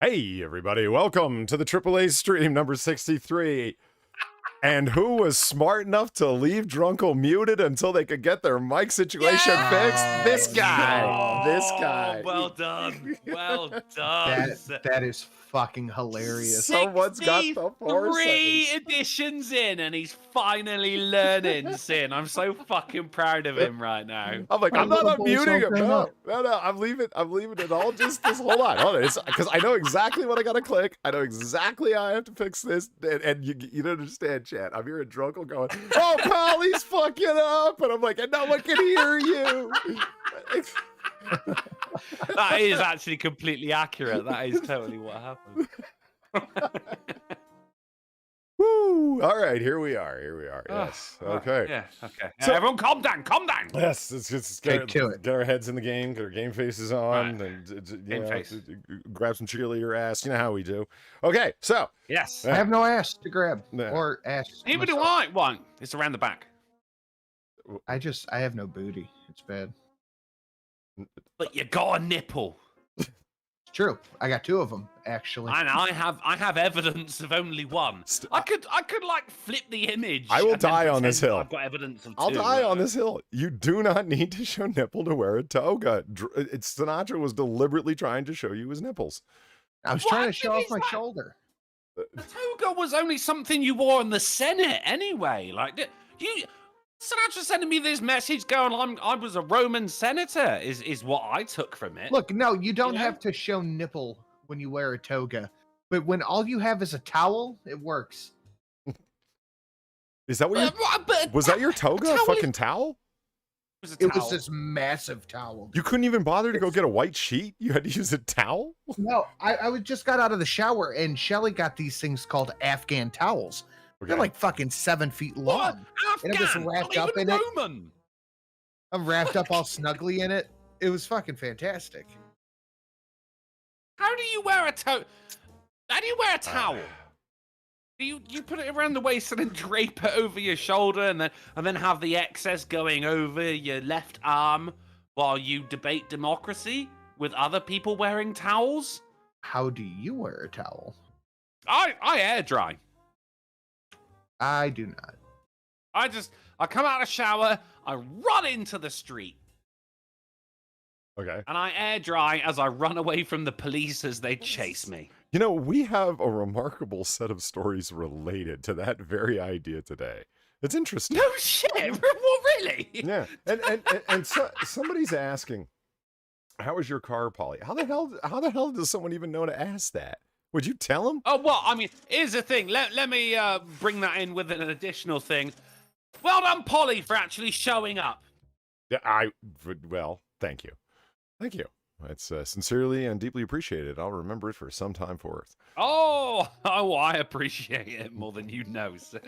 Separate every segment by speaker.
Speaker 1: Hey, everybody, welcome to the AAA stream number 63. And who was smart enough to leave Drunkle muted until they could get their mic situation fixed? This guy.
Speaker 2: Oh,
Speaker 1: This guy.
Speaker 2: well done. Well done.
Speaker 3: That is fucking hilarious.
Speaker 1: Someone's got the foresight.
Speaker 2: 3 editions in, and he's finally learning Sin. I'm so fucking proud of him right now.
Speaker 1: I'm like,
Speaker 3: My
Speaker 1: I'm not
Speaker 3: little boy's
Speaker 1: unmuting him.
Speaker 3: opening
Speaker 1: No,
Speaker 3: up.
Speaker 1: no, I'm leaving it all just hold on. It's because I know exactly what I gotta click. I know exactly how I have to fix this. And you don't understand, chat. I'm here at Drunkle going, oh, Polly's fucking up. And I'm like, and no one can hear you.
Speaker 2: That is actually completely accurate. That is totally what happened.
Speaker 1: Woo! All right, here we are. Yes. Okay.
Speaker 2: Yeah. Okay.
Speaker 1: So-
Speaker 2: Everyone, calm down. Calm down.
Speaker 1: Yes, let's just
Speaker 3: Take to it.
Speaker 1: get our heads in the game, get our game faces on,
Speaker 2: Right.
Speaker 1: and
Speaker 2: Game face.
Speaker 1: grab some cheerleader ass. You know how we do. Okay, so
Speaker 2: Yes.
Speaker 3: I have no ass to grab
Speaker 1: Yeah.
Speaker 3: or ass.
Speaker 2: Neither do
Speaker 3: myself.
Speaker 2: I. One. It's around the back.
Speaker 3: I have no booty. It's bad.
Speaker 2: But you got a nipple.
Speaker 3: It's true. I got 2 of them actually.
Speaker 2: And I have evidence of only one. I could like flip the image.
Speaker 1: I will
Speaker 2: and then
Speaker 1: die on this
Speaker 2: pretend
Speaker 1: hill.
Speaker 2: I've got evidence of
Speaker 1: I'll
Speaker 2: 2.
Speaker 1: die on this hill. You do not need to show nipple to wear a toga. Sinatra was deliberately trying to show you his nipples.
Speaker 3: I was
Speaker 2: What
Speaker 3: trying to show off
Speaker 2: is
Speaker 3: my
Speaker 2: that?
Speaker 3: shoulder.
Speaker 2: The toga was only something you wore in the Senate anyway. Like you, Sinatra sending me this message going, I was a Roman senator. Is what I took from it.
Speaker 3: Look, no, you don't
Speaker 2: know?
Speaker 3: have to show nipple when you wear a toga. But when all you have is a towel, it works.
Speaker 1: Is that what was that your toga? A
Speaker 2: towel
Speaker 1: fucking towel?
Speaker 3: It was this massive towel.
Speaker 1: You couldn't even bother to go get a white sheet? You had to use a towel?
Speaker 3: No, I just got out of the shower and Shelly got these things called Afghan towels. They're like fucking 7 feet long. And I'm just wrapped up in it.
Speaker 2: Roman.
Speaker 3: I'm wrapped up all snugly in it. It was fucking fantastic.
Speaker 2: How do you wear a How do you wear a towel? Do you put it around the waist and then drape it over your shoulder and then have the excess going over your left arm while you debate democracy with other people wearing towels?
Speaker 3: How do you wear a towel?
Speaker 2: I air dry.
Speaker 3: I do not.
Speaker 2: I come out of the shower, I run into the street,
Speaker 1: Okay.
Speaker 2: and I air dry as I run away from the police as they chase me.
Speaker 1: You know, we have a remarkable set of stories related to that very idea today. It's interesting.
Speaker 2: No shit! What, really?
Speaker 1: Yeah. And somebody's asking, how is your car, Polly? How the hell does someone even know to ask that? Would you tell them?
Speaker 2: Oh, well, I mean, here's the thing. Let me bring that in with an additional thing. Well done, Polly, for actually showing up.
Speaker 1: Yeah, well, thank you. Thank you. It's sincerely and deeply appreciated. I'll remember it for some time forth.
Speaker 2: Oh, I appreciate it more than you know, sir.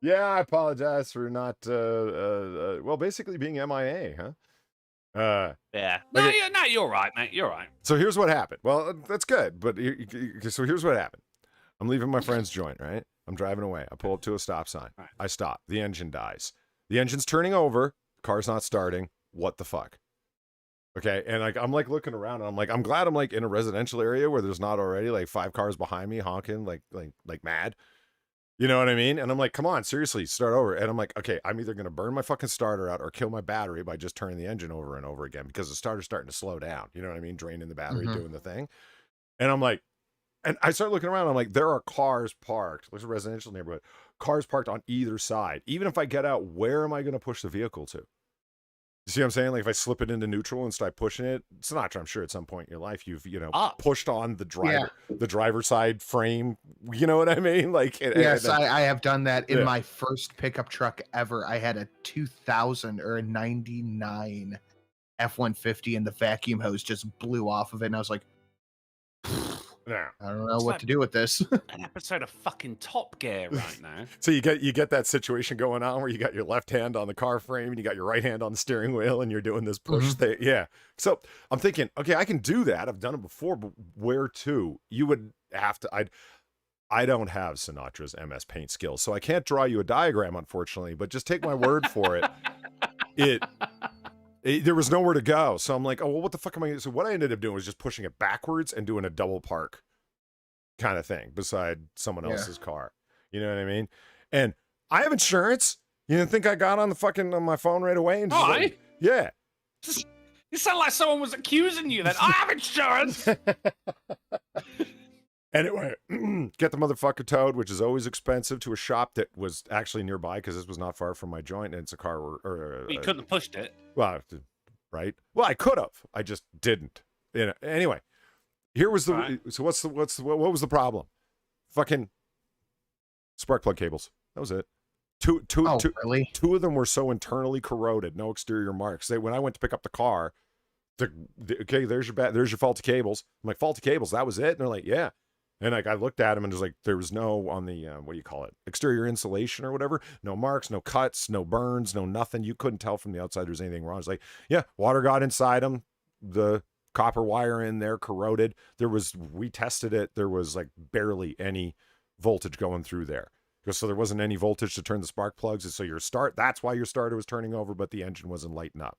Speaker 1: Yeah, I apologize for not, well, basically being MIA, huh?
Speaker 2: Yeah.
Speaker 1: Okay.
Speaker 2: No, you're right, mate. You're right.
Speaker 1: So here's what happened. Well, that's good, but so here's what happened. I'm leaving my friend's joint, right? I'm driving away. I pull up to a stop sign.
Speaker 2: Right.
Speaker 1: I stop. The engine dies. The engine's turning over. Car's not starting. What the fuck? Okay, and I'm looking around, and I'm like, I'm glad I'm like in a residential area where there's not already like 5 cars behind me honking like mad. You know what I mean? And I'm like, come on, seriously, start over. And I'm like, okay, I'm either gonna burn my fucking starter out or kill my battery by just turning the engine over and over again because the starter's starting to slow down. You know what I mean? Draining the battery, doing the thing. And I'm like, and I start looking around. I'm like, there are cars parked. It's a residential neighborhood. Cars parked on either side. Even if I get out, where am I going to push the vehicle to? You see what I'm saying? Like if I slip it into neutral and start pushing it, it's not. I'm sure at some point in your life you've pushed on the driver side frame. You know what I mean? Like
Speaker 3: yes, I have done that in
Speaker 1: Yeah.
Speaker 3: my first pickup truck ever. I had a 2000 or a 99 F-150 and the vacuum hose just blew off of it, and I was like,
Speaker 1: yeah.
Speaker 3: I don't know
Speaker 2: It's
Speaker 3: what
Speaker 2: like-
Speaker 3: to do with this.
Speaker 2: An episode of fucking Top Gear right now.
Speaker 1: So you get that situation going on where you got your left hand on the car frame and you got your right hand on the steering wheel and you're doing this push thing. Yeah. So I'm thinking, okay, I can do that. I've done it before, but where to? You would have to. I don't have Sinatra's MS Paint skills, so I can't draw you a diagram, unfortunately. But just take my word for it. there was nowhere to go. So I'm like, oh, well, what the fuck am I gonna... So what I ended up doing was just pushing it backwards and doing a double park kind of thing beside someone else's car. You know what I mean? And I have insurance. You didn't think I got on my phone right away? And just like, yeah.
Speaker 2: You sound like someone was accusing you that I have insurance.
Speaker 1: Anyway, get the motherfucker towed, which is always expensive, to a shop that was actually nearby because this was not far from my joint, and it's a car.
Speaker 2: You couldn't have pushed it.
Speaker 1: Well, right? Well, I could have. I just didn't. You know. Anyway, here was the. Right. So what was the problem? Fucking spark plug cables. That was it.
Speaker 3: Really?
Speaker 1: Two of them were so internally corroded, no exterior marks. When I went to pick up the car, okay, there's your faulty cables. I'm like, faulty cables, that was it? And they're like, yeah. And like I looked at them and just like, there was no on the what do you call it, exterior insulation or whatever, no marks, no cuts, no burns, no nothing. You couldn't tell from the outside there was anything wrong. It's like, yeah, water got inside them, the copper wire in there corroded. We tested it, there was like barely any voltage going through there. So there wasn't any voltage to turn the spark plugs, and so that's why your starter was turning over, but the engine wasn't lighting up.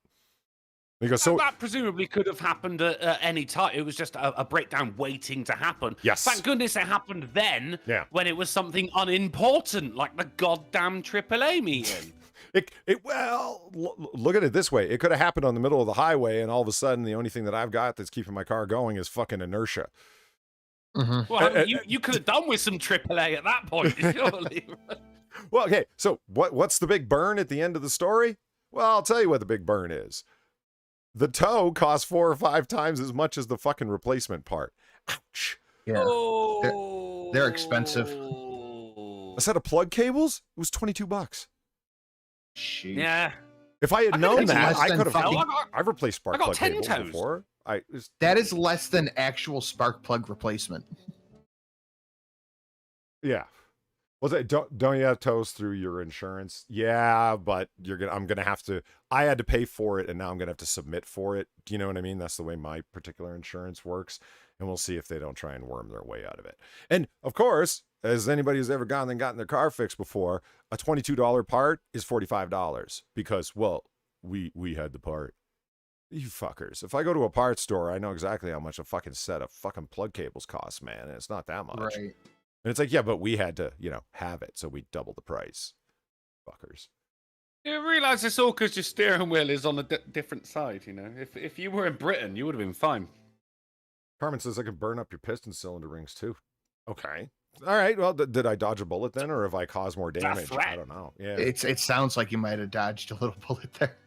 Speaker 1: Because so
Speaker 2: that presumably could have happened at any time. It was just a breakdown waiting to happen.
Speaker 1: Yes.
Speaker 2: Thank goodness it happened then,
Speaker 1: when
Speaker 2: it was something unimportant, like the goddamn AAA meeting.
Speaker 1: Well, look at it this way. It could have happened on the middle of the highway, and all of a sudden, the only thing that I've got that's keeping my car going is fucking inertia.
Speaker 3: Mm-hmm.
Speaker 2: Well, you could have done with some AAA at that point, surely.
Speaker 1: Well, okay, so what's the big burn at the end of the story? Well, I'll tell you what the big burn is. The tow costs 4 or 5 times as much as the fucking replacement part. Ouch.
Speaker 3: Yeah. They're expensive.
Speaker 1: A set of plug cables? It was $22.
Speaker 3: Sheesh.
Speaker 2: Yeah.
Speaker 1: If I had known that, I could have. I've replaced spark plug
Speaker 2: 10
Speaker 1: cables
Speaker 2: toes
Speaker 1: before.
Speaker 3: That is less than actual spark plug replacement.
Speaker 1: Yeah. Well, don't you have tows through your insurance? Yeah, but I'm gonna have to. I had to pay for it, and now I'm gonna have to submit for it. Do you know what I mean? That's the way my particular insurance works, and we'll see if they don't try and worm their way out of it. And of course, as anybody who's ever gone and gotten their car fixed before, a $22 part is $45 because, well, we had the part. You fuckers. If I go to a parts store, I know exactly how much a fucking set of fucking plug cables costs, man, and it's not that much.
Speaker 3: Right.
Speaker 1: And it's like, yeah, but we had to, have it, so we double the price. Fuckers.
Speaker 2: You realize it's all because your steering wheel is on a different side, If you were in Britain, you would have been fine.
Speaker 1: Carmen says I can burn up your piston cylinder rings, too. Okay. All right, well, did I dodge a bullet then, or have I caused more damage? I don't know. Yeah.
Speaker 3: It sounds like you might have dodged a little bullet there.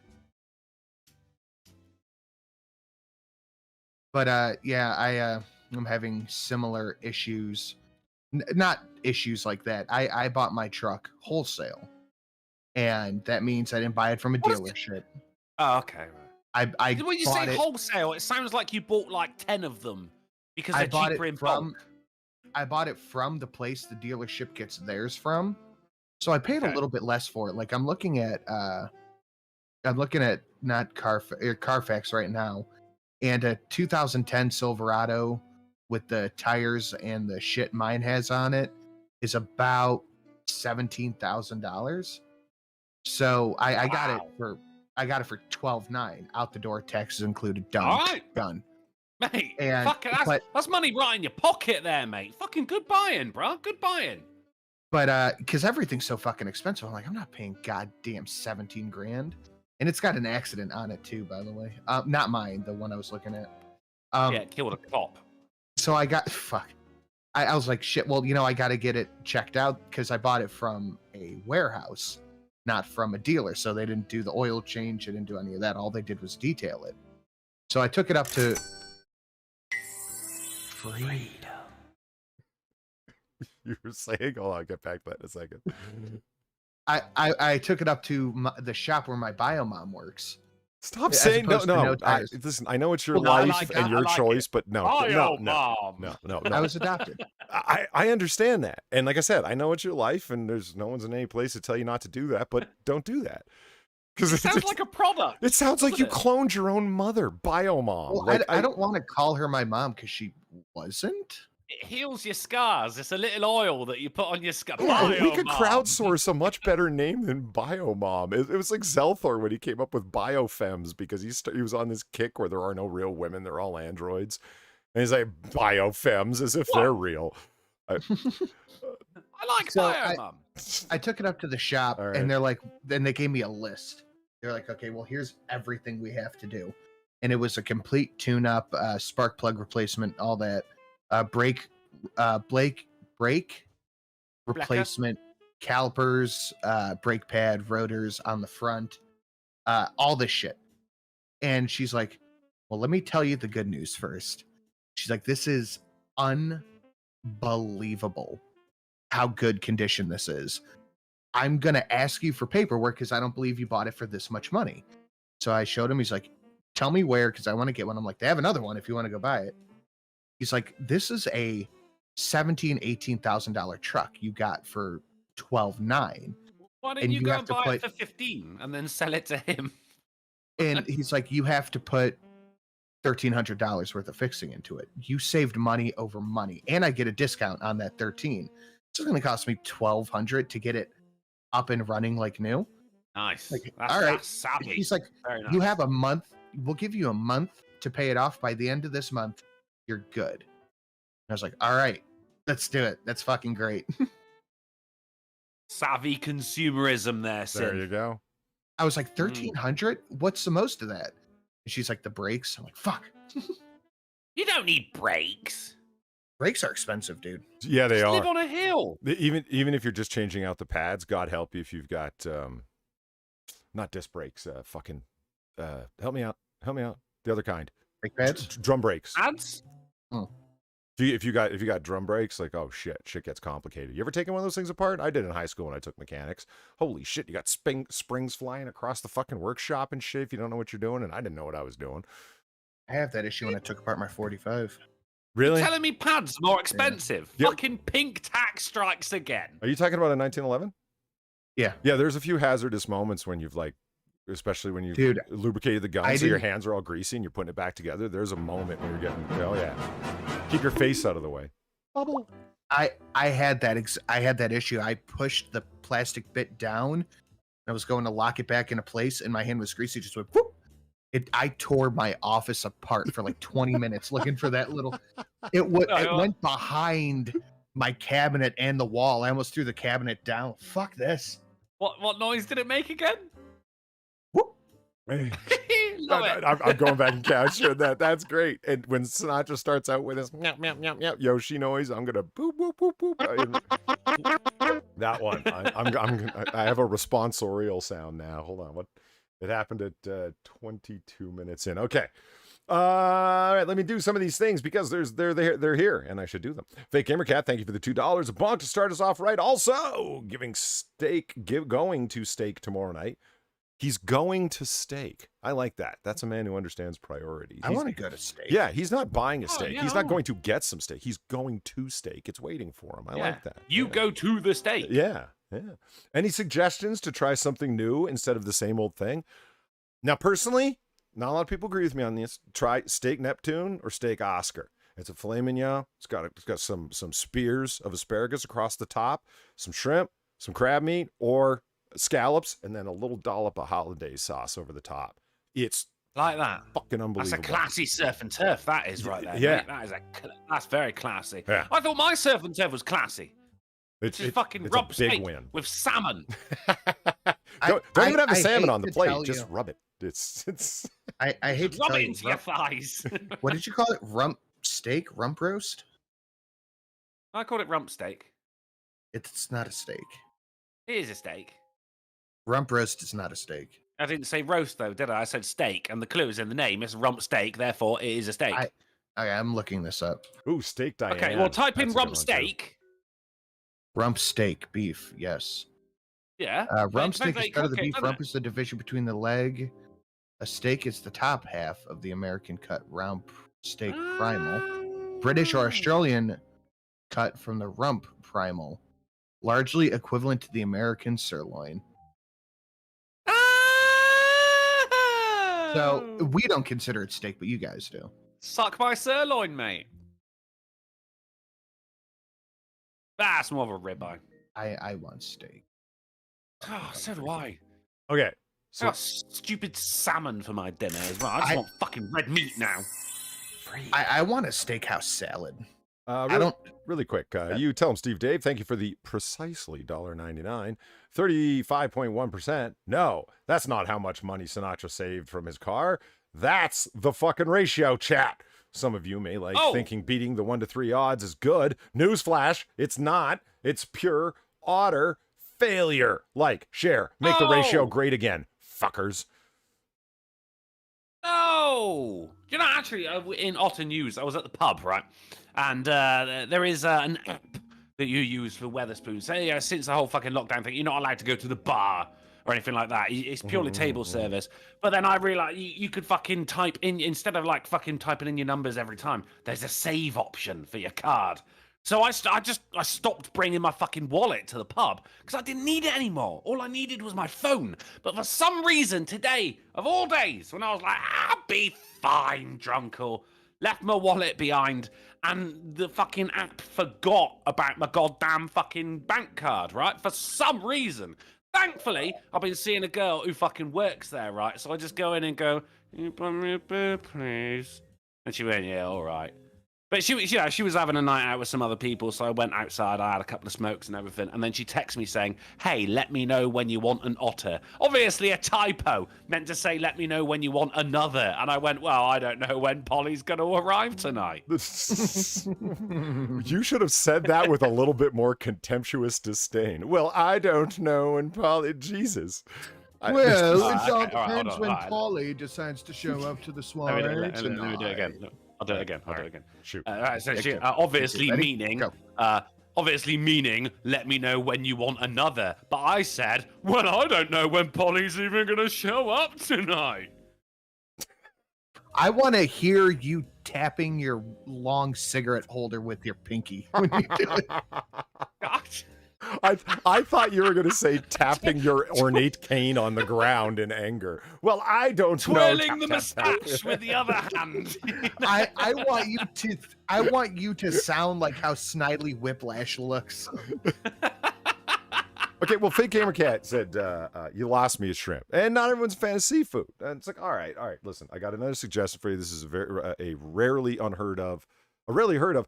Speaker 3: But, I'm having similar issues. Not issues like that. I bought my truck wholesale, and that means I didn't buy it from a dealership.
Speaker 2: Oh, okay.
Speaker 3: When
Speaker 2: you say wholesale, it sounds like you bought like 10 of them because they're cheaper in bulk.
Speaker 3: I bought it from the place the dealership gets theirs from, so I paid a little bit less for it. Like I'm looking at not Carfax right now, and a 2010 Silverado with the tires and the shit mine has on it is about $17,000. So I got it for $12,900 out the door, taxes included. Done.
Speaker 2: All right.
Speaker 3: Done.
Speaker 2: Mate,
Speaker 3: and,
Speaker 2: that's money right in your pocket there, mate. Fucking good buying, bro. Good buying.
Speaker 3: But because everything's so fucking expensive, I'm like, I'm not paying goddamn $17,000. And it's got an accident on it too, by the way. Not mine, the one I was looking at.
Speaker 2: Yeah, killed a cop.
Speaker 3: So I was like, shit, well, I got to get it checked out because I bought it from a warehouse, not from a dealer. So they didn't do the oil change. They didn't do any of that. All they did was detail it. So I took it up to
Speaker 2: freedom.
Speaker 1: You were saying, I'll get back to that in a second.
Speaker 3: I took it up to the shop where my bio mom works.
Speaker 1: Stop saying no. Listen, I know it's your life and your choice, but no.
Speaker 3: I was adopted.
Speaker 1: I understand that, and like I said, I know it's your life, and there's no one's in any place to tell you not to do that, but don't do that.
Speaker 2: Because it sounds like a product.
Speaker 1: It sounds like you cloned your own mother, bio mom.
Speaker 3: Well, I don't want to call her my mom because she wasn't.
Speaker 2: It heals your scars. It's a little oil that you put on your scar.
Speaker 1: Yeah, we could
Speaker 2: Biomom.
Speaker 1: crowdsource a much better name than Biomom. It was like Zelthor when he came up with Biofems because he was on this kick where there are no real women, they're all androids. And he's like, Biofems, as if they're real.
Speaker 2: I like
Speaker 3: So
Speaker 2: Biomom.
Speaker 3: I took it up to the shop,
Speaker 1: All right.
Speaker 3: and they're like, then they gave me a list. They're like, okay, well, here's everything we have to do, and it was a complete tune-up, spark plug replacement, all that, brake replacement, calipers, brake pad, rotors on the front, all this shit. And she's like, well, let me tell you the good news first. She's like, this is unbelievable how good condition this is. I'm going to ask you for paperwork because I don't believe you bought it for this much money. So I showed him. He's like, tell me where, because I want to get one. I'm like, they have another one if you want to go buy it. He's like, this is a $18,000 truck you got for $12,900.
Speaker 2: Why didn't
Speaker 3: and
Speaker 2: you
Speaker 3: you
Speaker 2: go
Speaker 3: have
Speaker 2: and
Speaker 3: to
Speaker 2: buy it
Speaker 3: put-
Speaker 2: for 15 and then sell it to him?
Speaker 3: And he's like, you have to put $1,300 worth of fixing into it. You saved money over money. And I get a discount on that 13. It's going to cost me $1,200 to get it up and running like new.
Speaker 2: Nice.
Speaker 3: Like,
Speaker 2: That's,
Speaker 3: all right.
Speaker 2: that's savvy.
Speaker 3: He's like,
Speaker 2: Very nice.
Speaker 3: you have a month. We'll give you a month to pay it off. By the end of this month, you're good. And I was like, all right, let's do it. That's fucking great.
Speaker 2: Savvy consumerism there,
Speaker 1: There
Speaker 2: Sin.
Speaker 1: you go.
Speaker 3: I was like, 1,300? What's the most of that? And she's like, the brakes. I'm like, fuck.
Speaker 2: You don't need brakes.
Speaker 3: Brakes are expensive, dude.
Speaker 1: Yeah, they
Speaker 2: Just
Speaker 1: are.
Speaker 2: live on a hill.
Speaker 1: Even if you're just changing out the pads, God help you if you've got not disc brakes, help me out. The other kind.
Speaker 3: Brake pads?
Speaker 1: Drum brakes.
Speaker 2: Ads?
Speaker 1: If you got drum brakes, like, oh shit gets complicated. You ever taken one of those things apart? I did in high school when I took mechanics. Holy shit, you got springs flying across the fucking workshop and shit if you don't know what you're doing, and I didn't know what I was doing.
Speaker 3: I have that issue when I took apart my 45.
Speaker 1: Really?
Speaker 2: Telling me pads more expensive.
Speaker 1: Yeah.
Speaker 2: Fucking pink tax strikes again.
Speaker 1: Are you talking about a 1911?
Speaker 3: Yeah.
Speaker 1: Yeah, there's a few hazardous moments when you've especially when you've
Speaker 3: Dude,
Speaker 1: lubricated the gun
Speaker 3: I
Speaker 1: so your
Speaker 3: didn't-
Speaker 1: hands are all greasy and you're putting it back together. There's a moment when you're getting, oh yeah. Keep your face out of the way. Bubble.
Speaker 3: I had that issue. I pushed the plastic bit down and I was going to lock it back into place and my hand was greasy, just went whoop. I tore my office apart for like 20 minutes looking for that little it went behind my cabinet and the wall. I almost threw the cabinet down. Fuck this.
Speaker 2: What noise did it make again?
Speaker 3: Whoop.
Speaker 2: Love it.
Speaker 1: I'm going back and capturing that. That's great. And when Sinatra starts out with his meow, meow, meow, meow, Yoshi noise, I'm gonna boop, boop, boop, boop. That one. I have a responsorial sound now. Hold on. What? It happened at 22 minutes in. Okay. All right, let me do some of these things because they're here, and I should do them. Fake Gamer Cat, thank you for the $2. A bonk to start us off right. Also, going to steak tomorrow night. He's going to steak. I like that. That's a man who understands priorities.
Speaker 3: I want to go to steak.
Speaker 1: Yeah, he's not buying a steak.
Speaker 2: yeah.
Speaker 1: He's not going to get some steak. He's going to steak. It's waiting for him. I like that.
Speaker 2: You
Speaker 1: Yeah.
Speaker 2: go to the steak.
Speaker 1: Yeah. Any suggestions to try something new instead of the same old thing? Now, personally, not a lot of people agree with me on this. Try steak Neptune or steak Oscar. It's a filet mignon. It's got some spears of asparagus across the top, some shrimp, some crab meat, or scallops, and then a little dollop of hollandaise sauce over the top. It's
Speaker 2: Like that.
Speaker 1: fucking unbelievable.
Speaker 2: That's a classy surf and turf. That is right there.
Speaker 1: Yeah.
Speaker 2: Mate. That's very classy.
Speaker 1: Yeah.
Speaker 2: I thought my surf and turf was classy.
Speaker 1: It's
Speaker 2: Just fucking
Speaker 1: it's
Speaker 2: rub
Speaker 1: a big
Speaker 2: steak
Speaker 1: win.
Speaker 2: with salmon.
Speaker 1: don't even have the
Speaker 3: I
Speaker 1: salmon
Speaker 3: hate
Speaker 1: on the
Speaker 3: to
Speaker 1: plate.
Speaker 3: tell
Speaker 1: Just
Speaker 3: you.
Speaker 1: rub it. It's
Speaker 3: I hate to
Speaker 2: Rub
Speaker 3: tell
Speaker 2: it
Speaker 3: you.
Speaker 2: into your thighs.
Speaker 3: What did you call it? Rump steak? Rump roast?
Speaker 2: I called it rump steak.
Speaker 3: It's not a steak.
Speaker 2: It is a steak.
Speaker 3: Rump roast is not a steak.
Speaker 2: I didn't say roast though, did I? I said steak, and the clue is in the name. It's rump steak, therefore it is a steak.
Speaker 3: Okay, I'm looking this up.
Speaker 1: ooh, steak Diane.
Speaker 2: Okay, well type in
Speaker 1: That's a good
Speaker 2: rump
Speaker 1: one, too.
Speaker 2: steak.
Speaker 3: Rump steak, beef, yes.
Speaker 2: Yeah.
Speaker 3: Rump steak is
Speaker 2: Steak,
Speaker 3: part of the
Speaker 2: okay,
Speaker 3: beef.
Speaker 2: doesn't
Speaker 3: Rump
Speaker 2: it?
Speaker 3: is the division between the leg. A steak is the top half of the American cut rump steak primal. British or
Speaker 2: Ah.
Speaker 3: Australian cut from the rump primal. Largely equivalent to the American sirloin. So
Speaker 2: Oh!
Speaker 3: we don't consider it steak, but you guys do.
Speaker 2: Suck my sirloin, mate. That's more of a ribeye.
Speaker 3: I want steak.
Speaker 2: Oh, so do I.
Speaker 1: Okay.
Speaker 2: I
Speaker 1: So
Speaker 2: got stupid salmon for my dinner as well. I just want fucking red meat now.
Speaker 3: I want a steakhouse salad.
Speaker 1: really, really quick, you tell him, Steve Dave, thank you for the precisely $1.99, 35.1%. No, that's not how much money Sinatra saved from his car. That's the fucking ratio, chat. Some of you may like thinking beating the 1-to-3 odds is good. Newsflash, it's not. It's pure, utter failure. Like, share, make the ratio great again, fuckers.
Speaker 2: Oh, you know, actually, in Otter News, I was at the pub, right? And there is an app that you use for Weatherspoons. So, since the whole fucking lockdown thing, you're not allowed to go to the bar or anything like that. It's purely table service. But then I realized you could fucking type in, instead of like fucking typing in your numbers every time, there's a save option for your card. So I stopped bringing my fucking wallet to the pub because I didn't need it anymore. All I needed was my phone. But for some reason today, of all days, when I was like, I'll be fine, drunkle, left my wallet behind, and the fucking app forgot about my goddamn fucking bank card, right? For some reason. Thankfully, I've been seeing a girl who fucking works there, right? So I just go in and go, "Can you buy me a beer, please?" And she went, "Yeah, all right." But she was having a night out with some other people, so I went outside, I had a couple of smokes and everything, and then she texted me saying, "Hey, let me know when you want an otter." Obviously a typo, meant to say, "Let me know when you want another." And I went, well, I don't know when Polly's going to arrive tonight.
Speaker 1: You should have said that with a little bit more contemptuous disdain. Well, I don't know when Polly... Jesus.
Speaker 3: Well, it all
Speaker 2: okay,
Speaker 3: depends when
Speaker 2: right.
Speaker 3: Polly decides to show up to the
Speaker 2: Let
Speaker 3: soiree
Speaker 2: me do it again. Look, I'll do it again.
Speaker 1: Shoot.
Speaker 2: So she, obviously
Speaker 3: Ready?
Speaker 2: meaning,
Speaker 3: Go.
Speaker 2: obviously meaning, let me know when you want another. But I said, well, I don't know when Polly's even going to show up tonight.
Speaker 3: I want to hear you tapping your long cigarette holder with your pinky when you do it.
Speaker 2: Gosh.
Speaker 1: I thought you were going to say tapping your ornate cane on the ground in anger. Well, I don't
Speaker 2: Twirling
Speaker 1: know.
Speaker 2: the mustache with the other hand.
Speaker 3: I want you to sound like how Snidely Whiplash looks.
Speaker 1: Okay, well, Fake Gamer Cat said, you lost me at shrimp. And not everyone's a fan of seafood. And it's like, all right, listen, I got another suggestion for you. This is a rarely unheard of. Rarely unheard of.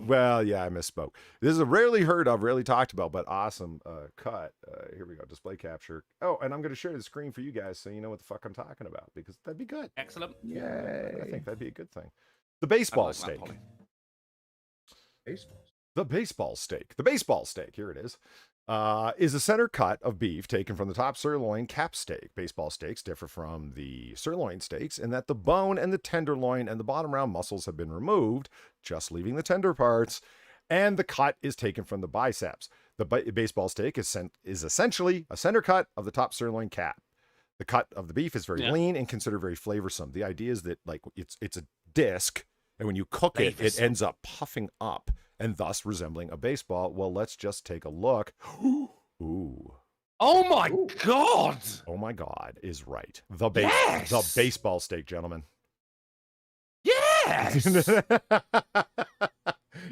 Speaker 1: Well, yeah, I misspoke. This is a rarely heard of, rarely talked about, but awesome cut. Here we go, display capture. Oh, and I'm going to share the screen for you guys so you know what the fuck I'm talking about, because that'd be good.
Speaker 2: Excellent.
Speaker 1: Yeah, I think that'd be a good thing. The baseball steak. The baseball steak. The baseball steak, here it is a center cut of beef taken from the top sirloin cap steak. Baseball steaks differ from the sirloin steaks in that the bone and the tenderloin and the bottom round muscles have been removed, just leaving the tender parts, and the cut is taken from the biceps. The baseball steak is essentially a center cut of the top sirloin cap. The cut of the beef is very lean and considered very flavorsome. The idea is that like it's a disc, and when you cook it, it ends up puffing up and thus resembling a baseball. Well, let's just take a look. Ooh.
Speaker 2: Oh my God.
Speaker 1: Oh my God is right. The baseball steak, gentlemen.
Speaker 2: Yes.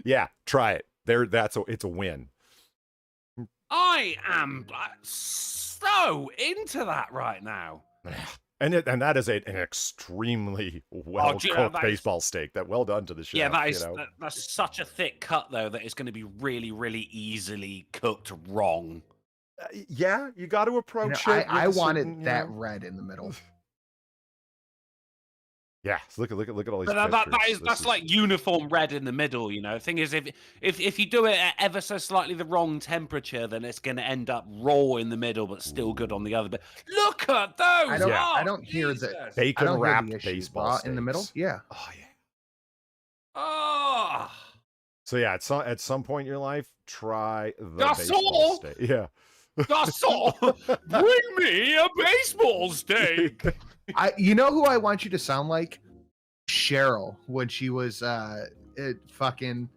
Speaker 1: Yeah, try it. It's a win.
Speaker 2: I am so into that right now.
Speaker 1: And that is an extremely well-cooked baseball steak. Well done to the chef.
Speaker 2: Yeah, that's such a thick cut, though, that it's going to be really, really easily cooked wrong.
Speaker 1: Yeah, you got to approach it.
Speaker 3: I wanted that red in the middle.
Speaker 1: Yeah, so look at all these.
Speaker 2: That's like uniform red in the middle, you know. The thing is, if you do it at ever so slightly the wrong temperature, then it's going to end up raw in the middle, but still good on the other. But look at those!
Speaker 3: I don't hear the
Speaker 1: bacon wrapped baseball steaks
Speaker 3: in the middle. Yeah.
Speaker 1: Oh yeah.
Speaker 2: Oh.
Speaker 1: So yeah, at some point in your life, try the baseball steak. Yeah.
Speaker 2: Bring me a baseball steak.
Speaker 3: You know who I want you to sound like? Cheryl when she was fucking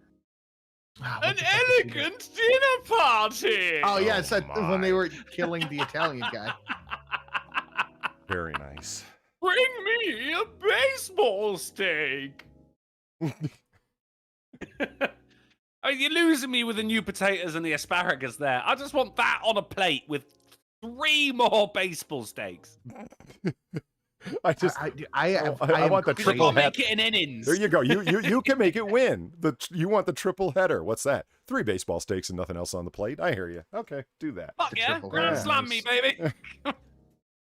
Speaker 2: an elegant dinner party.
Speaker 3: Oh yeah, it's when they were killing the Italian guy.
Speaker 1: Very nice.
Speaker 2: Bring me a baseball steak. you're losing me with the new potatoes and the asparagus there. I just want that on a plate with 3 more baseball steaks.
Speaker 1: I just I want the triple
Speaker 2: I'll
Speaker 1: head.
Speaker 2: make it in innings.
Speaker 1: There you go. You can make it win. You want the triple header. What's that? 3 baseball steaks and nothing else on the plate. I hear you. Okay, do that.
Speaker 2: Fuck yeah, grand slam me, baby.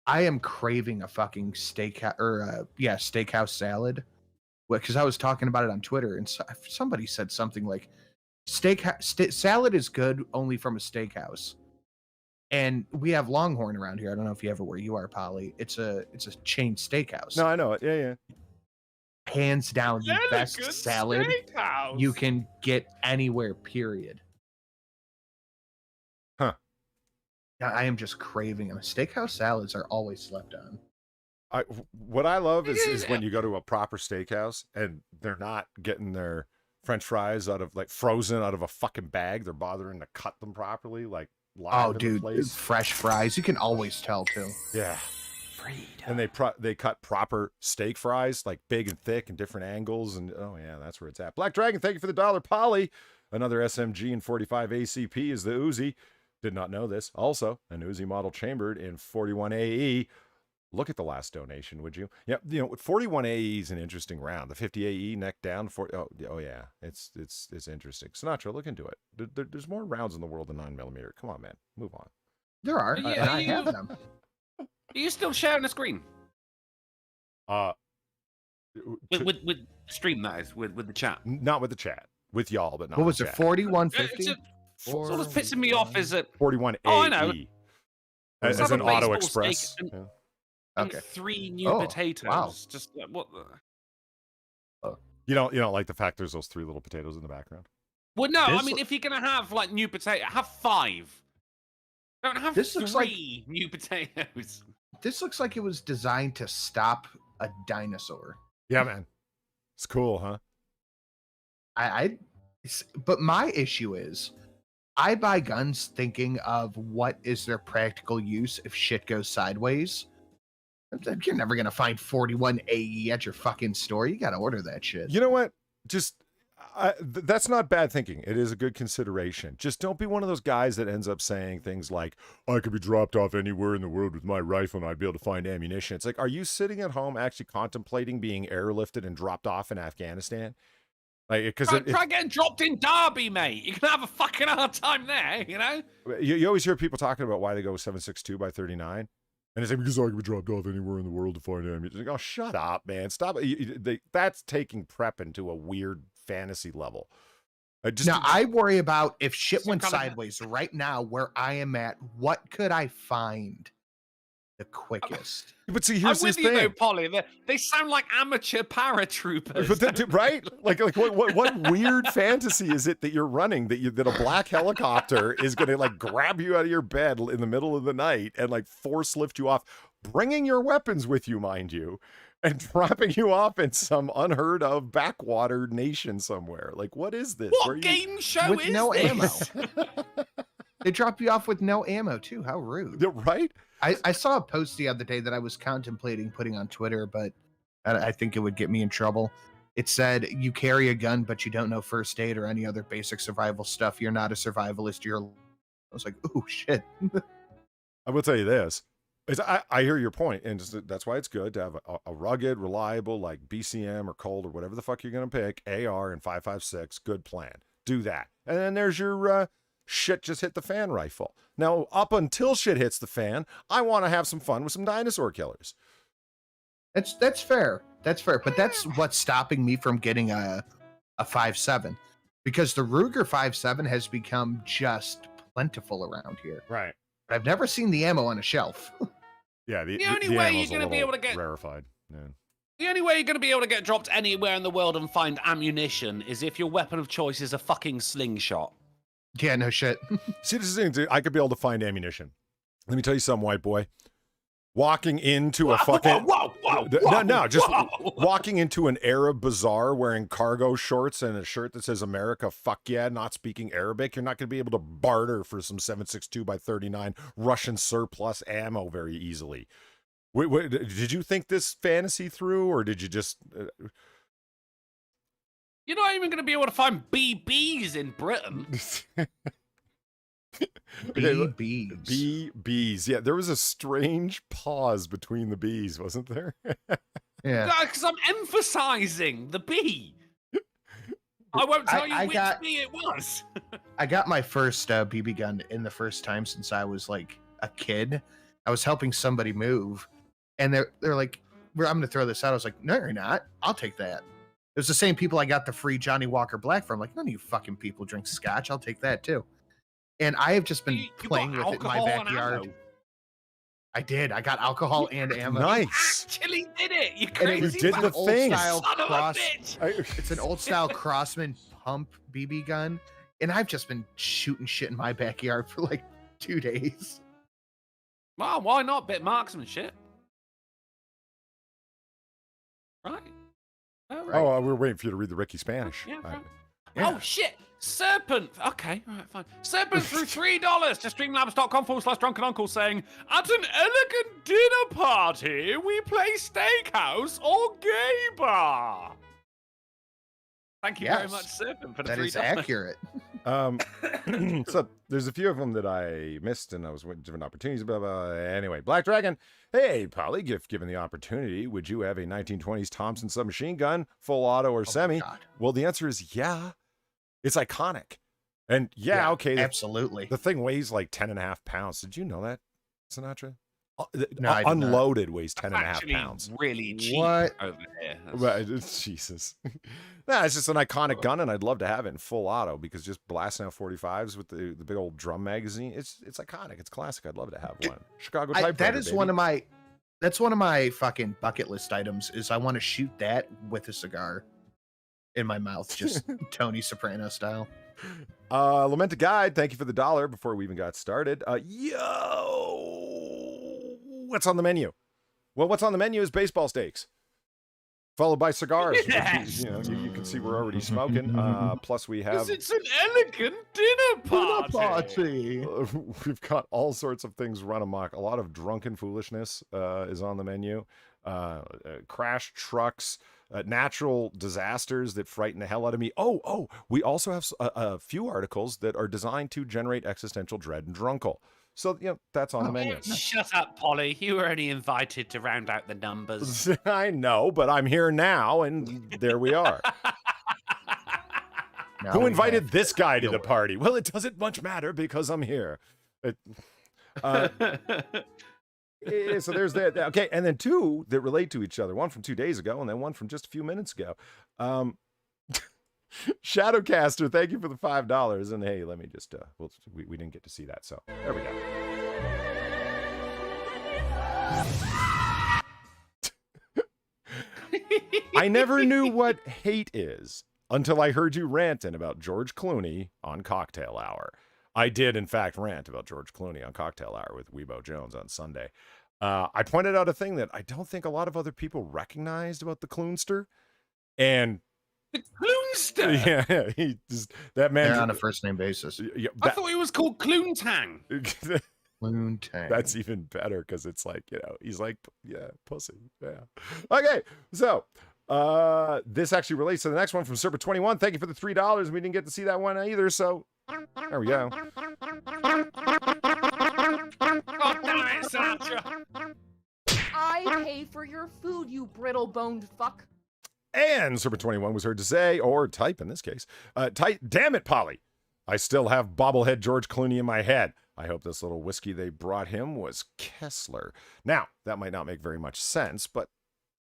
Speaker 3: I am craving a fucking steakhouse salad. Because I was talking about it on Twitter, and somebody said something like, salad is good only from a steakhouse. And we have Longhorn around here. I don't know if you ever where you are, Polly. It's a chain steakhouse.
Speaker 1: No, I know it. Yeah.
Speaker 3: Hands down, the best salad you can get anywhere, period.
Speaker 1: Huh.
Speaker 3: I am just craving them. Steakhouse salads are always slept on.
Speaker 1: What I love is when you go to a proper steakhouse and they're not getting their French fries frozen out of a fucking bag. They're bothering to cut them properly, like live.
Speaker 3: Oh, dude, fresh fries. You can always tell too.
Speaker 1: Yeah. And they cut proper steak fries, like big and thick and different angles, and oh yeah, that's where it's at. Black Dragon, thank you for the $1. Polly, another SMG in 45 ACP is the Uzi. Did not know this. Also, an Uzi model chambered in 41 AE. Look at the last donation, would you? Yeah, 41 AE is an interesting round. The 50 AE neck down. Oh yeah, it's interesting. Sinatra, look into it. There's more rounds in the world than 9mm. Come on, man, move on.
Speaker 3: There are, and I have them.
Speaker 2: Are you still sharing the screen? With stream, that is, with the chat.
Speaker 1: Not with the chat. With y'all, but not.
Speaker 3: What was
Speaker 1: it?
Speaker 3: 4150?
Speaker 2: What was pissing me off is that
Speaker 1: 41 AE.
Speaker 2: Oh, I know.
Speaker 1: As an Auto Express.
Speaker 2: And 3 new potatoes.
Speaker 3: Wow.
Speaker 2: Just what the...
Speaker 1: You don't like the fact there's those 3 little potatoes in the background?
Speaker 2: Well, no. I mean, if you're gonna have like new potato, have 5. Don't have 3 new potatoes.
Speaker 3: This looks like it was designed to stop a dinosaur.
Speaker 1: Yeah, man. It's cool, huh?
Speaker 3: But my issue is, I buy guns thinking of what is their practical use if shit goes sideways. You're never going to find 41 AE at your fucking store. You got to order that shit.
Speaker 1: You know what? That's not bad thinking. It is a good consideration. Just don't be one of those guys that ends up saying things like, I could be dropped off anywhere in the world with my rifle and I'd be able to find ammunition. It's like, are you sitting at home actually contemplating being airlifted and dropped off in Afghanistan? Like,
Speaker 2: try getting dropped in Derby, mate. You can have a fucking hard time there, you know?
Speaker 1: You always hear people talking about why they go 7.62 by 39. And it's like, because I can be dropped off anywhere in the world to find ammunition. Like, oh, shut up, man. Stop it. That's taking prep into a weird fantasy level.
Speaker 3: I worry about if shit went sideways right now where I am at, what could I find the quickest?
Speaker 1: But see, here's this thing.
Speaker 2: Though, Polly. They sound like amateur paratroopers.
Speaker 1: But right? Like what weird fantasy is it that you're running that a black helicopter is going to like grab you out of your bed in the middle of the night and like force lift you off, bringing your weapons with you, mind you, and dropping you off in some unheard of backwater nation somewhere? Like, what is this?
Speaker 2: What game show
Speaker 3: with
Speaker 2: is
Speaker 3: no
Speaker 2: this?
Speaker 3: ammo? They drop you off with no ammo too. How rude!
Speaker 1: Right?
Speaker 3: I saw a post the other day that I was contemplating putting on Twitter, but I think it would get me in trouble. It said, you carry a gun, but you don't know first aid or any other basic survival stuff. You're not a survivalist. I was like, oh, shit.
Speaker 1: I will tell you this. I hear your point, and that's why it's good to have a rugged, reliable, like BCM or Colt or whatever the fuck you're going to pick, AR and 5.56, good plan. Do that. And then there's your... shit just hit the fan rifle. Now, up until shit hits the fan, I want to have some fun with some dinosaur killers.
Speaker 3: That's fair. That's fair. But that's what's stopping me from getting a 5.7, because the Ruger 5.7 has become just plentiful around here.
Speaker 1: Right.
Speaker 3: But I've never seen the ammo on a shelf.
Speaker 1: Yeah,
Speaker 2: the only way you're going to be able to get
Speaker 1: rarefied. Yeah.
Speaker 2: The only way you're going to be able to get dropped anywhere in the world and find ammunition is if your weapon of choice is a fucking slingshot.
Speaker 3: Yeah, no shit.
Speaker 1: See, this is the thing. I could be able to find ammunition. Let me tell you something, white boy. Walking into a fucking... walking into an Arab bazaar wearing cargo shorts and a shirt that says America, fuck yeah, not speaking Arabic. You're not going to be able to barter for some 7.62 by 39 Russian surplus ammo very easily. Wait, did you think this fantasy through, or did you just...
Speaker 2: You're not even going to be able to find BBs in Britain.
Speaker 3: BBs.
Speaker 1: Bees. Yeah, there was a strange pause between the B's, wasn't there?
Speaker 3: Yeah.
Speaker 2: Because I'm emphasizing the B. I won't tell you which B it was.
Speaker 3: I got my first BB gun in the first time since I was like a kid. I was helping somebody move, and they're like, "I'm going to throw this out." I was like, "No, you're not. I'll take that." It was the same people I got the free Johnny Walker Black from. Like, none of you fucking people drink scotch. I'll take that too. And I have just been playing with it in my backyard. I did. I got alcohol and ammo.
Speaker 1: Nice.
Speaker 2: Actually did it. You crazy.
Speaker 1: You did the thing.
Speaker 3: It's an old style Crossman pump BB gun, and I've just been shooting shit in my backyard for like 2 days.
Speaker 2: Well, why not? Bit marksmanship. Right.
Speaker 1: Oh, right. Oh, we're waiting for you to read the Ricky Spanish.
Speaker 2: Yeah, right. Yeah. Oh, shit. Serpent. Okay, all right, fine. Serpent threw $3 to streamlabs.com/drunkenuncle saying, at an elegant dinner party, we play steakhouse or gay bar. Thank you very much, Serpent, for the $3.
Speaker 3: That is accurate.
Speaker 1: So there's a few of them that I missed, and I was waiting for different opportunities. Blah, blah. Anyway, Black Dragon. Hey, Polly, if given the opportunity, would you have a 1920s Thompson submachine gun, full auto or semi? Well, the answer is yeah. It's iconic. And yeah, okay.
Speaker 3: Absolutely.
Speaker 1: The thing weighs like 10.5 pounds. Did you know that, Sinatra?
Speaker 3: No,
Speaker 1: unloaded weighs 10.5 pounds.
Speaker 2: Really cheap over here.
Speaker 1: Right, Jesus. Nah, it's just an iconic gun, and I'd love to have it in full auto because just blasting out 45s with the big old drum magazine, it's iconic. It's classic. I'd love to have one. Chicago typewriter.
Speaker 3: That is baby. That's one of my fucking bucket list items. Is I want to shoot that with a cigar in my mouth, just Tony Soprano style.
Speaker 1: Lamented Guide, thank you for the $1 before we even got started. What's on the menu? Well, what's on the menu is baseball steaks, followed by cigars.
Speaker 2: Yes.
Speaker 1: You can see we're already smoking. Plus we have...
Speaker 2: It's an elegant dinner party.
Speaker 1: We've got all sorts of things run amok. A lot of drunken foolishness is on the menu. Crash trucks, natural disasters that frighten the hell out of me. Oh, we also have a few articles that are designed to generate existential dread and drunkle. So, that's on the menu.
Speaker 2: Shut up, Polly. You were only invited to round out the numbers.
Speaker 1: I know, but I'm here now, and there we are. Who invited this guy to the party? Well, it doesn't much matter because I'm here. So there's that. Okay, and then two that relate to each other. One from 2 days ago, and then one from just a few minutes ago. Shadowcaster, thank you for the $5. And hey, let me just we didn't get to see that, so there we go. I never knew what hate is until I heard you ranting about George Clooney on Cocktail Hour. I did, in fact, rant about George Clooney on Cocktail Hour with Weebo Jones on Sunday. I pointed out a thing that I don't think a lot of other people recognized about the Cloonster. And
Speaker 2: the Cloonster?
Speaker 1: Yeah, that man.
Speaker 3: They're on a first name basis.
Speaker 2: I thought he was called Cloontang.
Speaker 3: Cloontang.
Speaker 1: That's even better because it's like, he's like, pussy. Yeah. Okay, so this actually relates to the next one from Serpent21. Thank you for the $3. We didn't get to see that one either, so there we go.
Speaker 2: God damn it, Sinatra.
Speaker 4: I pay for your food, you brittle-boned fuck.
Speaker 1: And Serpent21 was heard to say, or type in this case, damn it, Polly. I still have bobblehead George Clooney in my head. I hope this little whiskey they brought him was Kessler. Now, that might not make very much sense, but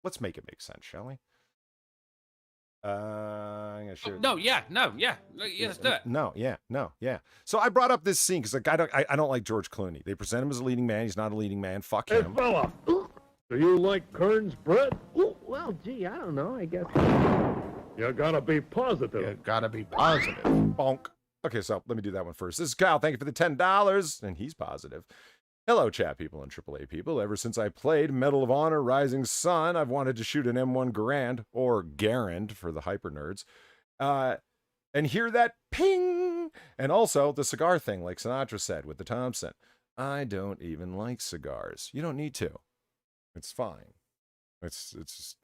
Speaker 1: let's make it make sense, shall we? I'm gonna share.
Speaker 2: No, let's do it.
Speaker 1: No, yeah. So I brought up this scene because I don't like George Clooney. They present him as a leading man. He's not a leading man. Fuck him.
Speaker 5: Hey, fella. Do you like Kern's bread?
Speaker 6: Oh, well, gee, I don't know. I guess.
Speaker 5: You gotta be positive.
Speaker 1: Bonk. Okay, so let me do that one first. This is Kyle. Thank you for the $10. And he's positive. Hello, chat people and AAA people. Ever since I played Medal of Honor Rising Sun, I've wanted to shoot an M1 Garand, or Garand for the hyper nerds, and hear that ping. And also the cigar thing, like Sinatra said with the Thompson. I don't even like cigars. You don't need to. It's fine. It's just,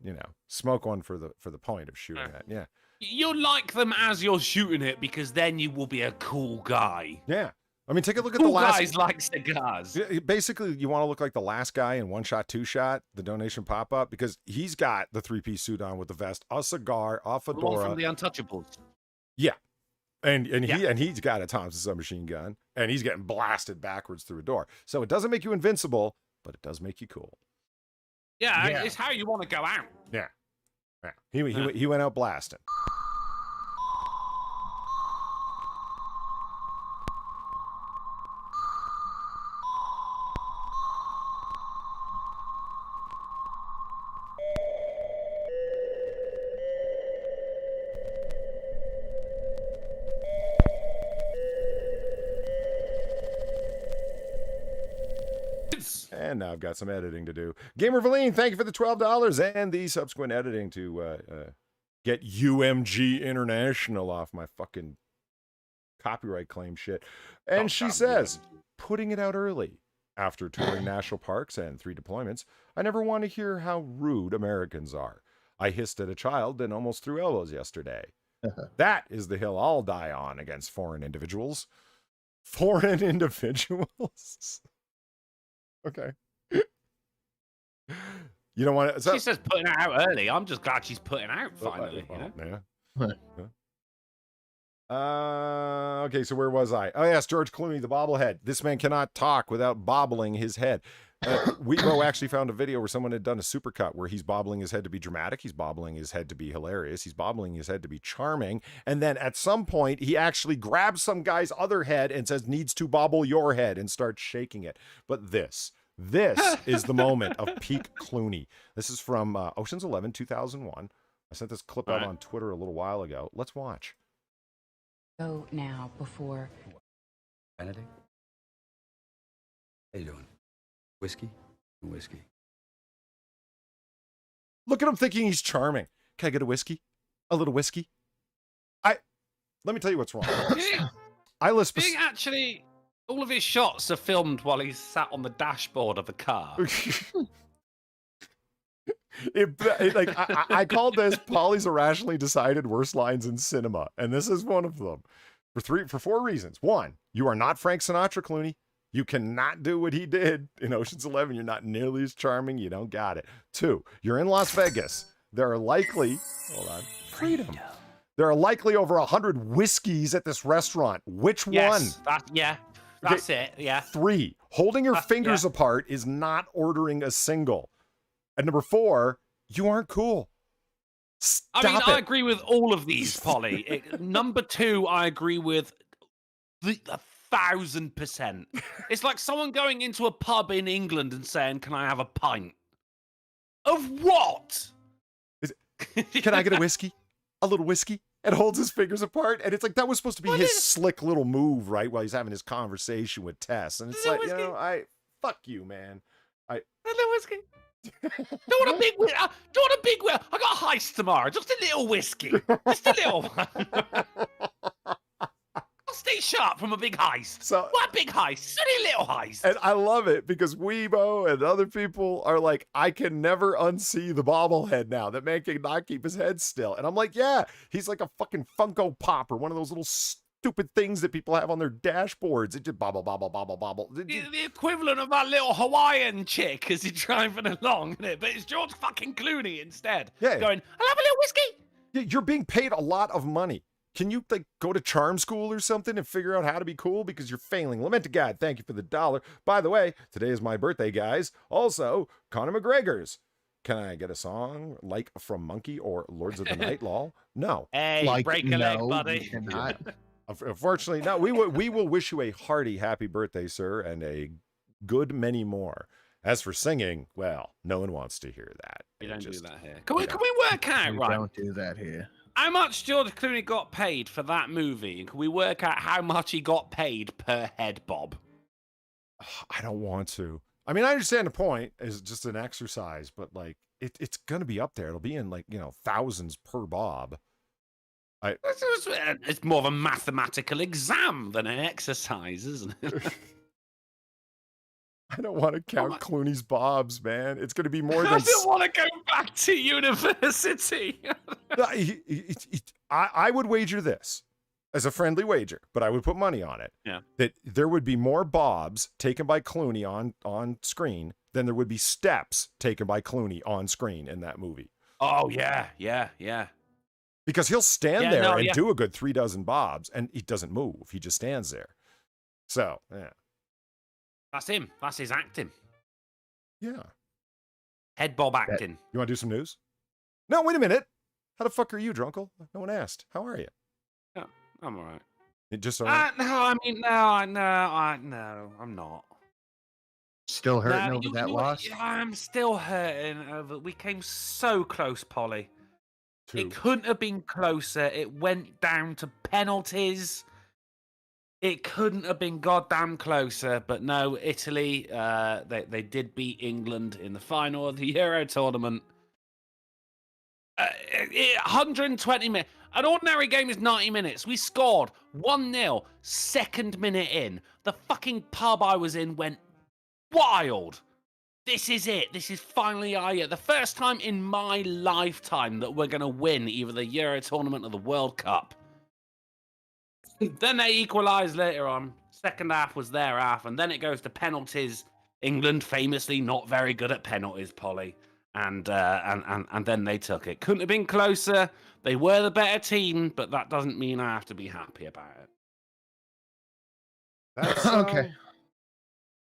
Speaker 1: smoke one for the point of shooting that. Yeah.
Speaker 2: You like them as you're shooting it because then you will be a cool guy.
Speaker 1: Yeah. I mean, take a look at
Speaker 2: Cool
Speaker 1: the last.
Speaker 2: guys like cigars.
Speaker 1: Basically, you want to look like the last guy in One Shot, Two Shot, the donation pop up, because he's got the 3-piece suit on with the vest, a cigar, a
Speaker 2: One
Speaker 1: fedora.
Speaker 2: from the Untouchables.
Speaker 1: Yeah. And he's got a Thompson submachine gun, and he's getting blasted backwards through a door. So it doesn't make you invincible, but it does make you cool.
Speaker 2: Yeah,
Speaker 3: Yeah.
Speaker 2: it's how you want to go out.
Speaker 1: Yeah. He went out blasting. And now I've got some editing to do. Gamer Valine, thank you for the $12 and the subsequent editing to get UMG International off my fucking copyright claim shit. And she says, putting it out early. After touring national parks and 3 deployments, I never want to hear how rude Americans are. I hissed at a child and almost threw elbows yesterday. That is the hill I'll die on against foreign individuals. Foreign individuals? Okay. You don't want to.
Speaker 2: She says putting it out early. I'm just glad she's putting out finally. You know?
Speaker 1: Yeah. Okay, so where was I? Oh, yes, George Clooney, the bobblehead. This man cannot talk without bobbling his head. Weibo actually found a video where someone had done a supercut where he's bobbling his head to be dramatic. He's bobbling his head to be hilarious. He's bobbling his head to be charming. And then at some point, he actually grabs some guy's other head and says, needs to bobble your head, and starts shaking it. But this is the moment of peak Clooney. This is from Ocean's 11, 2001. I sent this clip out on Twitter a little while ago. Let's watch.
Speaker 7: Go now before.
Speaker 8: Benedict? How you doing? Whiskey? Whiskey.
Speaker 1: Look at him thinking he's charming. Can I get a whiskey? A little whiskey? Let me tell you what's wrong. I list
Speaker 2: Actually, all of his shots are filmed while he's sat on the dashboard of a car.
Speaker 1: I called this Polly's irrationally decided worst lines in cinema, and this is one of them for 4 reasons. 1, you are not Frank Sinatra, Clooney. You cannot do what he did in Ocean's 11. You're not nearly as charming. You don't got it. 2, you're in Las Vegas. There are likely, freedom. There are likely over 100 whiskeys at this restaurant. Which one?
Speaker 2: That's it. Yeah.
Speaker 1: 3, holding your fingers apart is not ordering a single. And number 4, you aren't cool. Stop it.
Speaker 2: I agree with all of these, Polly. Number 2, I agree with 1,000%. It's like someone going into a pub in England and saying, "Can I have a pint?" Of what?
Speaker 1: Can I get a whiskey? A little whiskey? And holds his fingers apart. And it's like, that was supposed to be his slick little move, right? While he's having his conversation with Tess. And it's like, fuck you, man.
Speaker 2: A little whiskey. Don't want a big whiskey. I got a heist tomorrow. Just a little whiskey. Just a little one. I'll stay sharp from a big heist.
Speaker 1: So,
Speaker 2: what a big heist? Silly little heist.
Speaker 1: And I love it because Weibo and other people are like, I can never unsee the bobblehead now. That man cannot keep his head still. And I'm like, yeah, he's like a fucking Funko Pop or one of those little stupid things that people have on their dashboards. It just bobble, bobble, bobble, bobble.
Speaker 2: The equivalent of that little Hawaiian chick as he's driving along, isn't it? But it's George fucking Clooney instead.
Speaker 1: Yeah.
Speaker 2: Going, I'll have a little whiskey.
Speaker 1: Yeah, you're being paid a lot of money. Can you go to charm school or something and figure out how to be cool? Because you're failing. Lament to God. Thank you for the $1. By the way, today is my birthday, guys. Also, Conor McGregor's. Can I get a song like from Monkey or Lords of the Night, lol? No.
Speaker 2: Hey, break a leg, buddy.
Speaker 1: Unfortunately, no. We will wish you a hearty happy birthday, sir, and a good many more. As for singing, well, no one wants to hear that.
Speaker 2: We don't do that here. Can we work out,
Speaker 3: We
Speaker 2: right?
Speaker 3: don't do that here.
Speaker 2: How much George Clooney got paid for that movie? And can we work out how much he got paid per head, Bob?
Speaker 1: I don't want to. I mean, I understand the point is just an exercise, but like it's going to be up there. It'll be in thousands per bob.
Speaker 2: It's more of a mathematical exam than an exercise, isn't it?
Speaker 1: I don't want to count Clooney's bobs, man. It's going to be more than.
Speaker 2: I don't want to go back to university.
Speaker 1: I would wager this as a friendly wager, but I would put money on it.
Speaker 2: Yeah.
Speaker 1: That there would be more bobs taken by Clooney on screen than there would be steps taken by Clooney on screen in that movie.
Speaker 2: Oh yeah.
Speaker 1: Because he'll stand there and do a good 3 dozen bobs, and he doesn't move. He just stands there. So, yeah.
Speaker 2: That's him. That's his acting.
Speaker 1: Yeah.
Speaker 2: Head bob acting.
Speaker 1: You want to do some news? No, wait a minute. How the fuck are you, Drunkle? No one asked. How are you?
Speaker 2: Yeah, I'm all right.
Speaker 1: It just all right?
Speaker 2: No, I mean, no, I'm not.
Speaker 3: Still hurting over that loss?
Speaker 2: I'm still hurting over. We came so close, Polly.
Speaker 1: 2.
Speaker 2: It couldn't have been closer. It went down to penalties. It couldn't have been goddamn closer. But no, Italy, they did beat England in the final of the Euro tournament. 120 minutes. An ordinary game is 90 minutes. We scored 1-0, second minute in. The fucking pub I was in went wild. This is it. This is finally our year. The first time in my lifetime that we're going to win either the Euro tournament or the World Cup. Then they equalised later on. Second half was their half, and then it goes to penalties. England famously not very good at penalties, Polly. And then they took it. Couldn't have been closer. They were the better team, but that doesn't mean I have to be happy about it.
Speaker 1: That's
Speaker 3: okay.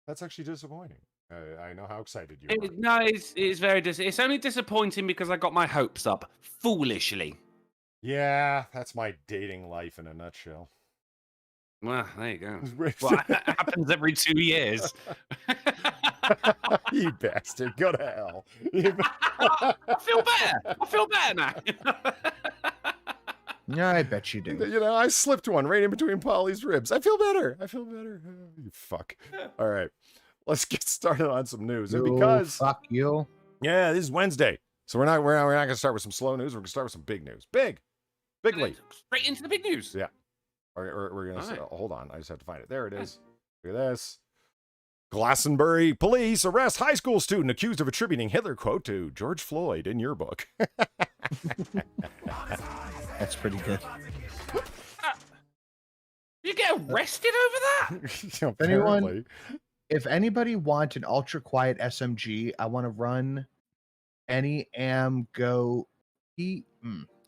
Speaker 1: That's actually disappointing. I know how excited you are.
Speaker 2: No, it's very it's only disappointing because I got my hopes up foolishly.
Speaker 1: Yeah, that's my dating life in a nutshell.
Speaker 2: Well, there you go. Well, it happens every 2 years.
Speaker 1: You bastard. Go to hell.
Speaker 2: I feel better now.
Speaker 3: Yeah, I bet you do.
Speaker 1: You know, I slipped one right in between Polly's ribs. I feel better. You fuck. All right. Let's get started on some news. And because
Speaker 3: fuck you.
Speaker 1: Yeah, this is Wednesday. So we're not going to start with some slow news. We're going to start with some big news. Bigly.
Speaker 2: Straight into the big news.
Speaker 1: Yeah. We're going to hold on. I just have to find it. There it is. Look at this. Glastonbury police arrest high school student accused of attributing Hitler quote to George Floyd in yearbook.
Speaker 3: That's pretty good.
Speaker 2: You get arrested over that?
Speaker 3: If anybody wants an ultra quiet SMG, I want to run any go.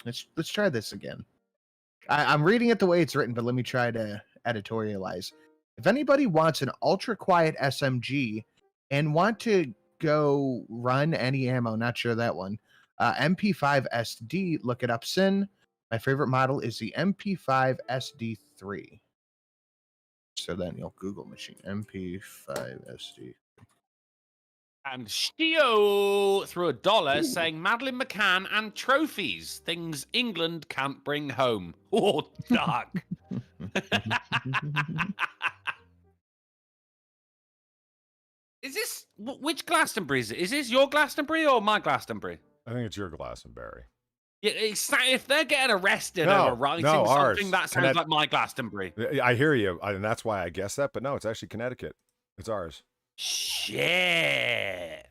Speaker 3: Let's try this again. I'm reading it the way it's written, but let me try to editorialize. If anybody wants an ultra quiet SMG and want to go run any ammo, not sure that one, MP5 SD, look it up, Sin. My favorite model is the MP5 SD3. So then you'll Google machine MP5 SD.
Speaker 2: And Stio threw $1 saying Madeleine McCann and trophies, things England can't bring home. Oh, dark. Is this which Glastonbury is it? Is this your Glastonbury or my Glastonbury?
Speaker 1: I think it's your Glastonbury.
Speaker 2: Yeah, if they're getting arrested over writing something, that sounds like my Glastonbury.
Speaker 1: I hear you, and that's why I guess that. But no, it's actually Connecticut. It's ours.
Speaker 2: Shit.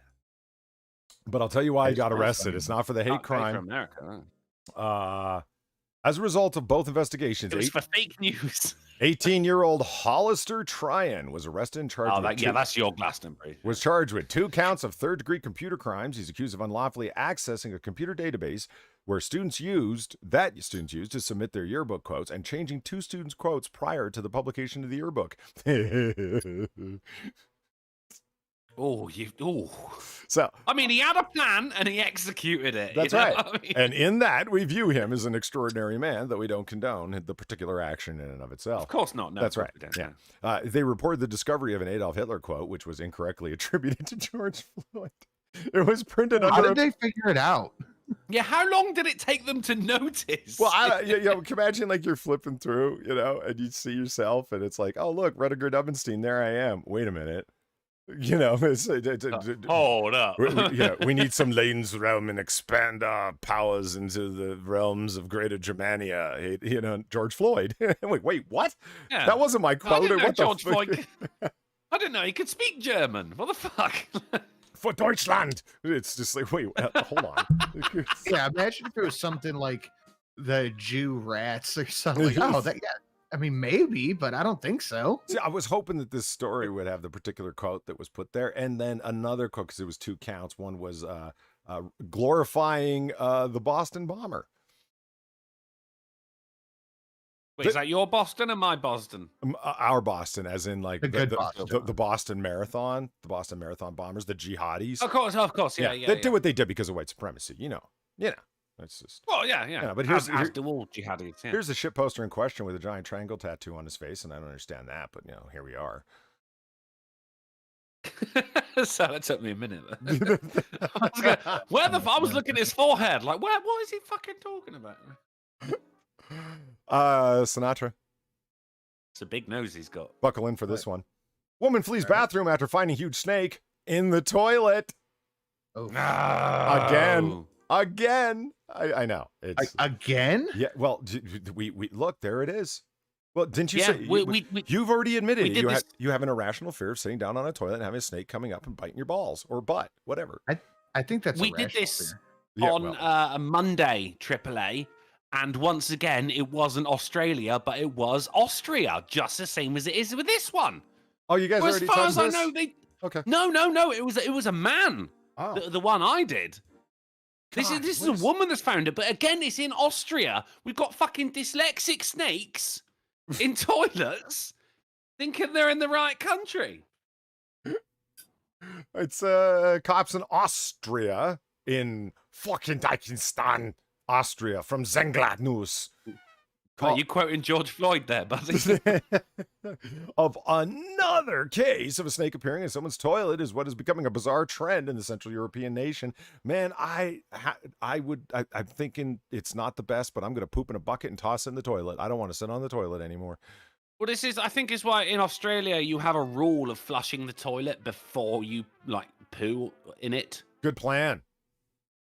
Speaker 1: But I'll tell you why he got arrested. It's not for the hate crime.
Speaker 2: For America.
Speaker 1: As a result of both investigations,
Speaker 2: it was for fake news.
Speaker 1: 18-year-old Hollister Tryon was arrested and charged with
Speaker 2: that's your Glastonbury.
Speaker 1: Was charged with 2 counts of third-degree computer crimes. He's accused of unlawfully accessing a computer database where students used to submit their yearbook quotes and changing 2 students' quotes prior to the publication of the yearbook. So
Speaker 2: I mean, he had a plan and he executed it.
Speaker 1: That's right. I mean? And in that, we view him as an extraordinary man, though we don't condone the particular action in and of itself.
Speaker 2: Of course not. No,
Speaker 1: that's right. Yeah. They reported the discovery of an Adolf Hitler quote, which was incorrectly attributed to George Floyd. It was printed under.
Speaker 3: How did they figure it out?
Speaker 2: Yeah, how long did it take them to notice?
Speaker 1: Well, can imagine like you're flipping through, and you see yourself, and it's like, oh look, Rutger Dubenstein, there I am. Wait a minute.
Speaker 2: Hold up.
Speaker 1: We need some lanes realm and expand our powers into the realms of Greater Germania. George Floyd. Wait, what?
Speaker 2: Yeah.
Speaker 1: That wasn't my quote.
Speaker 2: I didn't know George Floyd. I didn't didn't know he could speak German. What the fuck?
Speaker 1: For Deutschland. It's just like, wait, hold on.
Speaker 3: Yeah, imagine if it was something like the Jew rats or something. Like, oh, that, yeah. I mean, maybe, but I don't think so.
Speaker 1: See, I was hoping that this story would have the particular quote that was put there, and then another quote, because it was 2 counts. One was glorifying the Boston bomber.
Speaker 2: Wait, is that your Boston or my Boston?
Speaker 1: Our Boston, as in like
Speaker 3: The good Boston.
Speaker 1: the Boston Marathon, the Boston Marathon bombers, the jihadis.
Speaker 2: Of course, yeah.
Speaker 1: They did what they did because of white supremacy, you know. That's just.
Speaker 2: Well, yeah.
Speaker 1: But
Speaker 2: as do all jihadis. Yeah.
Speaker 1: Here's the shit poster in question with a giant triangle tattoo on his face, and I don't understand that, but here we are.
Speaker 2: So that took me a minute. I was looking at his forehead, like, what is he fucking talking about?
Speaker 1: Sinatra.
Speaker 2: It's a big nose he's got.
Speaker 1: Buckle in for this one. Woman flees bathroom after finding huge snake in the toilet.
Speaker 3: Oh.
Speaker 1: Again. I know. It's
Speaker 3: again?
Speaker 1: Yeah. Well, we look, there it is. Well, didn't you say you've already admitted it. You have an irrational fear of sitting down on a toilet and having a snake coming up and biting your balls or butt, whatever.
Speaker 3: I think that's
Speaker 2: we did this
Speaker 3: fear.
Speaker 2: on a Monday AAA, and once again it wasn't Australia, but it was Austria, just the same as it is with this one.
Speaker 1: Oh, you guys already
Speaker 2: as far
Speaker 1: touched
Speaker 2: as
Speaker 1: this?
Speaker 2: I know,
Speaker 1: Okay.
Speaker 2: No, it was a man.
Speaker 1: Oh.
Speaker 2: The one I did. This
Speaker 1: God,
Speaker 2: is a woman that's found it, but again, it's in Austria. We've got fucking dyslexic snakes in toilets, thinking they're in the right country.
Speaker 1: It's cops in Austria, in fucking Deichenstan, Austria, from Zenglat News.
Speaker 2: Are you quoting George Floyd there, buddy?
Speaker 1: Of another case of a snake appearing in someone's toilet is what is becoming a bizarre trend in the Central European nation. Man, I'm thinking it's not the best, but I'm going to poop in a bucket and toss it in the toilet. I don't want to sit on the toilet anymore.
Speaker 2: Well, I think is why in Australia you have a rule of flushing the toilet before you poo in it.
Speaker 1: Good plan.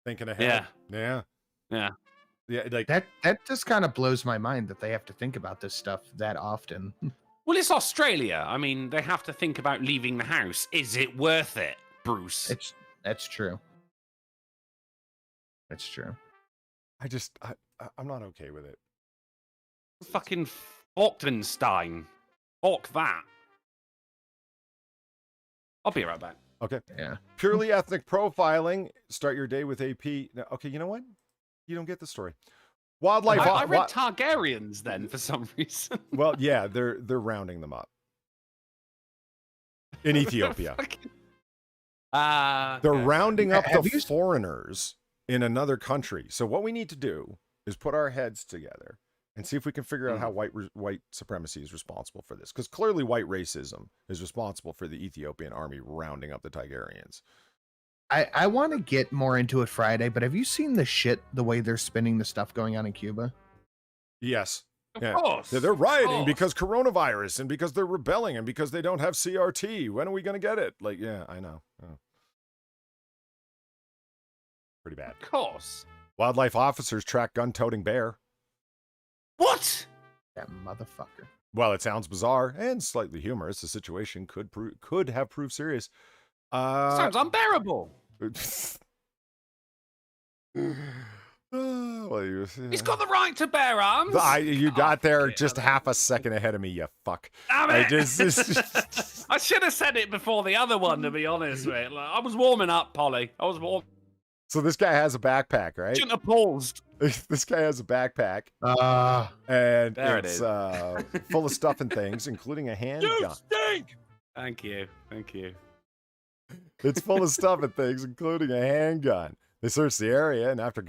Speaker 1: Thinking ahead. Yeah. Yeah, like
Speaker 3: that just kind of blows my mind that they have to think about this stuff that often.
Speaker 2: Well, it's Australia. I mean, they have to think about leaving the house. Is it worth it, Bruce?
Speaker 3: That's true. That's true.
Speaker 1: I'm not okay with it.
Speaker 2: Fucking Falklandstein. Fuck that. I'll be right back.
Speaker 1: Okay.
Speaker 3: Yeah.
Speaker 1: Purely ethnic profiling. Start your day with AP. Now, okay, you know what? You don't get the story. Wildlife.
Speaker 2: I read Targaryens then for some reason.
Speaker 1: Well, yeah, they're rounding them up in Ethiopia. They're rounding up the foreigners in another country. So what we need to do is put our heads together and see if we can figure out how white supremacy is responsible for this. Because clearly white racism is responsible for the Ethiopian army rounding up the Tigarians.
Speaker 3: I want to get more into it Friday, but have you seen the way they're spinning the stuff going on in Cuba?
Speaker 1: Yes.
Speaker 2: Of course.
Speaker 1: They're rioting because coronavirus and because they're rebelling and because they don't have CRT. When are we going to get it? Like, yeah, I know. Oh. Pretty bad.
Speaker 2: Of course.
Speaker 1: Wildlife officers track gun-toting bear.
Speaker 2: What?
Speaker 3: That motherfucker.
Speaker 1: Well, it sounds bizarre and slightly humorous. The situation could have proved serious.
Speaker 2: Sounds unbearable.
Speaker 1: Well,
Speaker 2: He's got the right to bear arms.
Speaker 1: You got there just half a second ahead of me, you fuck.
Speaker 2: Damn it. I should have said it before the other one, to be honest, mate. I was warming up, Polly. I was warm.
Speaker 1: So this guy has a backpack, right?
Speaker 2: Shouldn't have paused.
Speaker 1: This guy has a backpack. And it's full of stuff and things, including a handgun.
Speaker 2: You stink! Thank you.
Speaker 1: It's full of stuff and things, including a handgun. They searched the area, and after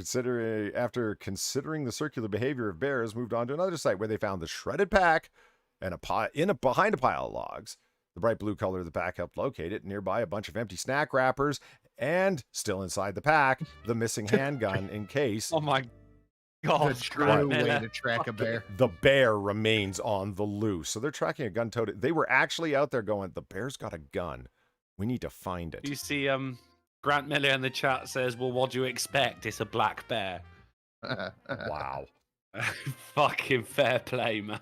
Speaker 1: considering the circular behavior of bears, moved on to another site where they found the shredded pack and behind a pile of logs. The bright blue color of the pack helped locate it. Nearby, a bunch of empty snack wrappers, and still inside the pack, the missing handgun in case.
Speaker 2: Oh my God!
Speaker 3: The true way to track a bear.
Speaker 1: The bear remains on the loose, so they're tracking a gun-toted. They were actually out there going, "The bear's got a gun. We need to find it."
Speaker 2: You see, Grant Miller in the chat says, "Well, what do you expect? It's a black bear."
Speaker 1: Wow.
Speaker 2: Fucking fair play, man.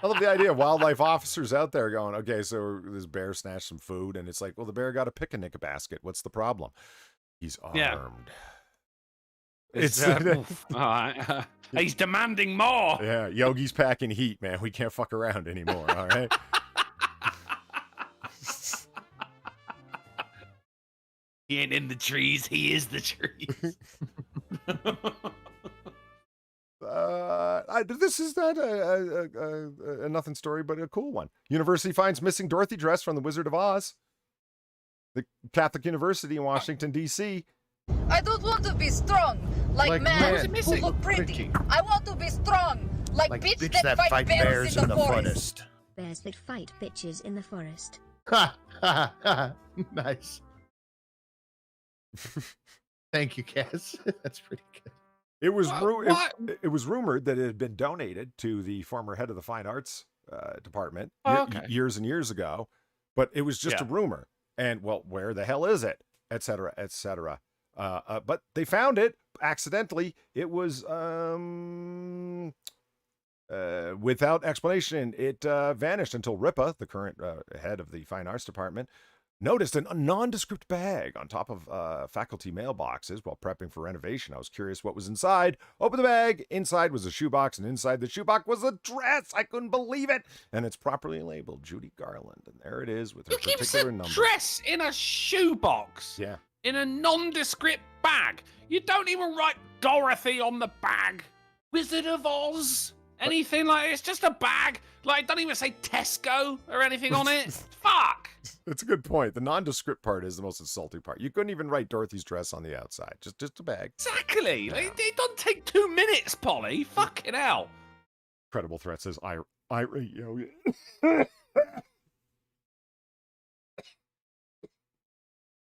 Speaker 1: I love the idea of wildlife officers out there going, okay, so this bear snatched some food, and it's like, well, the bear got a picnic basket. What's the problem? He's armed.
Speaker 2: Yeah.
Speaker 1: It's
Speaker 2: oof. All right. He's demanding more.
Speaker 1: yeah, Yogi's packing heat, man. We can't fuck around anymore, all right?
Speaker 2: He ain't in the trees. He is the trees.
Speaker 1: This is not a nothing story, but a cool one. University finds missing Dorothy dress from the Wizard of Oz. The Catholic University in Washington, D.C.
Speaker 9: I don't want to be strong like men who look pretty. I want to be strong like bitches that fight bears in the forest.
Speaker 10: Bears that fight bitches in the forest.
Speaker 3: Ha ha ha! Nice. Thank you, Cass. That's pretty good.
Speaker 1: It was it was rumored that it had been donated to the former head of the fine arts department years and years ago, but it was just a rumor. And well, where the hell is it? Et cetera, et cetera. But they found it accidentally. It was without explanation. It vanished until Ripa, the current head of the fine arts department, noticed a nondescript bag on top of faculty mailboxes while prepping for renovation. I was curious what was inside. Opened the bag. Inside was a shoebox, and inside the shoebox was a dress. I couldn't believe it. And it's properly labeled Judy Garland. And there it is with her particular number.
Speaker 2: Dress in a shoebox.
Speaker 1: Yeah.
Speaker 2: In a nondescript bag. You don't even write Dorothy on the bag. Wizard of Oz. Anything like it's just a bag. Like, don't even say Tesco or anything on it. Fuck.
Speaker 1: It's a good point. The nondescript part is the most insulting part. You couldn't even write Dorothy's dress on the outside. Just a bag.
Speaker 2: Exactly. Yeah. Like, it doesn't take 2 minutes, Polly. Fucking hell.
Speaker 1: Credible Threat says, I Yogi.
Speaker 2: Right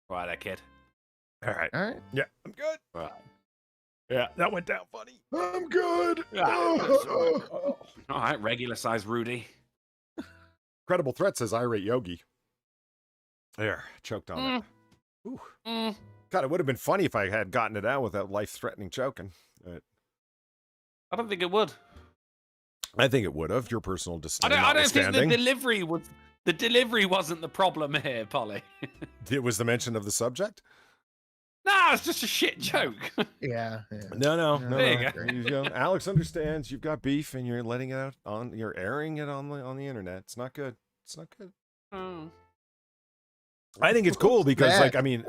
Speaker 2: there, kid.
Speaker 1: All right. Yeah, I'm good.
Speaker 2: All right.
Speaker 1: Yeah, that went down funny. I'm good.
Speaker 2: Yeah, all right, regular size Rudy.
Speaker 1: Credible Threat says irate Yogi. There, choked on it. Ooh. God, it would have been funny if I had gotten it out without life-threatening choking.
Speaker 2: I don't think it would.
Speaker 1: I think it would have. Your personal disdain.
Speaker 2: I don't think the delivery wasn't the problem here, Polly.
Speaker 1: It was the mention of the subject?
Speaker 2: No, it's just a shit joke.
Speaker 3: Yeah.
Speaker 1: No.
Speaker 2: There
Speaker 1: you go. Alex understands you've got beef and you're letting it out you're airing it on the internet. It's not good. It's not good.
Speaker 2: Oh.
Speaker 1: I think it's cool because, like, I mean,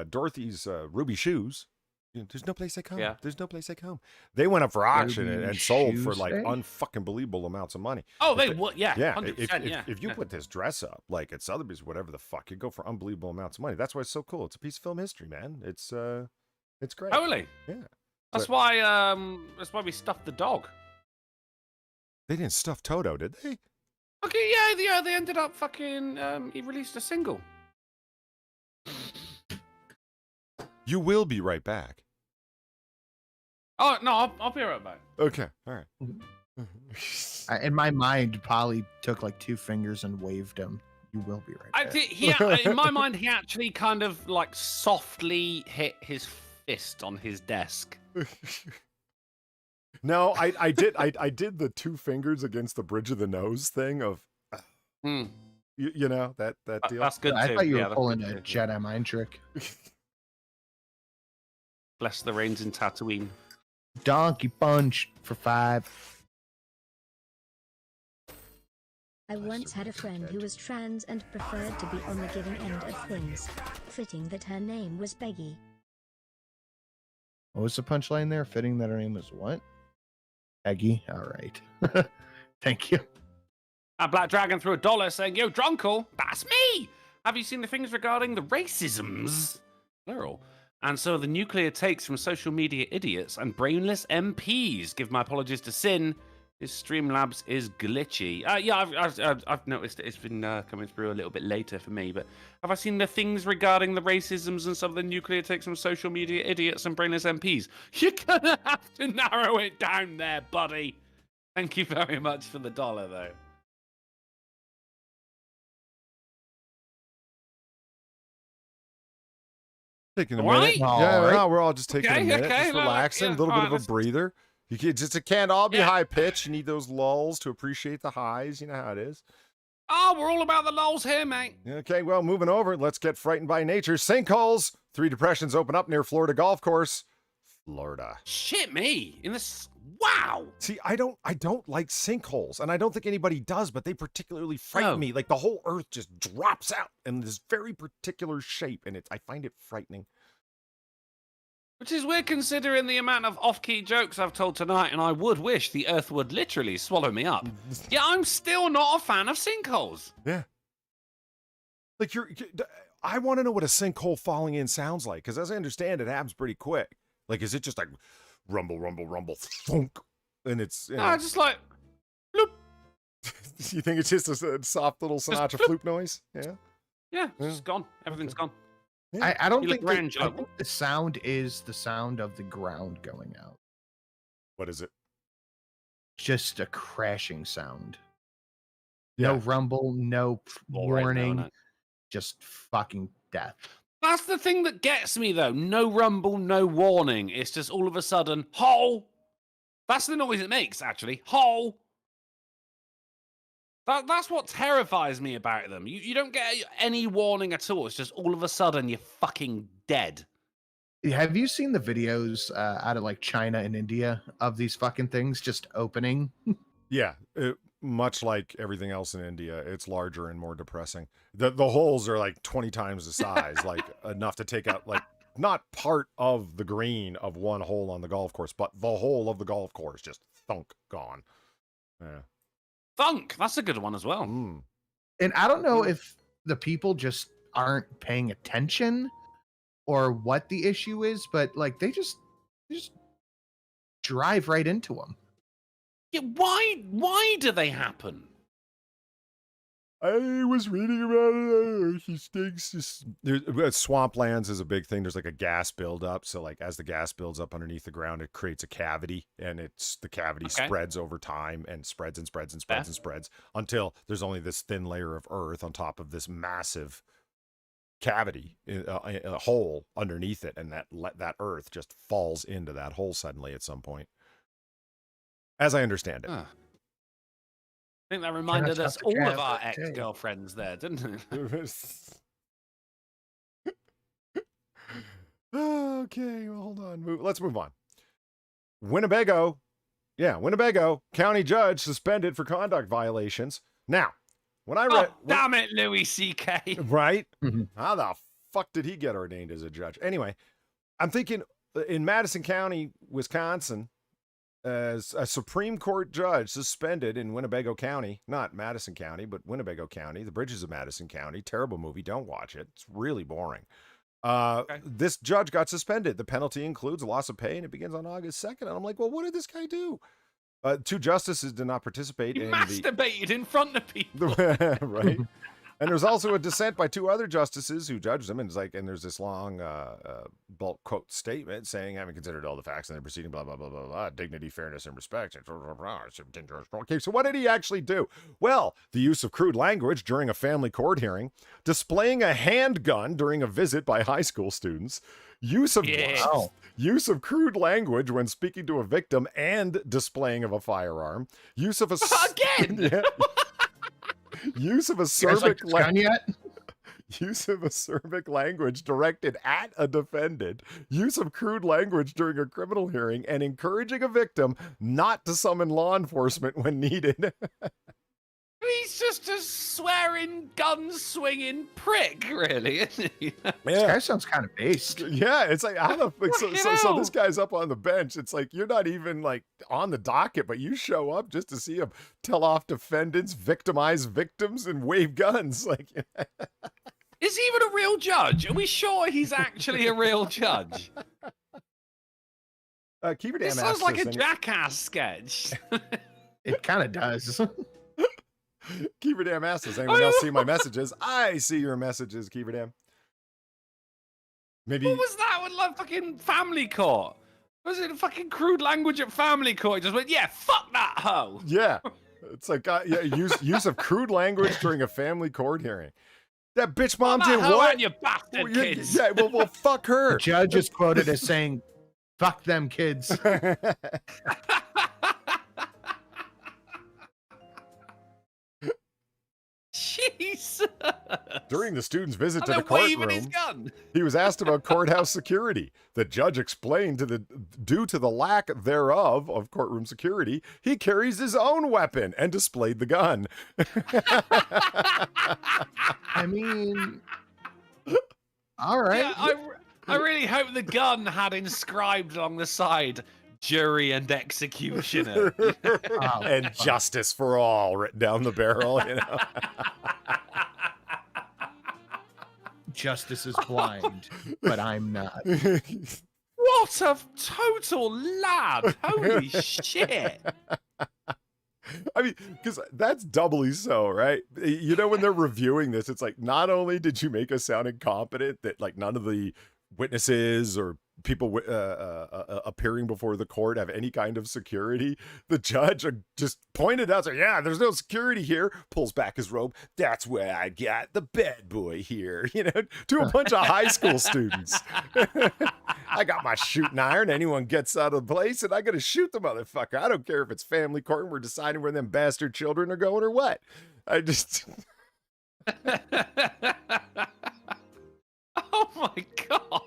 Speaker 1: Dorothy's ruby shoes. There's no place they come.
Speaker 2: Yeah.
Speaker 1: There's no place they come. They went up for auction and sold for like
Speaker 3: shoes,
Speaker 1: unfucking believable amounts of money.
Speaker 2: Oh, they would, yeah.
Speaker 1: Yeah.
Speaker 2: 100%,
Speaker 1: If you put this dress up like at Sotheby's, whatever the fuck, you go for unbelievable amounts of money. That's why it's so cool. It's a piece of film history, man. It's great.
Speaker 2: Totally.
Speaker 1: Yeah.
Speaker 2: That's why we stuffed the dog.
Speaker 1: They didn't stuff Toto, did they?
Speaker 2: Okay, yeah, they ended up fucking he released a single.
Speaker 1: You will be right back.
Speaker 2: Oh, no, I'll be right back.
Speaker 1: Okay, all right.
Speaker 3: In my mind, Polly took like 2 fingers and waved him. You will be right back.
Speaker 2: In my mind, he actually kind of like softly hit his fist on his desk.
Speaker 1: No, I did the 2 fingers against the bridge of the nose thing of, you know, that deal.
Speaker 2: That's good too.
Speaker 3: I thought you were pulling a Jedi mind trick.
Speaker 2: Bless the reins in Tatooine.
Speaker 3: Donkey punch for 5.
Speaker 10: I once had a friend who was trans and preferred to be on the giving end of things. Fitting that her name was Beggy.
Speaker 3: What was the punchline there? Fitting that her name was what? Eggy? All right. Thank you.
Speaker 2: A Black Dragon threw $1 saying, "Yo, Drunkle, that's me! Have you seen the things regarding the racisms?" Plural. And so the nuclear takes from social media idiots and brainless MPs. Give my apologies to Sin. His Streamlabs is glitchy. I've noticed it's been coming through a little bit later for me. But have I seen the things regarding the racisms and some of the nuclear takes from social media idiots and brainless MPs? You're gonna have to narrow it down there, buddy. Thank you very much for the $1, though.
Speaker 1: Taking a
Speaker 2: All
Speaker 1: minute.
Speaker 2: right.
Speaker 1: Yeah, no, we're all just taking a minute, just
Speaker 2: no,
Speaker 1: relaxing, a little bit of a breather. It can't all be high pitch. You need those lulls to appreciate the highs. You know how it is.
Speaker 2: Oh, we're all about the lulls here, mate.
Speaker 1: Okay, well, moving over. Let's get frightened by nature. Sinkholes. 3 depressions open up near Florida golf course. Florida.
Speaker 2: Shit me. In this. Wow.
Speaker 1: See, I don't like sinkholes, and I don't think anybody does, but they particularly frighten me. Like the whole earth just drops out in this very particular shape, and I find it frightening.
Speaker 2: Which is weird considering the amount of off-key jokes I've told tonight, and I would wish the earth would literally swallow me up. Yeah, I'm still not a fan of sinkholes.
Speaker 1: Yeah. Like I want to know what a sinkhole falling in sounds like, because as I understand, it happens pretty quick. Like, is it just like rumble, rumble, rumble, thunk, and it's
Speaker 2: just like bloop.
Speaker 1: You think it's just a soft little Sinatra flute noise? Yeah.
Speaker 2: Yeah, it's gone. Everything's gone.
Speaker 3: Yeah. I don't think I think the sound is the sound of the ground going out.
Speaker 1: What is it?
Speaker 3: Just a crashing sound.
Speaker 1: Yeah.
Speaker 3: No rumble, no warning, just fucking death.
Speaker 2: That's the thing that gets me, though. No rumble, no warning. It's just all of a sudden, hole. That's the noise it makes, actually. Hole. That's what terrifies me about them. You don't get any warning at all. It's just all of a sudden you're fucking dead.
Speaker 3: Have you seen the videos out of like China and India of these fucking things just opening?
Speaker 1: Yeah, much like everything else in India, it's larger and more depressing. The holes are like 20 times the size, like enough to take out like not part of the green of one hole on the golf course, but the whole of the golf course just thunk gone. Yeah.
Speaker 2: Thunk, that's a good one as well.
Speaker 3: And I don't know if the people just aren't paying attention or what the issue is, but like they just drive right into them.
Speaker 2: Yeah, why do they happen?
Speaker 1: I was reading about it. He stinks. Swamplands is a big thing. There's like a gas buildup. So like as the gas builds up underneath the ground, it creates a cavity, and the cavity spreads over time and spreads and spreads and spreads and spreads until there's only this thin layer of earth on top of this massive cavity, a hole underneath it, and that earth just falls into that hole suddenly at some point. As I understand it.
Speaker 2: I think that reminded us all of our ex-girlfriends there, didn't it?
Speaker 1: Okay, well, hold on. Let's move on. Winnebago County judge suspended for conduct violations. Now, when I read...
Speaker 2: damn it, Louis C.K.
Speaker 1: Right? How the fuck did he get ordained as a judge? Anyway, I'm thinking in Madison County, Wisconsin, as a Supreme Court judge suspended in Winnebago County, not Madison County, but Winnebago County, The Bridges of Madison County. Terrible movie. Don't watch it. It's really boring. This judge got suspended. The penalty includes loss of pay, and it begins on August 2nd. And I'm like, well, what did this guy do? 2 justices did not participate in
Speaker 2: masturbated in front of people.
Speaker 1: Right. And there's also a dissent by 2 other justices who judged them, and there's this long bulk quote statement saying, having considered all the facts in the proceeding, blah, blah, blah, blah, blah, dignity, fairness, and respect. Okay, so what did he actually do? Well, the use of crude language during a family court hearing, displaying a handgun during a visit by high school students, use of crude language when speaking to a victim and displaying of a firearm, use of a use of acerbic language directed at a defendant, use of crude language during a criminal hearing, and encouraging a victim not to summon law enforcement when needed.
Speaker 2: He's just a swearing, gun-swinging prick, really, isn't he?
Speaker 3: This guy sounds kind of based.
Speaker 1: Yeah, it's like, how the so this guy's up on the bench. It's like, you're not even like on the docket, but you show up just to see him tell off defendants, victimize victims, and wave guns. Like,
Speaker 2: is he even a real judge? Are we sure he's actually a real judge?
Speaker 1: Keeper
Speaker 2: This sounds like a Jackass sketch.
Speaker 3: It kind of does.
Speaker 1: Keeper Dam asks, does anyone else see my messages? I see your messages, Keeper Dam. Maybe.
Speaker 2: What was that with like fucking family court? Was it fucking crude language at family court? He just went, yeah, fuck that hoe.
Speaker 1: Yeah. It's like, use of crude language during a family court hearing. That bitch mom did what?
Speaker 2: You bastard kids.
Speaker 1: Yeah, well, fuck her.
Speaker 3: The judge is quoted as saying, Fuck them kids.
Speaker 2: Jesus.
Speaker 1: During the student's visit to
Speaker 2: And
Speaker 1: the
Speaker 2: they're waving his
Speaker 1: courtroom,
Speaker 2: gun.
Speaker 1: he was asked about courthouse security. The judge explained due to the lack thereof of courtroom security, he carries his own weapon and displayed the gun.
Speaker 3: I mean, all right.
Speaker 2: Yeah, I really hope the gun had inscribed along the side, jury and executioner.
Speaker 3: Oh,
Speaker 1: And justice for all written down the barrel, you know.
Speaker 3: Justice is blind, but I'm not.
Speaker 2: What a total lad! Holy shit!
Speaker 1: I mean, because that's doubly so, right? You know, when they're reviewing this, it's like, not only did you make us sound incompetent, that like none of the witnesses or people appearing before the court have any kind of security. The judge just pointed out, so yeah, there's no security here. Pulls back his robe. That's where I got the bad boy here, you know, to a bunch of high school students. I got my shooting iron. Anyone gets out of the place, and I got to shoot the motherfucker. I don't care if it's family court and we're deciding where them bastard children are going or what. I just.
Speaker 2: Oh my god!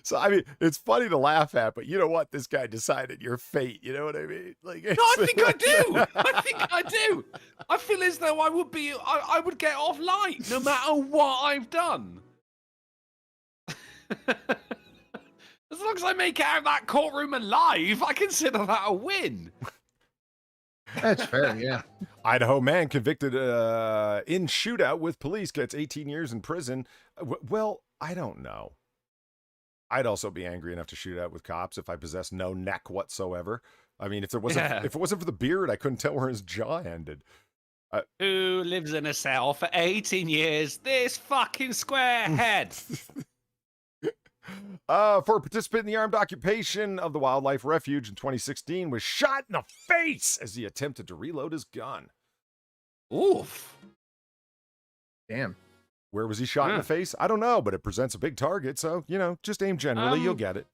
Speaker 1: So I mean, it's funny to laugh at, but you know what? This guy decided your fate. You know what I mean? Like,
Speaker 2: No, I think I do. I think I do. I feel as though I would be. I would get off light no matter what I've done. As long as I make it out of that courtroom alive, I consider that a win.
Speaker 3: That's fair, yeah.
Speaker 1: Idaho man convicted in shootout with police gets 18 years in prison. Well, I don't know. I'd also be angry enough to shoot out with cops if I possessed no neck whatsoever. I mean, if it wasn't for the beard, I couldn't tell where his jaw ended.
Speaker 2: Who lives in a cell for 18 years? This fucking squarehead.
Speaker 1: For a participant in the armed occupation of the wildlife refuge in 2016 was shot in the face as he attempted to reload his gun.
Speaker 2: Oof.
Speaker 3: Damn.
Speaker 1: Where was he shot in the face? I don't know, but it presents a big target, so, you know, just aim generally, you'll get it.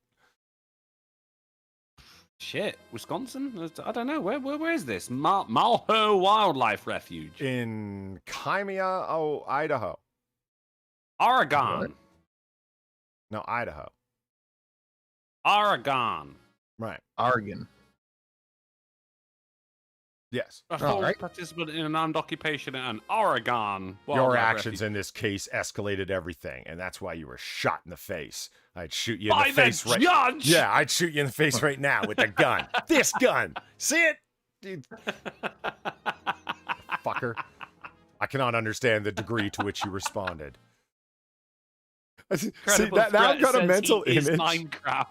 Speaker 2: Shit, Wisconsin? I don't know. Where is this? Malheur Wildlife Refuge.
Speaker 1: In Kaimia, Idaho.
Speaker 2: Oregon.
Speaker 3: What?
Speaker 1: No, Idaho.
Speaker 2: Oregon.
Speaker 1: Right.
Speaker 3: Oregon.
Speaker 1: Yes.
Speaker 2: A full participant in an armed occupation in Oregon.
Speaker 1: Your actions in this case escalated everything, and that's why you were shot in the face. I'd shoot you in the face right now. Yeah, I'd shoot you in the face right now with the gun. This gun. See it? Dude. Fucker. I cannot understand the degree to which you responded. See, now I've got a mental image.
Speaker 2: Minecraft.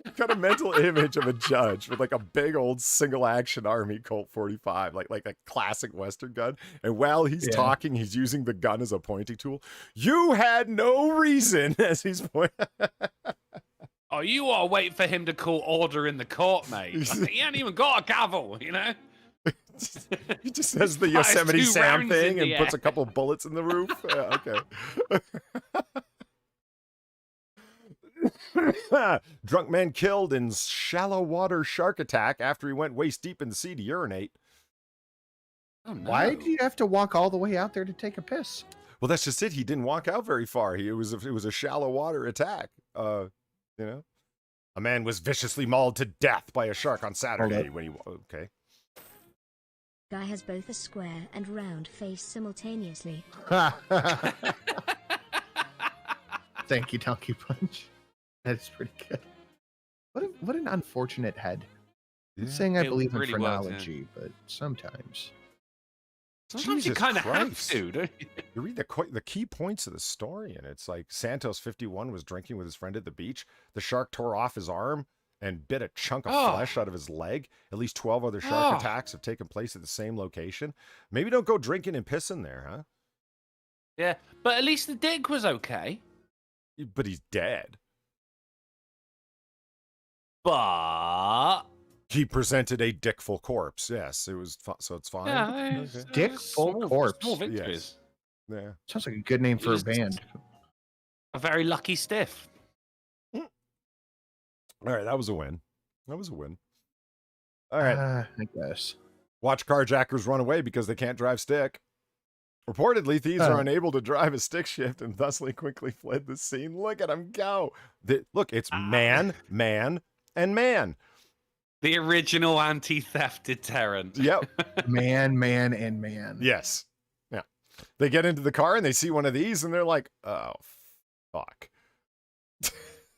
Speaker 1: I've got a mental image of a judge with like a big old single action army Colt 45, like a classic Western gun. And while he's talking, he's using the gun as a pointing tool. You had no reason as he's pointing.
Speaker 2: Oh, you are waiting for him to call order in the court, mate. He ain't even got a gavel, you know?
Speaker 1: He just says the Yosemite Sam thing and puts
Speaker 2: air.
Speaker 1: a couple bullets in the roof. Yeah, okay. Drunk man killed in shallow water shark attack after he went waist deep in the sea to urinate.
Speaker 2: Oh, no.
Speaker 3: Why do you have to walk all the way out there to take a piss?
Speaker 1: Well, that's just it. He didn't walk out very far. It was a shallow water attack. You know, a man was viciously mauled to death by a shark on Saturday when he. Okay.
Speaker 10: Guy has both a square and round face simultaneously.
Speaker 3: Thank you, Donkey Punch. That's pretty good. What an unfortunate head.
Speaker 1: Yeah.
Speaker 3: Saying I
Speaker 2: It
Speaker 3: believe in
Speaker 2: really was,
Speaker 3: phrenology, but sometimes.
Speaker 2: Sometimes you
Speaker 1: Jesus
Speaker 2: kind of have
Speaker 1: Christ.
Speaker 2: to, don't you?
Speaker 1: You read the key points of the story, and it's like Santos 51 was drinking with his friend at the beach. The shark tore off his arm and bit a chunk of flesh out of his leg. At least 12 other shark attacks have taken place at the same location. Maybe don't go drinking and pissing there, huh?
Speaker 2: Yeah, but at least the dick was okay.
Speaker 1: But he's dead.
Speaker 2: But
Speaker 1: He presented a dickful corpse. Yes, it was so it's fine.
Speaker 2: yeah,
Speaker 1: Okay.
Speaker 3: Dickful corpse.
Speaker 2: Small victories.
Speaker 1: Yeah.
Speaker 3: Sounds like a good name for a
Speaker 2: Just-
Speaker 3: band.
Speaker 2: A very lucky stiff.
Speaker 1: All right, that was a win. That was a win. All right.
Speaker 3: I guess.
Speaker 1: Watch carjackers run away because they can't drive stick. Reportedly, thieves are unable to drive a stick shift and thusly quickly fled the scene. Look at them go. Look, it's man, man, and man.
Speaker 2: The original anti-theft deterrent.
Speaker 1: Yep.
Speaker 3: Man, and man.
Speaker 1: Yes. Yeah. They get into the car and they see one of these and they're like, oh, fuck.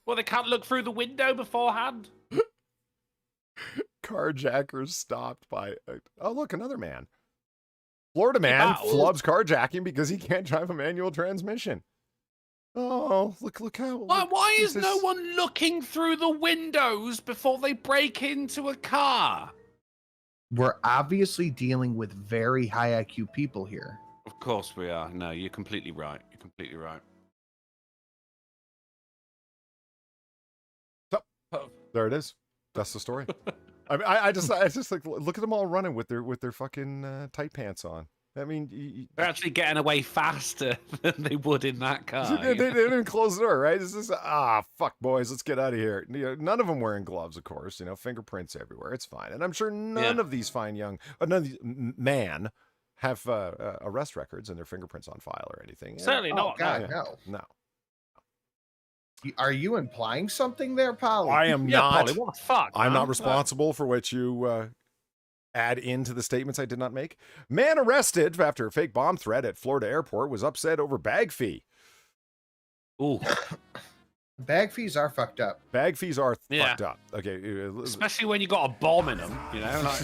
Speaker 2: Well, they can't look through the window beforehand.
Speaker 1: Carjackers stopped by. Oh, look, another man. Florida man flubs carjacking because he can't drive a manual transmission. Oh, look how.
Speaker 2: Why is no one looking through the windows before they break into a car?
Speaker 3: We're obviously dealing with very high IQ people here.
Speaker 2: Of course we are. No, you're completely right. You're completely right.
Speaker 1: So, there it is. That's the story. I mean, I just like look at them all running with their fucking tight pants on. I mean,
Speaker 2: they're actually getting away faster than they would in that car.
Speaker 1: They didn't close the door, right? It's just fuck, boys, let's get out of here. None of them wearing gloves, of course. Fingerprints everywhere. It's fine, and I'm sure none of these fine young, none of these man have arrest records and their fingerprints on file or anything.
Speaker 2: Certainly not.
Speaker 3: God, no. Are you implying something there, Polly?
Speaker 1: I am not.
Speaker 2: Polly, what the fuck?
Speaker 1: I'm not responsible for what you add into the statements I did not make. Man arrested after a fake bomb threat at Florida airport was upset over bag fee.
Speaker 2: Ooh.
Speaker 3: Bag fees are fucked up.
Speaker 1: Bag fees are fucked up. Okay.
Speaker 2: Especially when you got a bomb in them, like,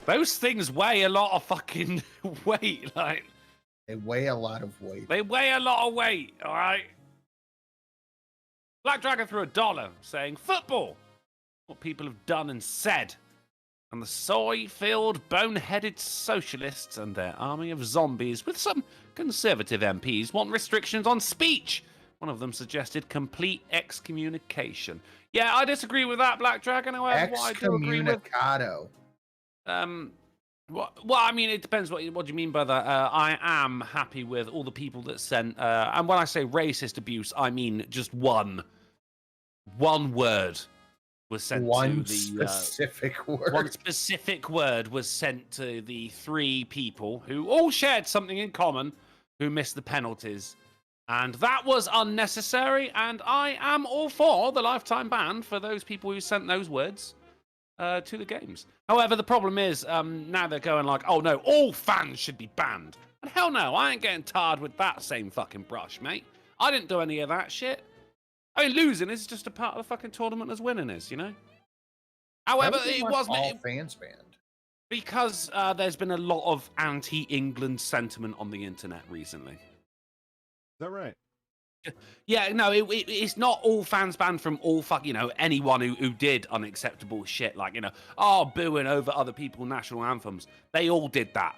Speaker 2: those things weigh a lot of fucking weight. Like,
Speaker 3: they weigh a lot of weight.
Speaker 2: They weigh a lot of weight, all right? Black Dragon threw $1 saying, football, what people have done and said. And the soy-filled, bone-headed socialists and their army of zombies with some conservative MPs want restrictions on speech. One of them suggested complete excommunication. Yeah, I disagree with that, Black Dragon. However, what I do agree with...
Speaker 3: Excommunicado.
Speaker 2: Well, I mean, it depends what you mean by that. I am happy with all the people that sent, and when I say racist abuse, I mean just one word was sent to the
Speaker 3: specific word.
Speaker 2: One specific word was sent to the 3 people who all shared something in common, who missed the penalties, and that was unnecessary. And I am all for the lifetime ban for those people who sent those words to the games. However, the problem is now they're going like, oh no, all fans should be banned. And hell no, I ain't getting tarred with that same fucking brush, mate. I didn't do any of that shit. I mean, losing is just a part of the fucking tournament as winning is, However, it was
Speaker 3: all fans banned
Speaker 2: because there's been a lot of anti-England sentiment on the internet recently.
Speaker 1: Is that right?
Speaker 2: Yeah, no, it's not all fans banned from all anyone who did unacceptable shit, like, booing over other people's national anthems. They all did that.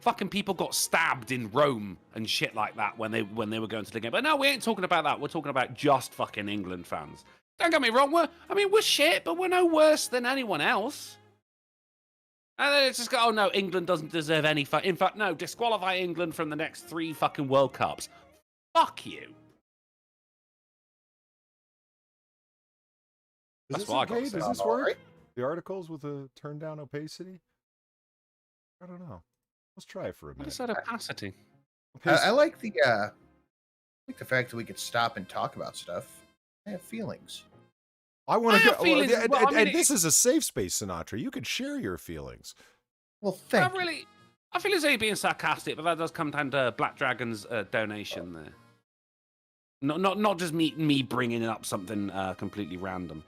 Speaker 2: Fucking people got stabbed in Rome and shit like that when they were going to the game. But no, we ain't talking about that. We're talking about just fucking England fans. Don't get me wrong, we're shit, but we're no worse than anyone else. And then it's just go, oh no, England doesn't deserve any in fact, no, disqualify England from the next 3 fucking World Cups. Fuck you. That's what I got to say.
Speaker 1: Does this work? Right? The articles with a turn down opacity? I don't know. Let's try it for a minute.
Speaker 2: What is that opacity?
Speaker 3: I like the fact that we could stop and talk about stuff. I have feelings.
Speaker 1: I want to go.
Speaker 2: And
Speaker 1: this is a safe space, Sinatra. You could share your feelings.
Speaker 3: Well, thank you.
Speaker 2: I feel as though you're being sarcastic, but that does come down to Black Dragon's donation there. Not just me bringing up something completely random.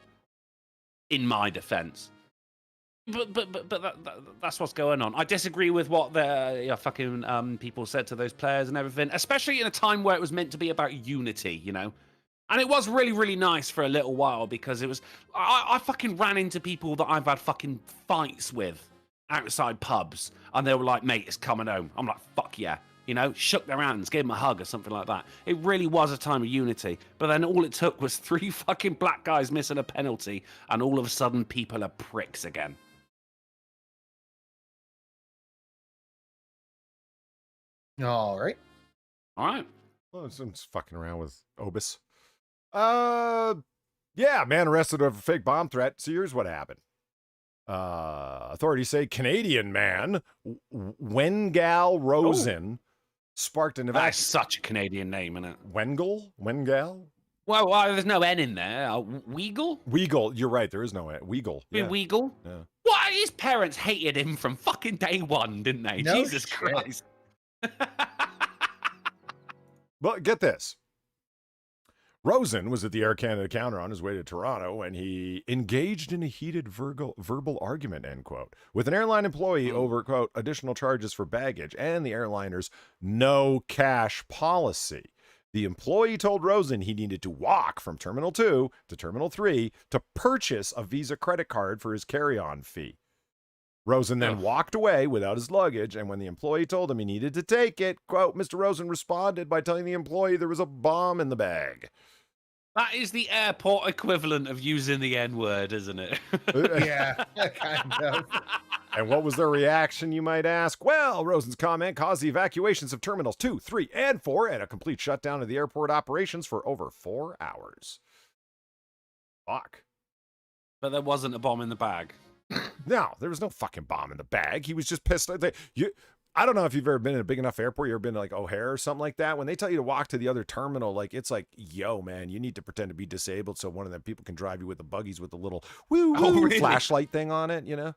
Speaker 2: In my defense. But that's what's going on. I disagree with what the fucking people said to those players and everything, especially in a time where it was meant to be about unity, And it was really, really nice for a little while because it was... I fucking ran into people that I've had fucking fights with outside pubs, and they were like, mate, it's coming home. I'm like, fuck yeah. Shook their hands, gave them a hug or something like that. It really was a time of unity. But then all it took was 3 fucking black guys missing a penalty, and all of a sudden people are pricks again.
Speaker 3: All right.
Speaker 2: Well,
Speaker 1: I'm just fucking around with Obis. Yeah, man arrested over fake bomb threat. So here's what happened. Authorities say Canadian man Wengal Rosen sparked an
Speaker 2: That's
Speaker 1: evacuation.
Speaker 2: such a Canadian name, isn't it?
Speaker 1: Wengal?
Speaker 2: Well, there's no N in there. Weagle?
Speaker 1: Weagle. You're right. There is no N. Weagle. Yeah.
Speaker 2: Weagle?
Speaker 1: Yeah.
Speaker 2: What? His parents hated him from fucking day one, didn't they?
Speaker 3: No
Speaker 2: Jesus
Speaker 3: shit.
Speaker 2: Christ.
Speaker 1: But get this. Rosen was at the Air Canada counter on his way to Toronto when he engaged in a heated verbal argument, end quote, with an airline employee over, quote, additional charges for baggage and the airliner's no cash policy. The employee told Rosen he needed to walk from Terminal 2 to Terminal 3 to purchase a Visa credit card for his carry-on fee. Rosen then walked away without his luggage, and when the employee told him he needed to take it, quote, Mr. Rosen responded by telling the employee there was a bomb in the bag.
Speaker 2: That is the airport equivalent of using the N-word, isn't it?
Speaker 3: Yeah, kind of.
Speaker 1: And what was their reaction, you might ask? Well, Rosen's comment caused the evacuations of Terminals 2, 3, and 4 and a complete shutdown of the airport operations for over 4 hours. Fuck.
Speaker 2: But there wasn't a bomb in the bag.
Speaker 1: No, there was no fucking bomb in the bag. He was just pissed. I don't know if you've ever been in a big enough airport. You ever been to like O'Hare or something like that? When they tell you to walk to the other terminal, like it's like, yo, man, you need to pretend to be disabled so one of them people can drive you with the buggies with the little
Speaker 2: really?
Speaker 1: flashlight thing on it, you know?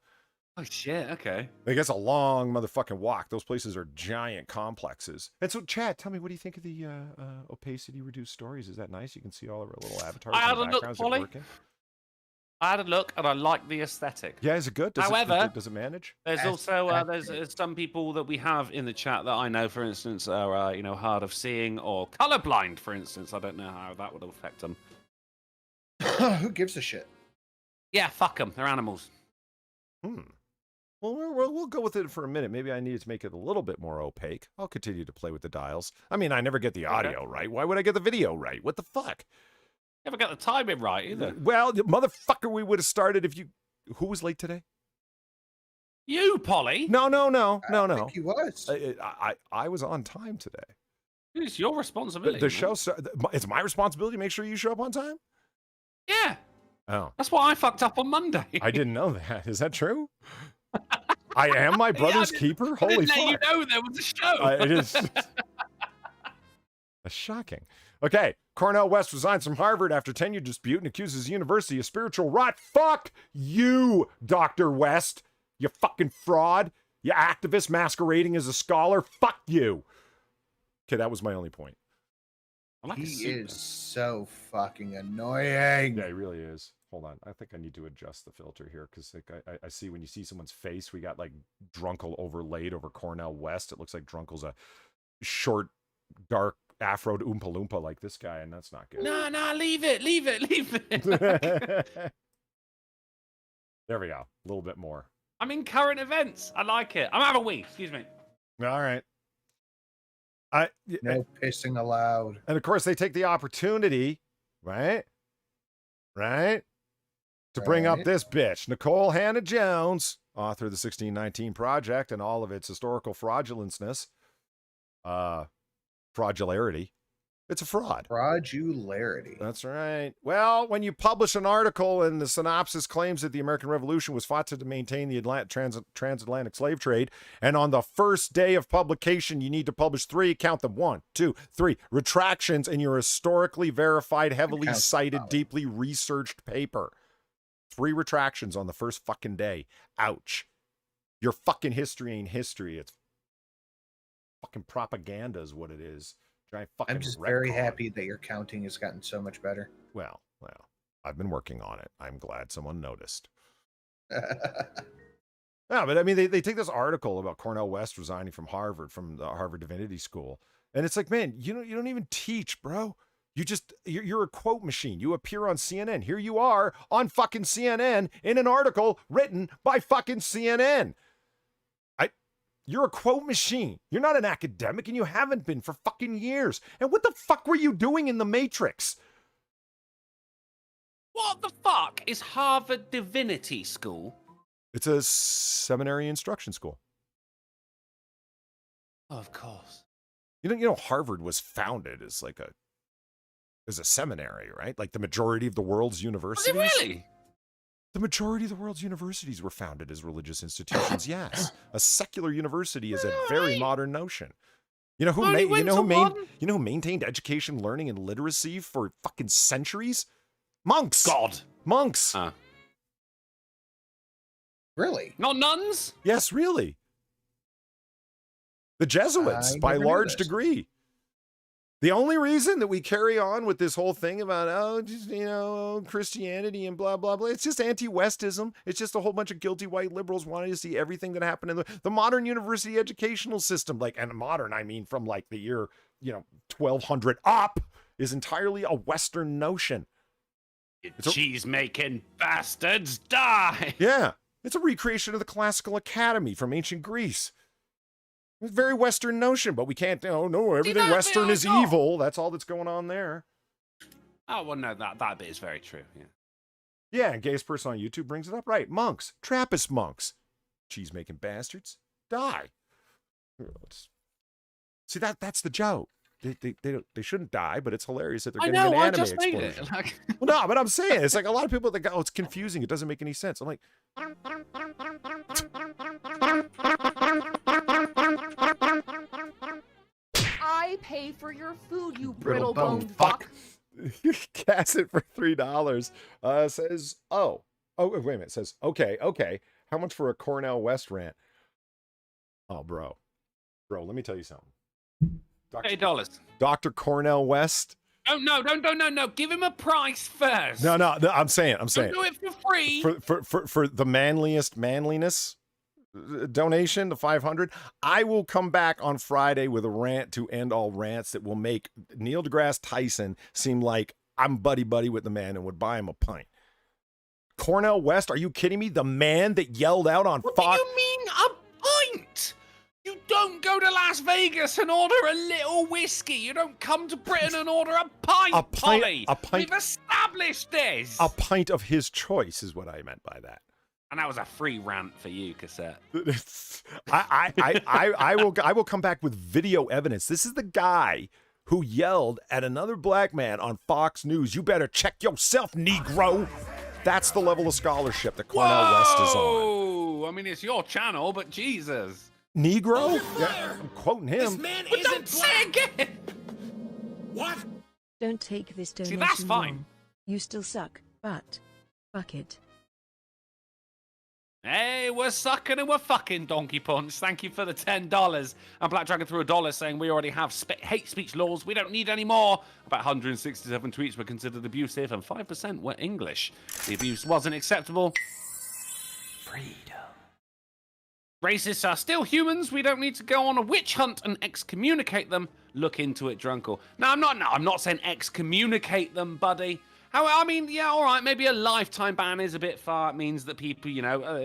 Speaker 2: Oh, shit, okay.
Speaker 1: Like, it's a long motherfucking walk. Those places are giant complexes. And so, Chad, tell me, what do you think of the opacity reduced stories? Is that nice? You can see all of our little avatars
Speaker 2: I
Speaker 1: in
Speaker 2: had
Speaker 1: the
Speaker 2: a look,
Speaker 1: background. Is it
Speaker 2: Polly.
Speaker 1: working?
Speaker 2: I had a look and I like the aesthetic.
Speaker 1: Yeah, is it good?
Speaker 2: However,
Speaker 1: does it manage?
Speaker 2: There's also there's some people that we have in the chat that I know, for instance, are hard of seeing or colorblind, for instance. I don't know how that would affect them.
Speaker 3: Who gives a shit?
Speaker 2: Yeah, fuck them. They're animals.
Speaker 1: Well, we'll go with it for a minute. Maybe I needed to make it a little bit more opaque. I'll continue to play with the dials. I mean, I never get the audio right. Why would I get the video right? What the fuck?
Speaker 2: Never got the timing right either.
Speaker 1: Well, motherfucker, we would have started if you... Who was late today?
Speaker 2: You, Polly.
Speaker 1: No.
Speaker 3: I think he was.
Speaker 1: I was on time today.
Speaker 2: It's your responsibility.
Speaker 1: The show... It's my responsibility to make sure you show up on time?
Speaker 2: Yeah.
Speaker 1: Oh.
Speaker 2: That's why I fucked up on Monday.
Speaker 1: I didn't know that. Is that true? I am my brother's keeper? Holy fuck.
Speaker 2: I didn't let you know there was a show.
Speaker 1: It is... That's shocking. Okay, Cornell West resigns from Harvard after tenure dispute and accuses the university of spiritual rot. Fuck you, Dr. West. You fucking fraud. You activist masquerading as a scholar. Fuck you. Okay, that was my only point.
Speaker 3: He is so fucking annoying.
Speaker 1: Yeah, he really is. Hold on. I think I need to adjust the filter here because like, I see when you see someone's face, we got like Drunkle overlaid over Cornell West. It looks like Drunkle's a short, dark, afroed Oompa Loompa like this guy, and that's not good.
Speaker 2: No, leave it.
Speaker 1: There we go. A little bit more.
Speaker 2: I'm in current events. I like it. I'm having a wee. Excuse me.
Speaker 1: All right.
Speaker 3: No pissing allowed.
Speaker 1: And of course, they take the opportunity, right? To bring up this bitch, Nicole Hannah Jones, author of the 1619 Project and all of its historical fraudulency. Fraudularity. It's a fraud.
Speaker 3: Fraudularity.
Speaker 1: That's right. Well, when you publish an article and the synopsis claims that the American Revolution was fought to maintain the transatlantic slave trade, and on the first day of publication, you need to publish 3, count them, 1, 2, 3, retractions in your historically verified, heavily cited, deeply researched paper. 3 retractions on the first fucking day. Ouch. Your fucking history ain't history. It's fucking propaganda is what it is.
Speaker 3: I'm just very happy that your counting has gotten so much better.
Speaker 1: Well, I've been working on it. I'm glad someone noticed. Yeah, but I mean, they take this article about Cornell West resigning from Harvard, from the Harvard Divinity School, and it's like, man, you don't even teach, bro. You're a quote machine. You appear on CNN. Here you are on fucking CNN in an article written by fucking CNN. You're a quote machine. You're not an academic, and you haven't been for fucking years. And what the fuck were you doing in the Matrix?
Speaker 2: What the fuck is Harvard Divinity School?
Speaker 1: It's a seminary instruction school.
Speaker 2: Oh, of course.
Speaker 1: You know, Harvard was founded as like is a seminary, right? Like the majority of the world's universities.
Speaker 2: Was it really?
Speaker 1: The majority of the world's universities were founded as religious institutions. Yes, a secular university is a very modern notion. You know who who maintained education, learning, and literacy for fucking centuries? Monks.
Speaker 2: God.
Speaker 1: Monks.
Speaker 3: Really?
Speaker 2: Not nuns?
Speaker 1: Yes, really. The Jesuits, by large degree. The only reason that we carry on with this whole thing about, Christianity and blah, blah, blah, it's just anti-Westism. It's just a whole bunch of guilty white liberals wanting to see everything that happened in the modern university educational system. And modern, I mean, from like the year, 1200 up, is entirely a Western notion.
Speaker 2: Cheese-making bastards, die!
Speaker 1: Yeah. It's a recreation of the classical academy from ancient Greece. It's a very Western notion, but we can't, everything Western is evil. That's all that's going on there.
Speaker 2: Oh, well, no, that bit is very true, yeah.
Speaker 1: Yeah, and gayest person on YouTube brings it up. Right, monks, Trappist monks. Cheese-making bastards, die. See, that's the joke. They shouldn't die, but it's hilarious that they're getting an anime explosion. Well, no, but I'm saying, it's like a lot of people think, oh, it's confusing. It doesn't make any sense. I'm like...
Speaker 4: I pay for your food, you brittle-boned fuck.
Speaker 1: Cast it for $3. Says, wait a minute. Says, okay. How much for a Cornell West rant? Oh, bro, let me tell you something.
Speaker 2: $8.
Speaker 1: Dr. Cornell West.
Speaker 2: Oh, no. Give him a price first.
Speaker 1: No, I'm saying.
Speaker 2: Don't do it for free.
Speaker 1: For the manliness donation, the 500, I will come back on Friday with a rant to end all rants that will make Neil deGrasse Tyson seem like I'm buddy with the man and would buy him a pint. Cornell West, are you kidding me? The man that yelled out on Fox.
Speaker 2: What do you mean a pint? You don't go to Las Vegas and order a little whiskey. You don't come to Britain and order a pint, Polly. We've established this.
Speaker 1: A pint of his choice is what I meant by that.
Speaker 2: And that was a free rant for you, Cassette.
Speaker 1: I will come back with video evidence. This is the guy who yelled at another black man on Fox News. You better check yourself, Negro. That's the level of scholarship that Cornell West is on.
Speaker 2: I mean, it's your channel, but Jesus.
Speaker 1: Negro? Yeah, I'm quoting him.
Speaker 2: This man isn't don't say again.
Speaker 11: What?
Speaker 10: Don't take this donation.
Speaker 2: See, that's fine.
Speaker 10: Wrong. You still suck, but fuck it.
Speaker 2: Hey, we're sucking and we're fucking, Donkey Punch. Thank you for the $10. And Black Dragon threw $1 saying we already have hate speech laws. We don't need any more. About 167 tweets were considered abusive and 5% were English. The abuse wasn't acceptable. Freedom. Racists are still humans. We don't need to go on a witch hunt and excommunicate them. Look into it, Drunkle. No, I'm not saying excommunicate them, buddy. I mean, yeah, all right, maybe a lifetime ban is a bit far. It means that people,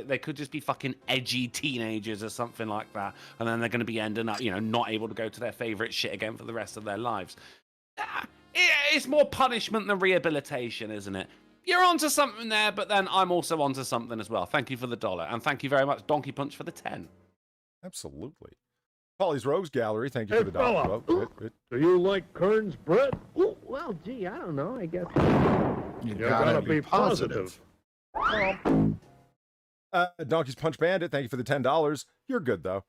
Speaker 2: they could just be fucking edgy teenagers or something like that. And then they're going to be ending up, not able to go to their favorite shit again for the rest of their lives. It's more punishment than rehabilitation, isn't it? You're onto something there, but then I'm also onto something as well. Thank you for the $1. And thank you very much, Donkey Punch, for the 10.
Speaker 1: Absolutely. Polly's Rogues Gallery, thank you for the $1.
Speaker 5: Do you like Kern's bread?
Speaker 6: Ooh, well, gee, I don't know. I guess.
Speaker 5: You gotta be positive.
Speaker 1: Donkey's Punch Bandit, thank you for the $10. You're good, though.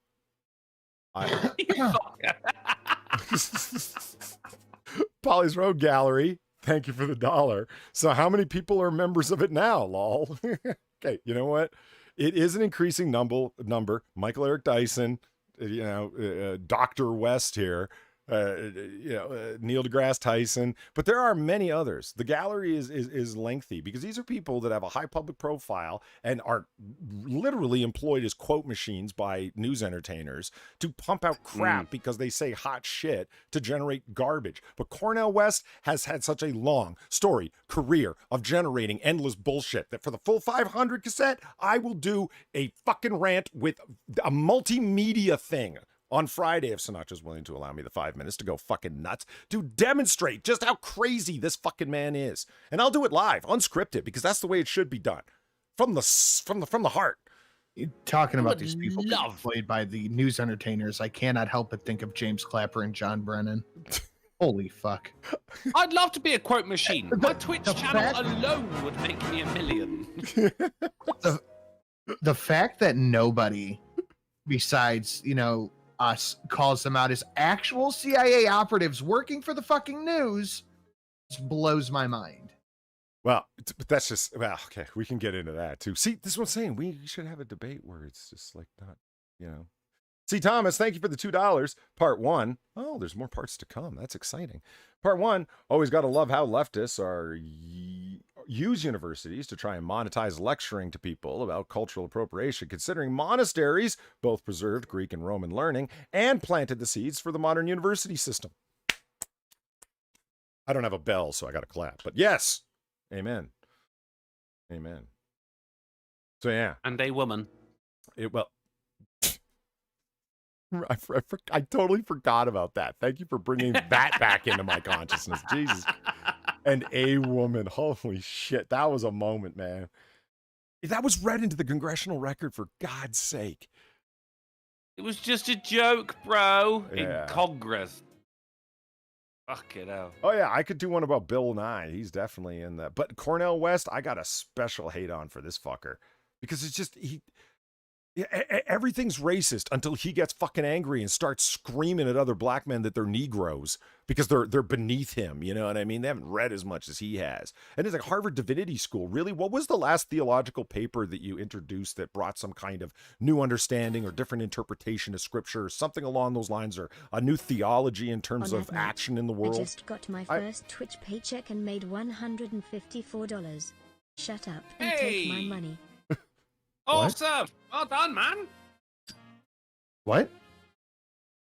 Speaker 1: Polly's Rogue Gallery, thank you for the $1. So how many people are members of it now, lol? Okay, you know what? It is an increasing number. Michael Eric Dyson, Dr. West here, Neil deGrasse Tyson, but there are many others. The gallery is lengthy because these are people that have a high public profile and are literally employed as quote machines by news entertainers to pump out crap because they say hot shit to generate garbage. But Cornell West has had such a long story career of generating endless bullshit that for the full 500 cassette, I will do a fucking rant with a multimedia thing on Friday, if Sinatra's willing to allow me the 5 minutes to go fucking nuts, to demonstrate just how crazy this fucking man is. And I'll do it live, unscripted, because that's the way it should be done. From the heart.
Speaker 3: Talking about these people being played by the news entertainers, I cannot help but think of James Clapper and John Brennan. Holy fuck.
Speaker 2: I'd love to be a quote machine. My Twitch
Speaker 3: the
Speaker 2: channel
Speaker 3: fact-
Speaker 2: alone would make me $1 million.
Speaker 3: The fact that nobody besides, us calls them out as actual CIA operatives working for the fucking news just blows my mind.
Speaker 1: Well, but that's just, well, okay, we can get into that too. See, this is what I'm saying. We should have a debate where it's just like not, See, Thomas, thank you for the $2. Part 1. Oh, there's more parts to come. That's exciting. Part 1, always got to love how leftists use universities to try and monetize lecturing to people about cultural appropriation, considering monasteries both preserved Greek and Roman learning and planted the seeds for the modern university system. I don't have a bell, so I got to clap. But yes, amen. Amen. So yeah.
Speaker 2: And a woman.
Speaker 1: I totally forgot about that. Thank you for bringing that back into my consciousness. Jesus. And a woman. Holy shit. That was a moment, man. That was read into the congressional record, for God's sake.
Speaker 2: It was just a joke, bro.
Speaker 1: Yeah.
Speaker 2: In Congress. Fuck it out.
Speaker 1: Oh, yeah. I could do one about Bill Nye. He's definitely in that. But Cornel West, I got a special hate on for this fucker. Because it's just, everything's racist until he gets fucking angry and starts screaming at other black men that they're Negroes because they're beneath him. You know what I mean? They haven't read as much as he has. And it's like Harvard Divinity School. Really? What was the last theological paper that you introduced that brought some kind of new understanding or different interpretation of scripture or something along those lines, or a new theology in terms of action in the world?
Speaker 10: I just got my first Twitch paycheck and made $154. Shut up and take my money.
Speaker 2: Awesome! Well done, man.
Speaker 3: What?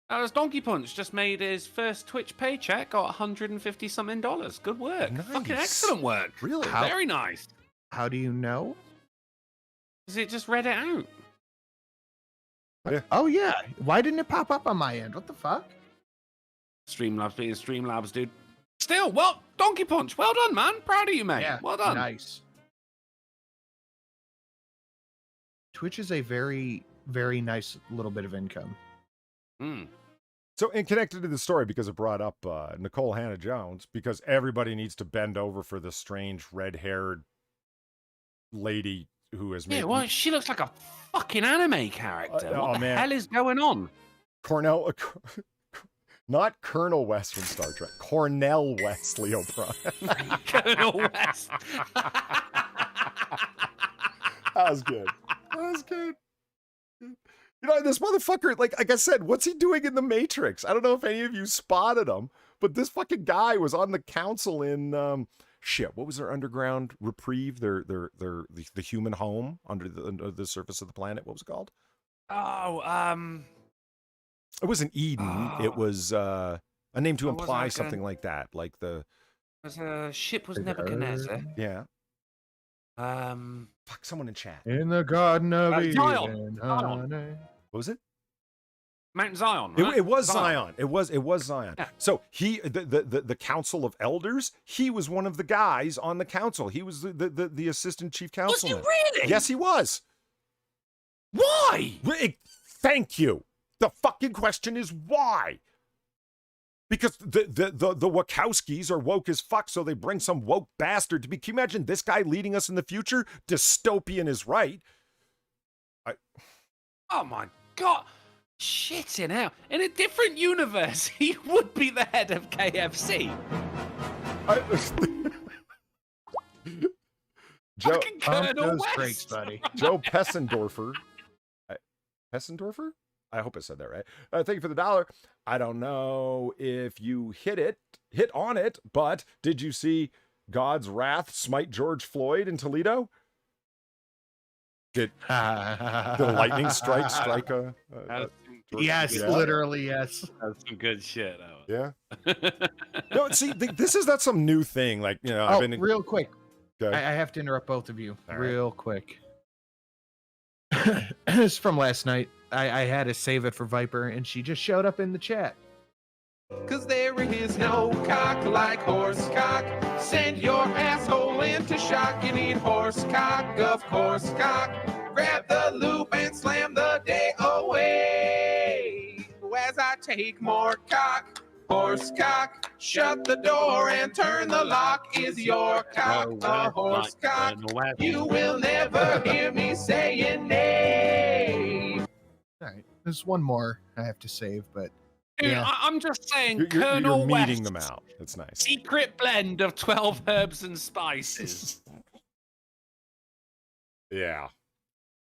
Speaker 2: As Donkey Punch just made his first Twitch paycheck, got $150-something. Good work.
Speaker 1: Nice.
Speaker 2: Fucking excellent work.
Speaker 1: Really?
Speaker 2: Very nice.
Speaker 3: How do you know?
Speaker 2: Because it just read it out.
Speaker 1: Yeah.
Speaker 3: Oh, yeah. Why didn't it pop up on my end? What the fuck?
Speaker 2: Streamlabs being Streamlabs, dude. Still, well, Donkey Punch, well done, man. Proud of you, mate.
Speaker 3: Yeah,
Speaker 2: well done.
Speaker 3: Nice. Twitch is a very, very nice little bit of income.
Speaker 1: So, and connected to the story, because it brought up Nicole Hannah-Jones, because everybody needs to bend over for the strange red-haired lady who has made...
Speaker 2: Yeah, well, she looks like a fucking anime character. What the
Speaker 1: man.
Speaker 2: hell is going on?
Speaker 1: Cornell... Not Colonel West from Star Trek. Cornell West, Leo Prime.
Speaker 2: Colonel West.
Speaker 1: That was good. That was good. This motherfucker, like I said, what's he doing in the Matrix? I don't know if any of you spotted him, but this fucking guy was on the council in what was their underground reprieve? The human home under the surface of the planet. What was it called? It wasn't Eden. It was a name to imply something like that, like the
Speaker 2: ship was Nebuchadnezzar.
Speaker 1: Yeah. Fuck, someone in chat.
Speaker 3: In the Garden of Eden.
Speaker 2: Zion.
Speaker 3: Honey.
Speaker 1: What was it?
Speaker 2: Mount Zion, right?
Speaker 1: It was Zion. It was Zion.
Speaker 2: Yeah.
Speaker 1: So the Council of Elders, he was one of the guys on the council. He was the assistant chief councilman.
Speaker 2: Was he really?
Speaker 1: Yes, he was.
Speaker 2: Why?
Speaker 1: Thank you. The fucking question is why? Because the Wachowskis are woke as fuck, so they bring some woke bastard to be. Can you imagine this guy leading us in the future? Dystopian is right.
Speaker 2: Oh my god. Shitting out. In a different universe, he would be the head of KFC. Fucking Colonel West.
Speaker 3: Breaks, buddy.
Speaker 1: Joe Pessendorfer. Pessendorfer? I hope I said that right. Thank you for the $1. I don't know if you hit on it, but did you see God's wrath smite George Floyd in Toledo? Did the lightning strike a
Speaker 3: yes,
Speaker 1: yeah.
Speaker 3: Literally, yes.
Speaker 2: That's some good shit.
Speaker 1: Yeah. No, see, this is not some new thing. Like,
Speaker 3: I've been real quick.
Speaker 1: Okay.
Speaker 3: I have to interrupt both of you
Speaker 1: All
Speaker 3: quick. This is from last night. I had to save it for Viper, and she just showed up in the chat.
Speaker 12: Cause there is no cock like horse cock. Send your asshole into shock. You need horse cock, of course cock. Grab the loop and slam the day away. As I take more cock. horse cock. Shut the door and turn the lock. Is your cock a horse cock? You will never hear me saying nay.
Speaker 3: All right, there's one more I have to save, but
Speaker 2: Dude,
Speaker 3: yeah.
Speaker 2: I'm just saying,
Speaker 1: You're
Speaker 2: Colonel
Speaker 1: meeting
Speaker 2: West's
Speaker 1: them out. It's nice.
Speaker 2: secret blend of 12 herbs and spices.
Speaker 1: Yeah.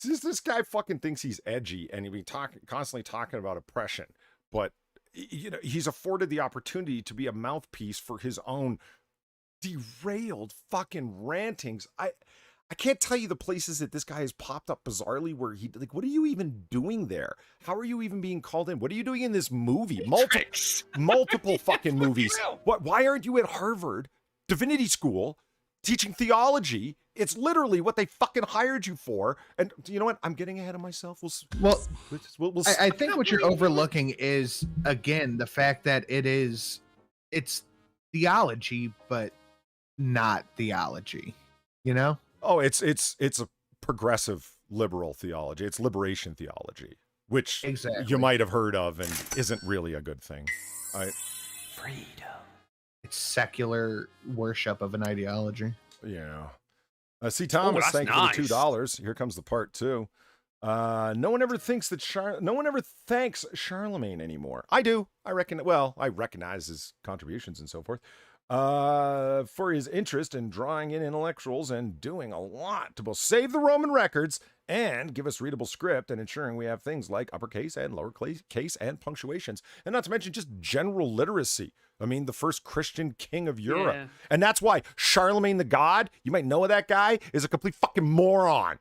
Speaker 1: This guy fucking thinks he's edgy and he's constantly talking about oppression, but you know, he's afforded the opportunity to be a mouthpiece for his own derailed fucking rantings. I can't tell you the places that this guy has popped up bizarrely where he, like, what are you even doing there? How are you even being called in? What are you doing in this movie? Multiple fucking movies. Why aren't you at Harvard Divinity School teaching theology? It's literally what they fucking hired you for. And you know what? I'm getting ahead of myself.
Speaker 3: I think what you're overlooking is, again, the fact that it's theology, but not theology, you know?
Speaker 1: Oh, it's a progressive liberal theology. It's liberation theology, which you might have heard of and isn't really a good thing.
Speaker 3: Freedom. It's secular worship of an ideology.
Speaker 1: Yeah. C. Thomas, thank you for the $2. Here comes the part 2. No one ever thanks Charlemagne anymore. I do. I recognize his contributions and so forth. For his interest in drawing in intellectuals and doing a lot to both save the Roman records and give us readable script and ensuring we have things like uppercase and lowercase and punctuations, and not to mention just general literacy. I mean, the first Christian king of Europe. Yeah. And that's why Charlemagne the God, you might know that guy, is a complete fucking moron.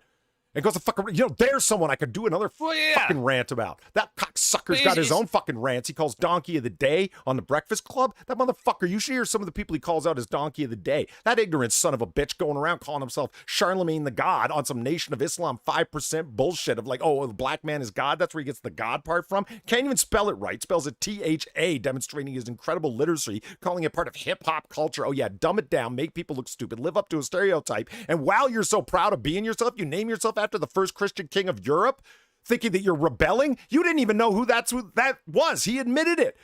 Speaker 1: And goes to fucking, there's someone I could do another fucking rant about. That cocksucker's got his own fucking rants. He calls Donkey of the Day on the Breakfast Club. That motherfucker, you should hear some of the people he calls out as Donkey of the Day. That ignorant son of a bitch going around calling himself Charlemagne the God on some Nation of Islam 5% bullshit of like, oh, the black man is God. That's where he gets the God part from. Can't even spell it right. Spells it THA, demonstrating his incredible literacy, calling it part of hip-hop culture. Oh yeah, dumb it down, make people look stupid, live up to a stereotype. And while you're so proud of being yourself, you name yourself after the first Christian king of Europe, thinking that you're rebelling. You didn't even know who that was. He admitted it.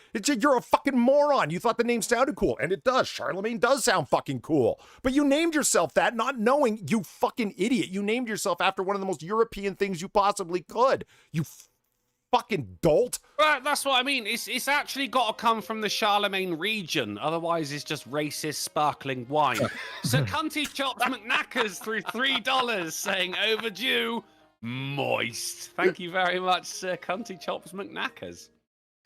Speaker 1: You're a fucking moron. You thought the name sounded cool, and it does. Charlemagne does sound fucking cool. But you named yourself that not knowing, you fucking idiot. You named yourself after one of the most European things you possibly could. You fucking dolt.
Speaker 2: Well, that's what I mean. It's actually got to come from the Charlemagne region. Otherwise, it's just racist sparkling wine. So Cunty Chops McKnackers through $3 saying overdue, moist. Thank you very much, Sir Cunty Chops McKnackers.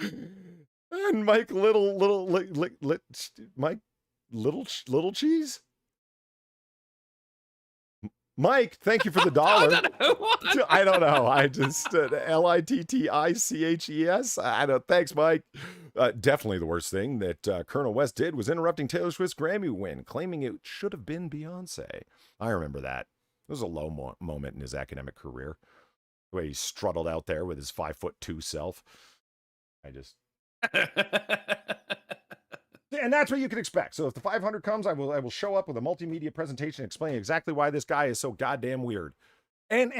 Speaker 1: And Mike Mike Little Cheese. Mike, thank you for the $1. I don't know. I just LITTICHES. I don't. Thanks, Mike. Definitely the worst thing that Colonel West did was interrupting Taylor Swift's Grammy win, claiming it should have been Beyonce. I remember that. It was a low moment in his academic career. The way he struttled out there with his 5'2" self. And that's what you can expect. So if the 500 comes, I will show up with a multimedia presentation explaining exactly why this guy is so goddamn weird. And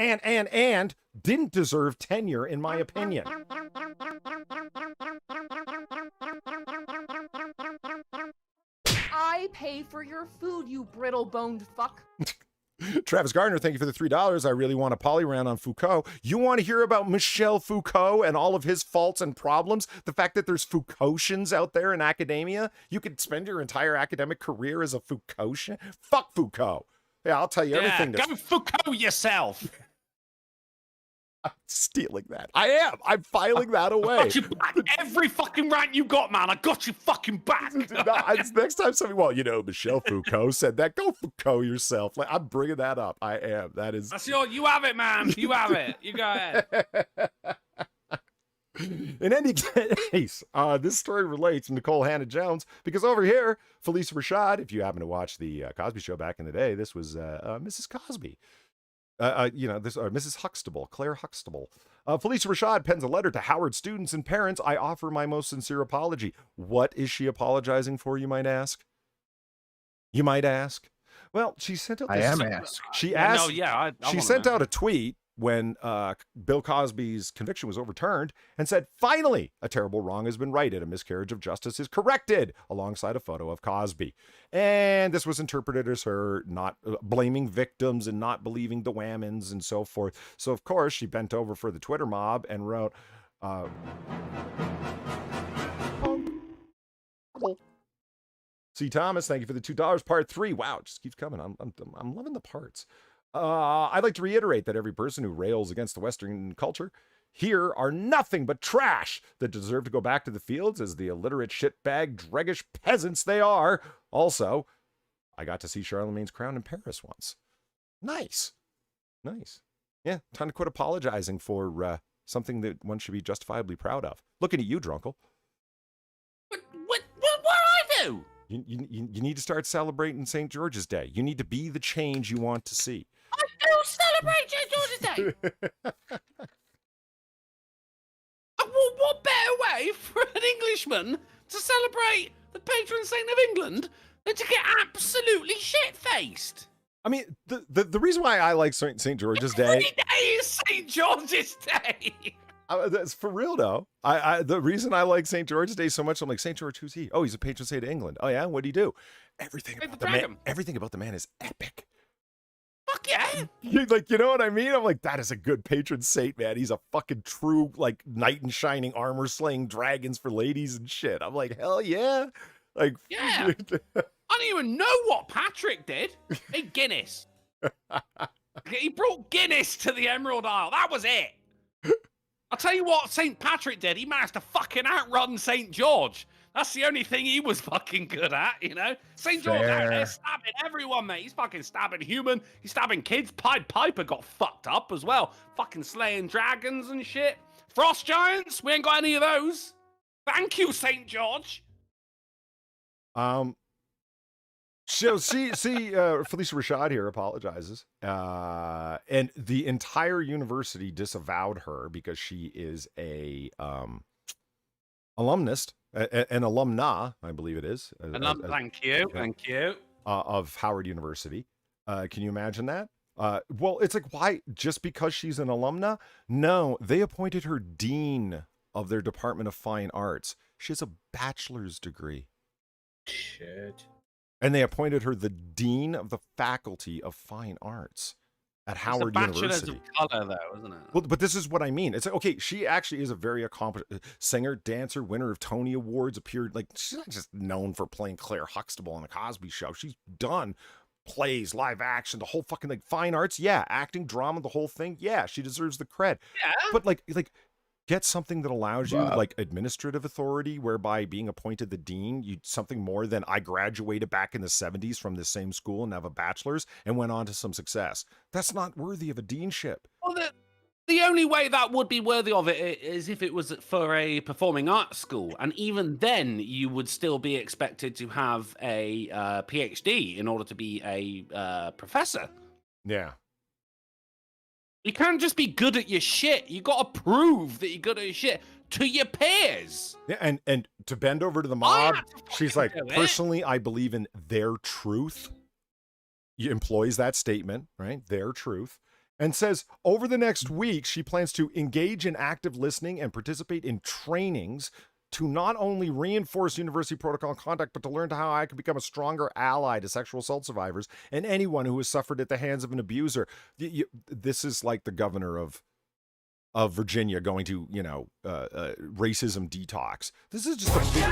Speaker 1: didn't deserve tenure, in my opinion.
Speaker 4: I pay for your food, you brittle-boned fuck.
Speaker 1: Travis Gardner, thank you for the $3. I really want a poly-rant on Foucault. You want to hear about Michel Foucault and all of his faults and problems? The fact that there's Foucaultians out there in academia? You could spend your entire academic career as a Foucaultian? Fuck Foucault. Yeah, I'll tell you everything.
Speaker 2: Go Foucault yourself.
Speaker 1: I'm stealing that. I am. I'm filing that away.
Speaker 2: I got you back. Every fucking rant you got, man. I got you fucking back.
Speaker 1: Next time somebody, Michel Foucault said that. Go Foucault yourself. Like, I'm bringing that up. I am.
Speaker 2: That's you have it, man. You have it. You go ahead.
Speaker 1: In any case, this story relates to Nicole Hannah-Jones because over here, Felicia Rashad, if you happen to watch the Cosby Show back in the day, this was Mrs. Cosby. Mrs. Huxtable, Claire Huxtable. Felicia Rashad pens a letter to Howard students and parents. I offer my most sincere apology. What is she apologizing for, you might ask? Well, she sent out.
Speaker 3: I am asked.
Speaker 1: She asked.
Speaker 2: I
Speaker 1: she sent out a tweet when Bill Cosby's conviction was overturned and said, finally, a terrible wrong has been righted. A miscarriage of justice is corrected, alongside a photo of Cosby. And this was interpreted as her not blaming victims and not believing the whammons and so forth. So, of course, she bent over for the Twitter mob and wrote, C. Thomas, thank you for the $2. Part 3. Wow, it just keeps coming. I'm loving the parts. I'd like to reiterate that every person who rails against the Western culture here are nothing but trash that deserve to go back to the fields as the illiterate shitbag dreggish peasants they are. Also, I got to see Charlemagne's crown in Paris once. Nice. Yeah, time to quit apologizing for something that one should be justifiably proud of. Looking at you, Drunkle.
Speaker 2: What I do?
Speaker 1: You need to start celebrating St. George's Day. You need to be the change you want to see.
Speaker 2: I do celebrate St. George's Day. What better way for an Englishman to celebrate the patron saint of England than to get absolutely shit-faced?
Speaker 1: I mean, the reason why I like St. George's Day...
Speaker 2: Every day is St. George's Day!
Speaker 1: That's for real, though. The reason I like St. George's Day so much, I'm like, St. George, who's he? Oh, he's a patron saint of England. Oh, yeah? What'd he do? Everything about the man is epic.
Speaker 2: Fuck yeah!
Speaker 1: Like, you know what I mean? I'm like, that is a good patron saint, man. He's a fucking true, like, knight in shining armor slaying dragons for ladies and shit. I'm like, hell yeah. Like,
Speaker 2: yeah. I don't even know what Patrick did. Hey, Guinness. He brought Guinness to the Emerald Isle. That was it. I'll tell you what St. Patrick did. He managed to fucking outrun St. George. That's the only thing he was fucking good at, you know? St. George out there stabbing everyone, mate. He's fucking stabbing human. He's stabbing kids. Pied Piper got fucked up as well. Fucking slaying dragons and shit. Frost giants, we ain't got any of those. Thank you, St. George.
Speaker 1: So Felicia Rashad here apologizes, and the entire university disavowed her because she is a alumnist, an alumna, I believe it is.
Speaker 2: Thank you.
Speaker 1: Of Howard University. Can you imagine that? Well, it's like, why? Just because she's an alumna? No, they appointed her dean of their Department of Fine Arts. She has a bachelor's degree.
Speaker 5: Shit.
Speaker 1: And they appointed her the dean of the Faculty of Fine Arts at Howard University.
Speaker 2: Of color, though, isn't it?
Speaker 1: Well, but this is what I mean. It's like, okay, she actually is a very accomplished singer, dancer, winner of Tony Awards. Appeared, like, she's not just known for playing Claire Huxtable on the Cosby Show. She's done plays, live action, the whole fucking, like, fine arts. Yeah, acting, drama, the whole thing. Yeah, she deserves the cred.
Speaker 2: Yeah.
Speaker 1: But like. Get something that allows you like administrative authority, whereby being appointed the dean, you something more than I graduated back in the 70s from the same school and have a bachelor's and went on to some success. That's not worthy of a deanship.
Speaker 2: Well, the only way that would be worthy of it is if it was for a performing arts school. And even then, you would still be expected to have a PhD in order to be a professor.
Speaker 1: Yeah.
Speaker 2: You can't just be good at your shit. You got to prove that you're good at your shit to your peers.
Speaker 1: Yeah, and to bend over to the mob, she's like, personally, I believe in their truth. He employs that statement, right? Their truth. And says, over the next week, she plans to engage in active listening and participate in trainings to not only reinforce university protocol and conduct, but to learn how I can become a stronger ally to sexual assault survivors and anyone who has suffered at the hands of an abuser. This is like the governor of Virginia going to, racism detox. This is just a big...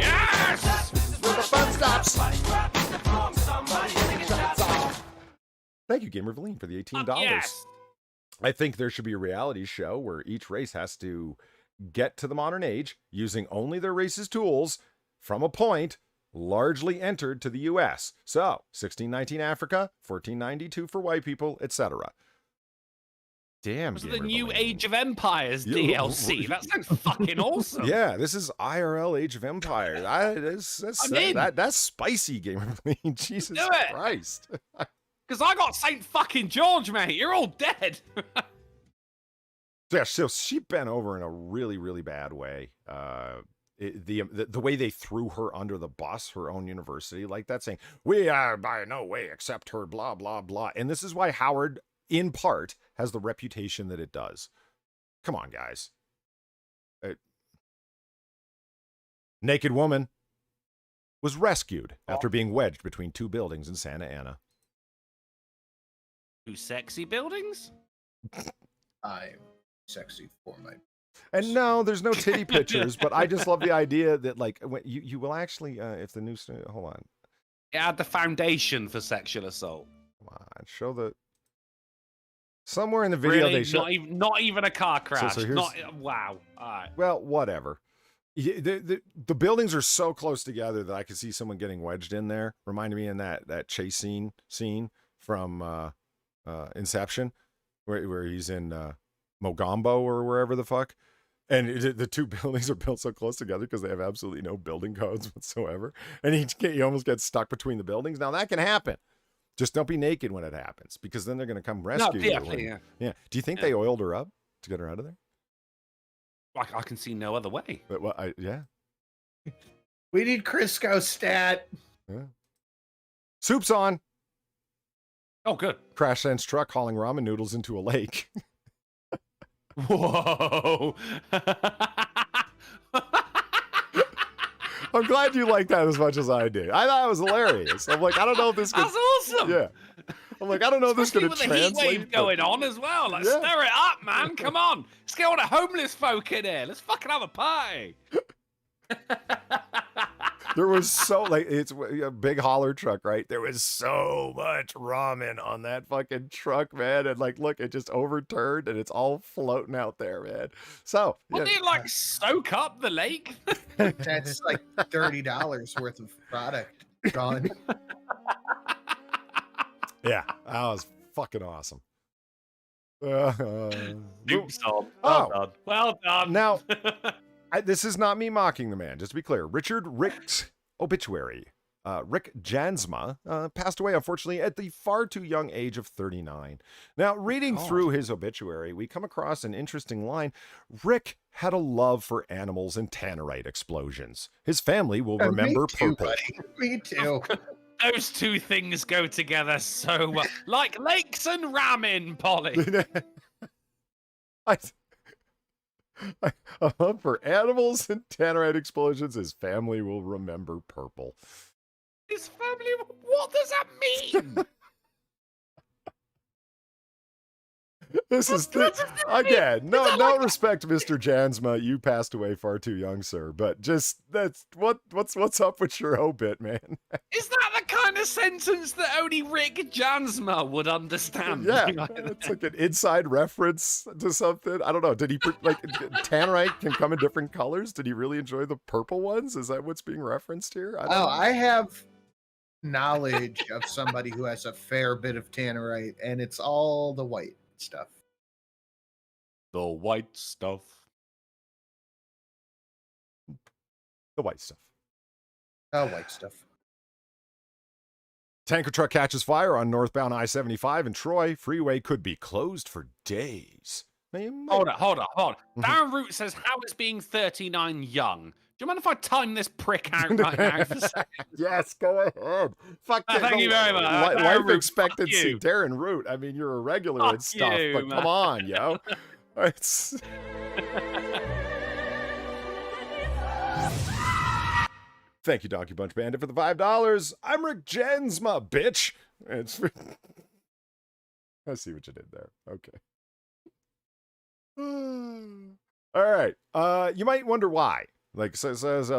Speaker 2: Yes!
Speaker 1: This is where the fun stops. Thank you, Gamer Valine, for the $18.
Speaker 2: Yes.
Speaker 1: I think there should be a reality show where each race has to get to the modern age using only their race's tools from a point largely entered to the U.S. So, 1619 Africa, 1492 for white people, etc. Damn,
Speaker 2: this is the new Age of Empires DLC. That sounds fucking awesome.
Speaker 1: Yeah, this is IRL Age of Empires. That's spicy, Gamer Valine. Jesus Christ.
Speaker 2: Because I got St. fucking George, mate. You're all dead.
Speaker 1: Yeah, so she bent over in a really, really bad way. The way they threw her under the bus, her own university, like that, saying, we are by no way accept her, blah, blah, blah. And this is why Howard in part, has the reputation that it does. Come on, guys. Naked woman was rescued after being wedged between two buildings in Santa Ana.
Speaker 2: Two sexy buildings?
Speaker 3: I'm sexy for my...
Speaker 1: And no, there's no titty pictures, but I just love the idea that, like, when you will actually, if the new... Hold on.
Speaker 2: It had the foundation for sexual assault.
Speaker 1: Come on, show the... Somewhere in the video
Speaker 2: really?
Speaker 1: they show...
Speaker 2: Not even a car crash.
Speaker 1: So here's...
Speaker 2: Wow. All right.
Speaker 1: Well, whatever. The buildings are so close together that I could see someone getting wedged in there. Reminded me in that chase scene from Inception, where he's in Mogambo or wherever the fuck. And the two buildings are built so close together because they have absolutely no building codes whatsoever. And he almost gets stuck between the buildings. Now, that can happen. Just don't be naked when it happens, because then they're going to come rescue you. Yeah. Do you think they oiled her up to get her out of there?
Speaker 2: I can see no other way.
Speaker 1: But, well, yeah.
Speaker 3: We need Crisco stat.
Speaker 1: Yeah. Soup's on.
Speaker 2: Oh, good.
Speaker 1: Crash Sense truck hauling ramen noodles into a lake.
Speaker 2: Whoa.
Speaker 1: I'm glad you liked that as much as I did. I thought it was hilarious. I'm like, I don't know if this.
Speaker 2: That's awesome.
Speaker 1: Yeah. I'm like, I don't know if this is going to translate.
Speaker 2: With the heat wave going on as well. Like, stir it up, man. Come on. Let's get all the homeless folk in here. Let's fucking have a party.
Speaker 1: There was so, like, it's a big hauler truck, right? There was so much ramen on that fucking truck, man. And, like, look, it just overturned and it's all floating out there, man. So,
Speaker 2: what do you, like, soak up the lake?
Speaker 3: That's like $30 worth of product gone.
Speaker 1: Yeah, that was fucking awesome.
Speaker 2: Well done.
Speaker 1: Now, this is not me mocking the man, just to be clear. Richard Rick's obituary. Rick Jansma passed away, unfortunately, at the far too young age of 39. Now, reading through his obituary, we come across an interesting line. Rick had a love for animals and tannerite explosions. His family will remember purple.
Speaker 3: Me too.
Speaker 2: Those two things go together so well. Like lakes and ramen, Polly.
Speaker 1: A love for animals and tannerite explosions. His family will remember purple.
Speaker 2: His family? What does that mean?
Speaker 1: This is again, no respect, Mr. Jansma. You passed away far too young, sir. But just what's up with your obit, man?
Speaker 2: Is that the kind of sentence that only Rick Jansma would understand?
Speaker 1: Yeah, it's like an inside reference to something. I don't know. Did he like tannerite can come in different colors? Did he really enjoy the purple ones? Is that what's being referenced here?
Speaker 3: I have knowledge of somebody who has a fair bit of tannerite, and it's all the white stuff.
Speaker 2: The white stuff.
Speaker 1: The white stuff.
Speaker 3: Oh, white stuff.
Speaker 1: Tanker truck catches fire on northbound I-75 in Troy. Freeway could be closed for days.
Speaker 2: Hold on. Darren Root says, how is being 39 young? Do you mind if I time this prick out right now for a second?
Speaker 1: Yes, go ahead. Fuck
Speaker 2: thank you very much.
Speaker 1: Life expectancy, Darren Root. I mean, you're a regular and stuff, but come on, yo. It's... Thank you, Donkey Bunch Bandit, for the $5. I'm Rick Jansma, bitch. It's... I see what you did there. Okay. All right. You might wonder why. Like, so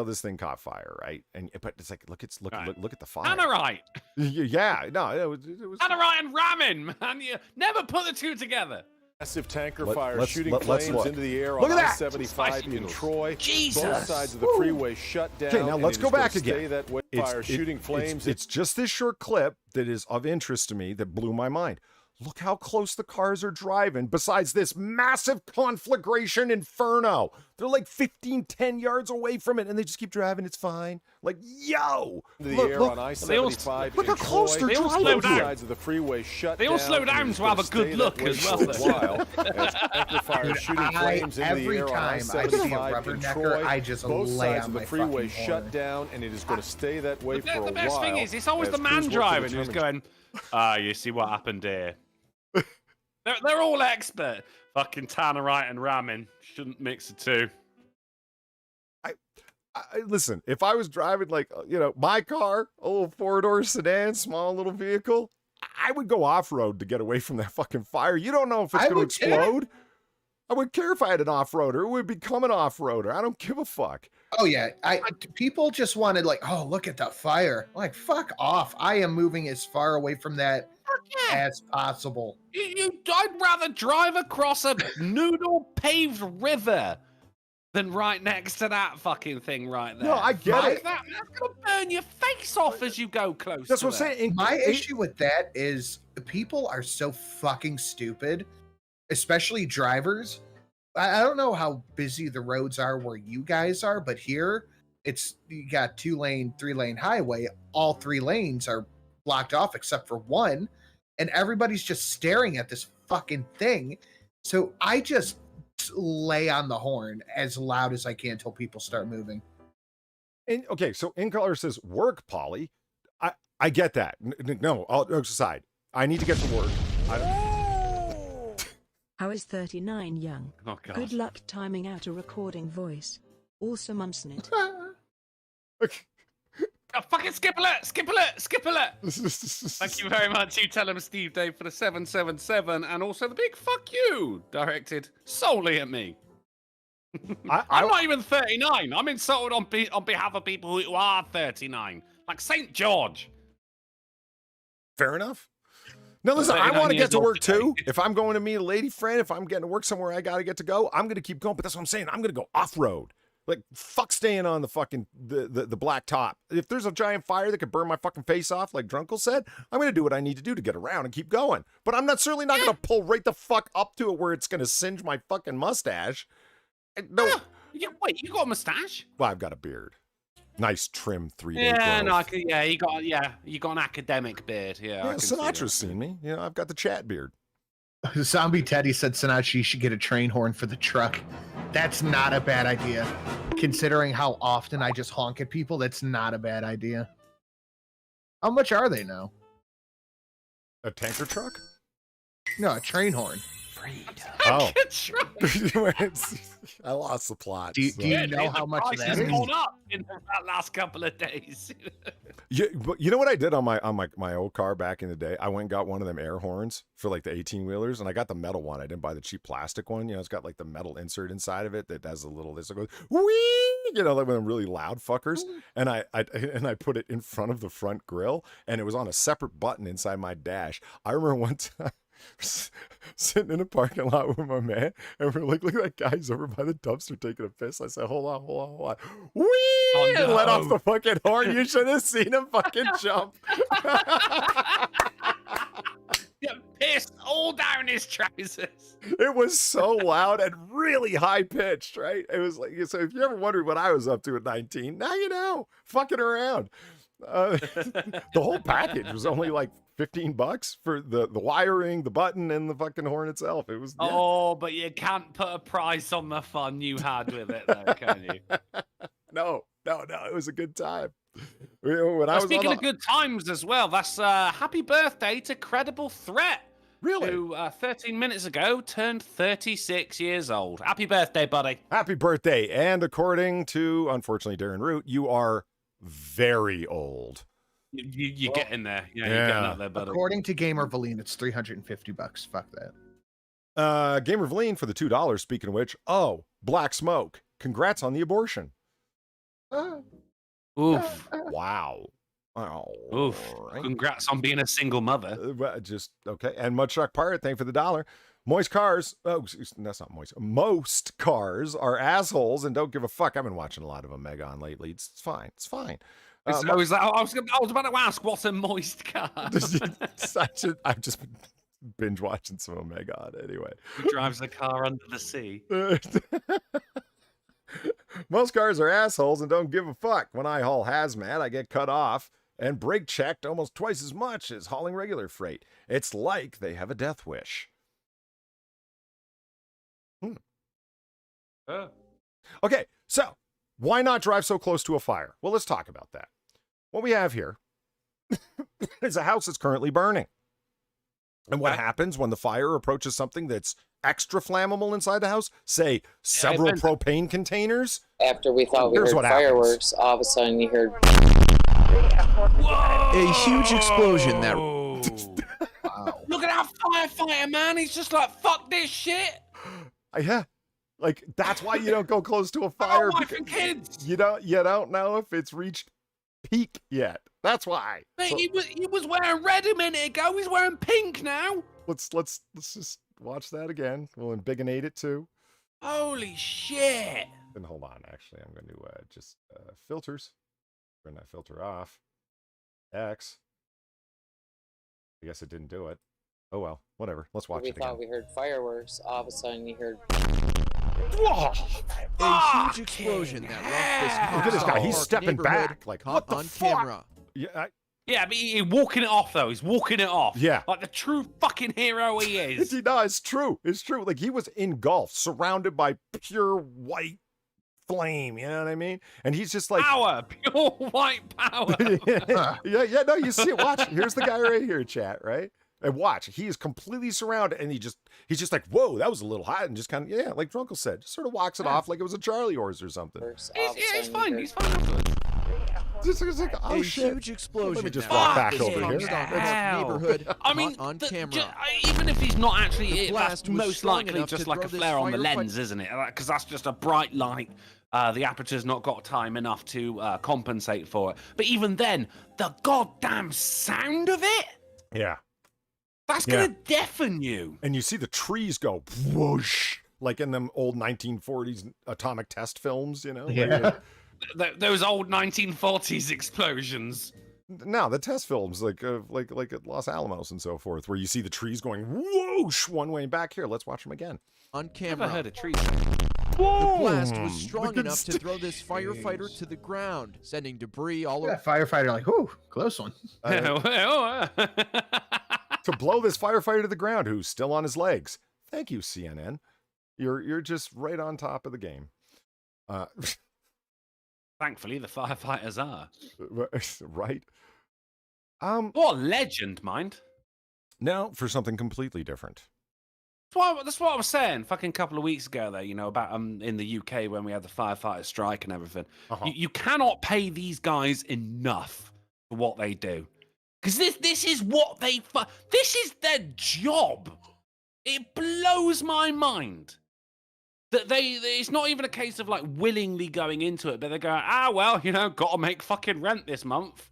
Speaker 1: this thing caught fire, right? But it's like, look at the fire.
Speaker 2: Tannerite.
Speaker 1: Yeah, no, it was
Speaker 2: Tannerite and ramen, man. You never put the two together.
Speaker 13: Massive tanker fire shooting flames into the air on I-75 in Troy.
Speaker 2: Jesus.
Speaker 13: Both sides of the freeway shut down.
Speaker 1: Okay, now let's go back again.
Speaker 13: That way. Fire shooting flames.
Speaker 1: It's just this short clip that is of interest to me that blew my mind. Look how close the cars are driving besides this massive conflagration inferno. They're like 10 yards away from it, and they just keep driving. It's fine. Like, yo!
Speaker 13: Look on I-75
Speaker 1: look how close they're driving.
Speaker 13: Both sides of the freeway shut
Speaker 2: They all slow down to have a good look as well.
Speaker 13: As tanker fire shooting flames into the air on I-75 in Troy.
Speaker 3: I just
Speaker 13: both
Speaker 3: lay
Speaker 13: sides
Speaker 3: on
Speaker 13: of the
Speaker 3: my
Speaker 13: freeway
Speaker 3: fucking
Speaker 13: shut
Speaker 3: horn.
Speaker 13: down, and it is going to stay that way for a while.
Speaker 2: The best thing is, it's always the man driving who's going, you see what happened here? They're all expert. Fucking Tannerite and ramen. Shouldn't mix the two.
Speaker 1: Listen, if I was driving like, my car, a little 4-door sedan, small little vehicle, I would go off-road to get away from that fucking fire. You don't know if it's going to explode. I wouldn't care if I had an off-roader. It would become an off-roader. I don't give a fuck.
Speaker 3: Oh, yeah. People just wanted like, oh, look at the fire. Like, fuck off. I am moving as far away from that as possible.
Speaker 2: I'd rather drive across a noodle-paved river than right next to that fucking thing right there.
Speaker 1: No, I get it.
Speaker 2: That's gonna burn your face off as you go close.
Speaker 1: That's what I'm saying.
Speaker 3: My issue with that is people are so fucking stupid, especially drivers. I don't know how busy the roads are where you guys are, but here you got 2-lane, 3-lane highway. All 3 lanes are blocked off except for one, and everybody's just staring at this fucking thing. So I just lay on the horn as loud as I can until people start moving.
Speaker 1: And okay, so In Color says work, Polly. I get that. No, I'll aside. I need to get to work.
Speaker 14: How is 39 young?
Speaker 2: Oh, God.
Speaker 14: Good luck timing out a recording voice. Also Munsnit.
Speaker 2: Oh, fucking skip alert! Thank you very much. You tell him, Steve Dave, for the 777, and also the big fuck you, directed solely at me. I'm not even 39. I'm insulted on behalf of people who are 39, like St. George.
Speaker 1: Fair enough. No, listen, I want to get to work too. If I'm going to meet a lady friend, if I'm getting to work somewhere I got to get to go, I'm going to keep going. But that's what I'm saying. I'm going to go off-road. Like, fuck staying on the fucking, the black top. If there's a giant fire that could burn my fucking face off, like Drunkle said, I'm going to do what I need to do to get around and keep going. But I'm certainly not going to pull right the fuck up to it where it's going to singe my fucking mustache. No.
Speaker 2: Wait, you got a mustache?
Speaker 1: Well, I've got a beard. Nice trim 3-day growth.
Speaker 2: You got an academic beard. Yeah,
Speaker 1: Sinatra's seen me. I've got the chat beard.
Speaker 3: Zombie Teddy said Sinatra should get a train horn for the truck. That's not a bad idea. Considering how often I just honk at people, that's not a bad idea. How much are they now?
Speaker 1: A tanker truck?
Speaker 3: No, a train horn.
Speaker 1: Oh. I lost the plot.
Speaker 3: Do you know how much that is?
Speaker 2: Gone up in the last couple of days.
Speaker 1: But you know what I did on my old car back in the day? I went and got one of them air horns for like the 18-wheelers, and I got the metal one. I didn't buy the cheap plastic one. It's got like the metal insert inside of it that has a little this that goes whee, like one of them really loud fuckers. And I put it in front of the front grill, and it was on a separate button inside my dash. I remember one time sitting in a parking lot with my man, and we're like, look at that guy's over by the dumpster taking a piss. I said, hold on. Whee! Oh, no. And let off the fucking horn. You should have seen him fucking jump.
Speaker 2: Yeah, pissed all down his trousers.
Speaker 1: It was so loud and really high pitched, right? It was like, so if you ever wondered what I was up to at 19, now you know, fucking around. The whole package was only like $15 for the wiring, the button, and the fucking horn itself. It was.
Speaker 2: Oh, but you can't put a price on the fun you had with it, though, can you?
Speaker 1: No. It was a good time. When I was
Speaker 2: speaking of good times as well, that's happy birthday to Credible Threat.
Speaker 1: Really?
Speaker 2: Who 13 minutes ago turned 36 years old. Happy birthday, buddy.
Speaker 1: Happy birthday. And according to, unfortunately, Darren Root, you are very old.
Speaker 2: You get in there. Yeah, you're getting out there, buddy.
Speaker 3: According to Gamer Valine, it's $350. Fuck that.
Speaker 1: Gamer Valine for the $2, speaking of which. Oh, Black Smoke. Congrats on the abortion.
Speaker 2: Oof.
Speaker 1: Wow. Oh,
Speaker 2: oof. Right. Congrats on being a single mother.
Speaker 1: Just okay. And Mudstruck Pirate, thank you for the $1. Moist cars. Oh, that's not moist. Most cars are assholes and don't give a fuck. I've been watching a lot of Omega on lately. It's fine. It's fine.
Speaker 2: I was about to ask, what's a moist car?
Speaker 1: I've just been binge watching some Omega on anyway.
Speaker 2: Who drives the car under the sea?
Speaker 1: Most cars are assholes and don't give a fuck. When I haul hazmat, I get cut off and brake checked almost twice as much as hauling regular freight. It's like they have a death wish. Okay, so why not drive so close to a fire? Well, let's talk about that. What we have here is a house that's currently burning. And what happens when the fire approaches something that's extra flammable inside the house? Say, several propane containers?
Speaker 15: After we thought we
Speaker 1: Here's
Speaker 15: heard
Speaker 1: what
Speaker 15: fireworks, all of a sudden you heard...
Speaker 16: A huge explosion that...
Speaker 3: Wow.
Speaker 2: Look at that firefighter, man. He's just like, fuck this shit.
Speaker 1: Yeah. Like, that's why you don't go close to a fire.
Speaker 2: Wife and kids.
Speaker 1: You don't know if it's reached peak yet. That's why.
Speaker 2: Mate,
Speaker 1: So,
Speaker 2: he was wearing red a minute ago. He's wearing pink now.
Speaker 1: let's just watch that again. We'll embiggenate it too.
Speaker 2: Holy shit.
Speaker 1: And hold on, actually, I'm going to just filters. Turn that filter off. X. I guess it didn't do it. Oh well, whatever. Let's watch it again.
Speaker 15: We thought we heard fireworks, all of a sudden you heard...
Speaker 16: A huge explosion that rocked this
Speaker 1: Look at this guy. He's
Speaker 16: Park
Speaker 1: stepping
Speaker 16: neighborhood
Speaker 1: back. Like,
Speaker 16: caught
Speaker 1: what the
Speaker 16: on
Speaker 1: fuck?
Speaker 16: camera.
Speaker 1: Yeah,
Speaker 2: Yeah, but he's walking it off, though. He's walking it off.
Speaker 1: Yeah.
Speaker 2: Like the true fucking hero he is.
Speaker 1: No, it's true. It's true. Like, he was engulfed, surrounded by pure white flame. You know what I mean? And he's just like...
Speaker 2: Power. Pure white power.
Speaker 1: yeah, no, you see it. Watch. Here's the guy right here, chat, right? And watch, he is completely surrounded, and he's just like, whoa, that was a little hot, and just kind of, like Drunkle said, just sort of walks it off like it was a Charlie horse or something.
Speaker 2: He's fine. He's fine afterwards.
Speaker 1: It's like, oh
Speaker 16: A
Speaker 1: shit.
Speaker 16: huge explosion.
Speaker 1: Let me just
Speaker 16: that
Speaker 1: walk
Speaker 16: rocked
Speaker 1: back
Speaker 16: this
Speaker 1: over
Speaker 16: Park
Speaker 1: here.
Speaker 16: neighborhood
Speaker 2: I mean,
Speaker 16: caught on camera.
Speaker 2: Even if he's not actually
Speaker 16: The
Speaker 2: it,
Speaker 16: blast
Speaker 2: that's
Speaker 16: was
Speaker 2: most
Speaker 16: strong
Speaker 2: likely
Speaker 16: enough
Speaker 2: just
Speaker 16: to
Speaker 2: like
Speaker 16: throw
Speaker 2: a
Speaker 16: this
Speaker 2: flare on the
Speaker 16: firefight-
Speaker 2: lens, isn't it? Because that's just a bright light. The aperture's not got time enough to compensate for it. But even then, the goddamn sound of it?
Speaker 1: Yeah.
Speaker 2: That's going to deafen you.
Speaker 1: And you see the trees go whoosh, like in them old 1940s atomic test films, you know?
Speaker 3: Yeah.
Speaker 2: Those old 1940s explosions.
Speaker 1: No, the test films, like at Los Alamos and so forth, where you see the trees going whoosh one way and back here. Let's watch them again.
Speaker 16: On camera.
Speaker 2: Never heard of trees.
Speaker 16: The blast was
Speaker 1: Boom!
Speaker 16: strong
Speaker 1: Look at
Speaker 16: enough to throw this firefighter to the ground, sending debris all over.
Speaker 3: That firefighter, like, whoo, close one.
Speaker 1: To blow this firefighter to the ground, who's still on his legs. Thank you, CNN. You're just right on top of the game.
Speaker 2: Thankfully, the firefighters are.
Speaker 1: Right.
Speaker 2: What a legend, mind.
Speaker 1: Now for something completely different.
Speaker 2: That's what I was saying fucking couple of weeks ago there, about in the UK when we had the firefighter strike and everything. You cannot pay these guys enough for what they do. Because this is what this is their job. It blows my mind that it's not even a case of like willingly going into it, but they're going, well, got to make fucking rent this month.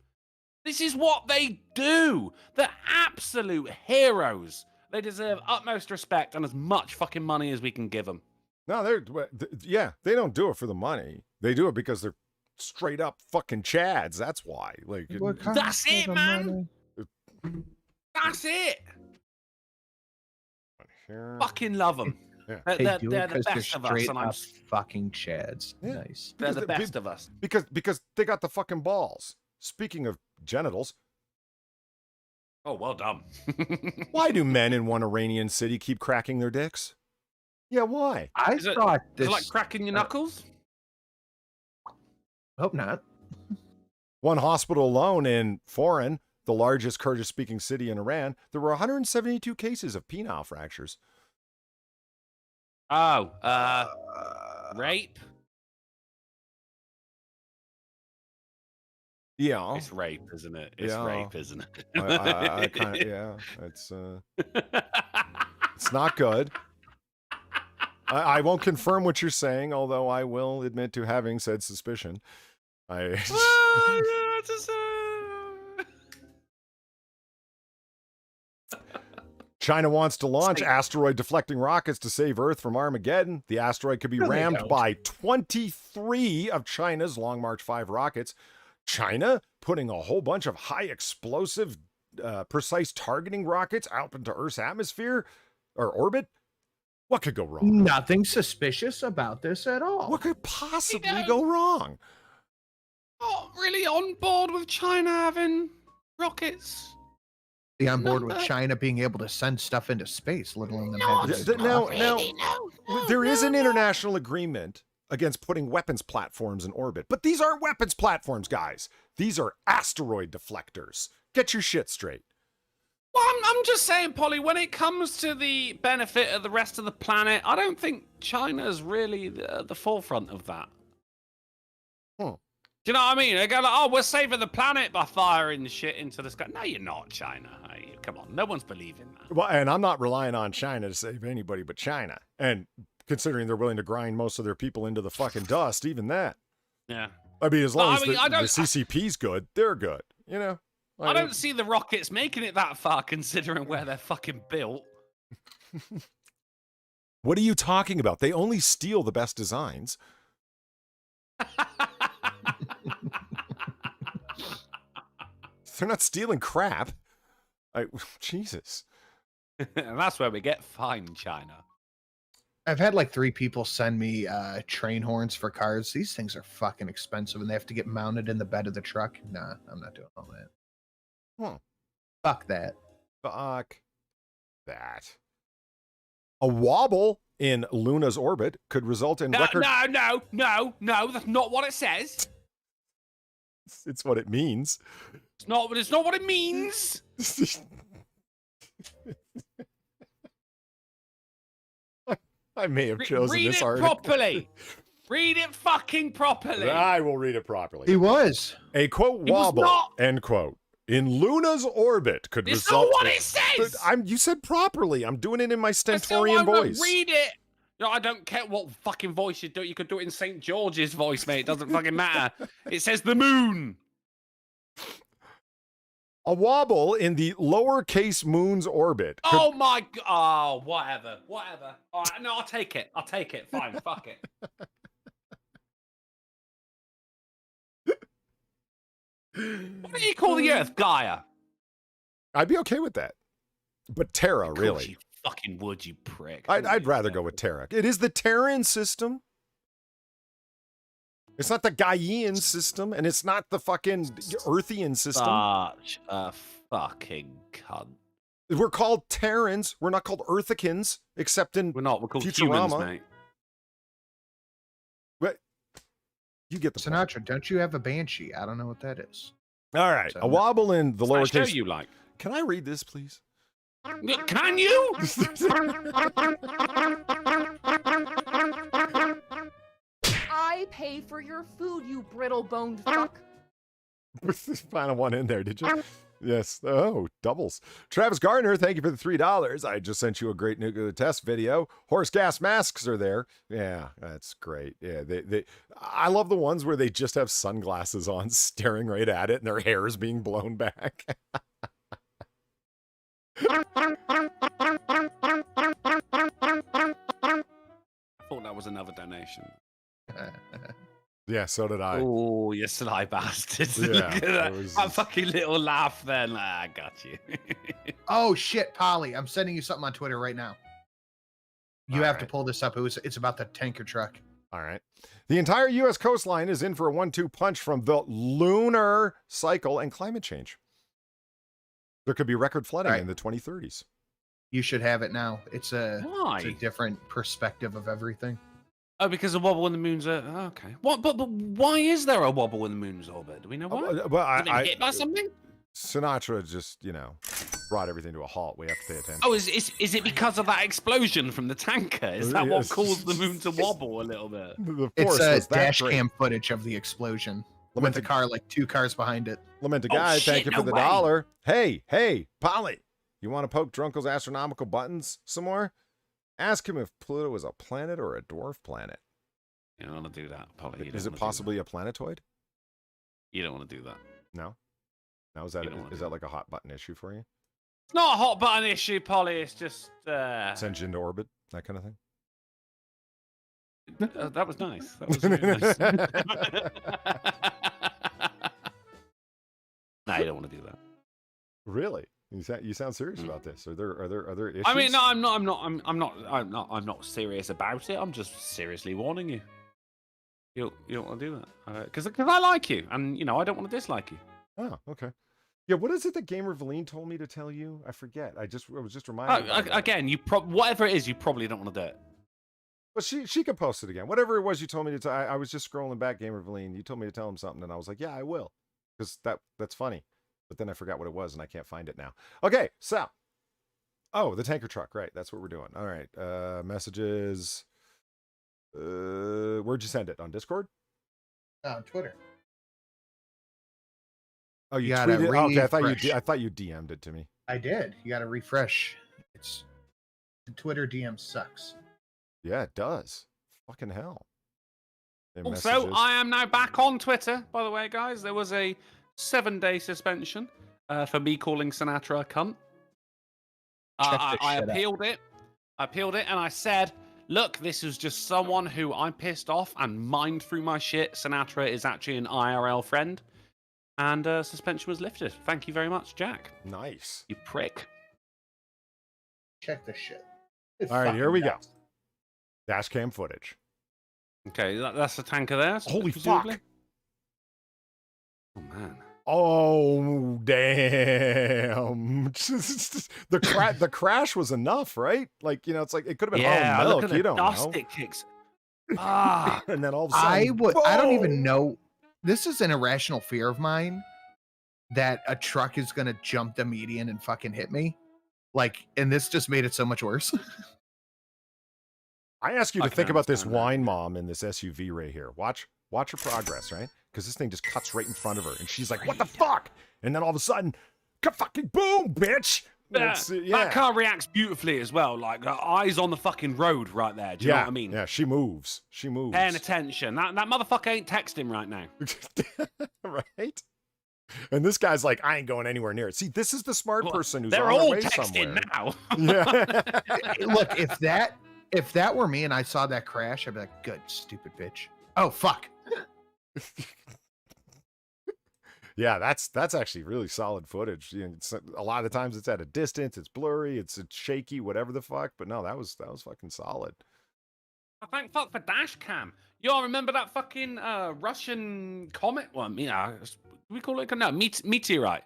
Speaker 2: This is what they do. They're absolute heroes. They deserve utmost respect and as much fucking money as we can give them.
Speaker 1: No, they don't do it for the money. They do it because they're straight up fucking chads. That's why. Like,
Speaker 2: that's it, man. That's it. Fucking love them.
Speaker 1: Yeah.
Speaker 2: They're the best of us, and I'm
Speaker 3: fucking chads.
Speaker 1: Yeah.
Speaker 3: Nice.
Speaker 2: They're the best of us
Speaker 1: because they got the fucking balls. Speaking of genitals.
Speaker 2: Oh, well done.
Speaker 1: Why do men in one Iranian city keep cracking their dicks? Yeah, why?
Speaker 2: Is it like cracking your knuckles?
Speaker 3: Hope not.
Speaker 1: One hospital alone in Foreign, the largest Kurdish-speaking city in Iran, there were 172 cases of penile fractures.
Speaker 2: Oh, rape?
Speaker 1: Yeah.
Speaker 2: It's rape, isn't it? It's rape, isn't it?
Speaker 1: I kind of, yeah. It's not good. I won't confirm what you're saying, although I will admit to having said suspicion. China wants to launch asteroid-deflecting rockets to save Earth from Armageddon. The asteroid could be rammed by 23 of China's Long March 5 rockets. China putting a whole bunch of high-explosive, precise targeting rockets out into Earth's atmosphere or orbit? What could go wrong?
Speaker 3: Nothing suspicious about this at all.
Speaker 1: What could possibly go wrong?
Speaker 2: Not really on board with China having rockets.
Speaker 3: Be on board with China being able to send stuff into space, let alone them having
Speaker 1: there is an international agreement against putting weapons platforms in orbit, but these aren't weapons platforms, guys. These are asteroid deflectors. Get your shit straight.
Speaker 2: Well, I'm just saying, Polly, when it comes to the benefit of the rest of the planet, I don't think China's really the forefront of that.
Speaker 1: Hmm.
Speaker 2: Do you know what I mean? They go like, oh, we're saving the planet by firing shit into the sky. No, you're not, China. Hey, come on, no one's believing that.
Speaker 1: Well, and I'm not relying on China to save anybody but China. And considering they're willing to grind most of their people into the fucking dust, even that.
Speaker 2: Yeah.
Speaker 1: I mean, as long as the
Speaker 2: I
Speaker 1: CCP's good, they're good. You know?
Speaker 2: I don't see the rockets making it that far, considering where they're fucking built.
Speaker 1: What are you talking about? They only steal the best designs. They're not stealing crap. Jesus.
Speaker 2: And that's where we get fined, China.
Speaker 3: I've had like 3 people send me train horns for cars. These things are fucking expensive, and they have to get mounted in the bed of the truck. Nah, I'm not doing all that. Fuck that.
Speaker 1: Fuck that. A wobble in Luna's orbit could result in record...
Speaker 2: No, that's not what it says.
Speaker 1: It's what it means.
Speaker 2: It's not what it means.
Speaker 1: I may have chosen
Speaker 2: read
Speaker 1: this
Speaker 2: it
Speaker 1: article.
Speaker 2: Properly. Read it fucking properly.
Speaker 1: I will read it properly.
Speaker 3: He was.
Speaker 1: A quote wobble, end quote, in Luna's orbit could
Speaker 2: It's
Speaker 1: result...
Speaker 2: not what it says!
Speaker 1: You said properly. I'm doing it in my
Speaker 2: Still
Speaker 1: stentorian
Speaker 2: won't
Speaker 1: voice.
Speaker 2: Read it. No, I don't care what fucking voice you do. You could do it in St. George's voice, mate. It doesn't fucking matter. It says the moon.
Speaker 1: A wobble in the lowercase moon's orbit.
Speaker 2: Oh my god. Oh, whatever. All right, no, I'll take it. Fine, fuck it. What do you call the Earth? Gaia.
Speaker 1: I'd be okay with that. But Terra, really.
Speaker 2: You fucking would, you prick.
Speaker 1: I'd rather go with Terra. It is the Terran system. It's not the Gaian system, and it's not the fucking Earthian system.
Speaker 2: Such a fucking cunt.
Speaker 1: We're called Terrans. We're not called Earthicans, except in
Speaker 2: We're called
Speaker 1: Futurama.
Speaker 2: humans, mate.
Speaker 1: But you get the
Speaker 3: Sinatra,
Speaker 1: point.
Speaker 3: don't you have a banshee? I don't know what that is.
Speaker 1: All right, a wobble in the
Speaker 2: What show
Speaker 1: lowercase.
Speaker 2: you like?
Speaker 1: Can I read this, please?
Speaker 2: Can you?
Speaker 4: I pay for your food, you brittle-boned fuck.
Speaker 1: Final one in there, did you? Yes. Oh, doubles. Travis Gardner, thank you for the $3. I just sent you a great nuclear test video. Horse gas masks are there. Yeah, that's great. Yeah, I love the ones where they just have sunglasses on, staring right at it, and their hair is being blown back.
Speaker 2: I thought that was another donation.
Speaker 1: Yeah, so did I.
Speaker 2: Oh, you sly bastard.
Speaker 1: Yeah,
Speaker 2: Look at that.
Speaker 1: it was
Speaker 2: That
Speaker 1: just-
Speaker 2: fucking little laugh then. I got you.
Speaker 3: Oh shit, Polly! I'm sending you something on Twitter right now. You
Speaker 1: All
Speaker 3: have to
Speaker 1: right.
Speaker 3: pull this up. It's about the tanker truck.
Speaker 1: All right. The entire U.S. coastline is in for a 1-2 punch from the lunar cycle and climate change. There could be record flooding in the 2030s.
Speaker 3: You should have it now. It's a
Speaker 2: Why?
Speaker 3: It's a different perspective of everything.
Speaker 2: Oh, because of wobble in the moon's okay. What? But why is there a wobble in the moon's orbit? Do we know why?
Speaker 1: Well,
Speaker 2: Has it been hit by something?
Speaker 1: Sinatra just, brought everything to a halt. We have to pay attention.
Speaker 2: Oh, is it because of that explosion from the tanker? Is that what caused the moon to wobble a little bit?
Speaker 1: The
Speaker 3: It's
Speaker 1: force was that
Speaker 3: dash
Speaker 1: great.
Speaker 3: cam footage of the explosion with the car, like 2 cars behind it.
Speaker 1: Lament to
Speaker 2: Oh,
Speaker 1: Guy,
Speaker 2: shit,
Speaker 1: thank you
Speaker 2: no
Speaker 1: for the
Speaker 2: way.
Speaker 1: $1. Hey, Polly, you want to poke Drunkle's astronomical buttons some more? Ask him if Pluto is a planet or a dwarf planet.
Speaker 2: You don't want to do that, Polly. You
Speaker 1: Is
Speaker 2: don't
Speaker 1: it
Speaker 2: wanna do
Speaker 1: possibly a planetoid?
Speaker 2: that. You don't want to do that.
Speaker 1: No? Now, is that
Speaker 2: You don't wanna
Speaker 1: is
Speaker 2: do
Speaker 1: that like a hot button issue for you?
Speaker 2: It's not a hot button issue, Polly. It's just
Speaker 1: Send you into orbit, that kind of thing?
Speaker 2: that was nice. That was really nice. No, you don't want to do that.
Speaker 1: Really? You sound serious about this. Are there issues?
Speaker 2: I mean, no, I'm not serious about it. I'm just seriously warning you. You don't want to do that because I like you, and I don't want to dislike you.
Speaker 1: Oh, okay. Yeah, what is it that Gamer Valine told me to tell you? I forget. I was just reminded. about that.
Speaker 2: Again, whatever it is, you probably don't want to do it.
Speaker 1: But she could post it again. Whatever it was you told me to tell. I was just scrolling back, Gamer Valine. You told me to tell him something, and I was like, yeah, I will, because that's funny. but then I forgot what it was and I can't find it now. Okay, so. Oh, the tanker truck, right. That's what we're doing. All right. Messages. Where'd you send it? On Discord?
Speaker 3: On Twitter.
Speaker 1: Oh, you tweeted it? Oh, okay, I thought you DM'd it to me.
Speaker 3: I did. You gotta refresh. It's the Twitter DM sucks.
Speaker 1: Yeah, it does. Fucking hell.
Speaker 2: Also, I am now back on Twitter, by the way, guys. There was a 7-day suspension for me calling Sinatra a cunt. I appealed it. I appealed it, and I said, look, this is just someone who I'm pissed off and mined through my shit. Sinatra is actually an IRL friend. And suspension was lifted. Thank you very much, Jack.
Speaker 1: Nice.
Speaker 2: You prick.
Speaker 3: Check this shit.
Speaker 1: All right, here we go. Dash cam footage.
Speaker 2: Okay, that's the tanker there.
Speaker 1: Holy
Speaker 2: presumably.
Speaker 1: fuck.
Speaker 2: Oh, man.
Speaker 1: Oh, damn. the crash was enough, right? Like, you know, it's like, it could have been all milk.
Speaker 2: Look at
Speaker 1: You
Speaker 2: the
Speaker 1: don't
Speaker 2: dust
Speaker 1: know.
Speaker 2: it kicks. Ah.
Speaker 1: And then all of a sudden,
Speaker 3: I don't even know. This is an irrational fear of mine that a truck is going to jump the median and fucking hit me. Like, and this just made it so much worse.
Speaker 1: I ask you to think about this wine mom in this SUV right here. Watch her progress, right? Because this thing just cuts right in front of her, and she's like, "What the fuck?" And then all of a sudden, fucking boom, bitch!
Speaker 2: That car reacts beautifully as well. Like, her eyes on the fucking road right there. Do you know what I mean?
Speaker 1: Yeah, she moves. She moves.
Speaker 2: Paying attention. That motherfucker ain't texting right now.
Speaker 1: Right? And this guy's like, I ain't going anywhere near it. See, this is the smart person who's
Speaker 2: they're
Speaker 1: on
Speaker 2: all
Speaker 1: their way
Speaker 2: texting
Speaker 1: somewhere.
Speaker 2: now.
Speaker 1: Yeah.
Speaker 3: Look, if that were me and I saw that crash, I'd be like, good, stupid bitch. Oh, fuck.
Speaker 1: Yeah, that's actually really solid footage. You know, a lot of the times it's at a distance, it's blurry, it's shaky, whatever the fuck. But no, that was fucking solid.
Speaker 2: Thank fuck for dash cam. Y'all remember that fucking Russian comet one? You know, we call it no meteorite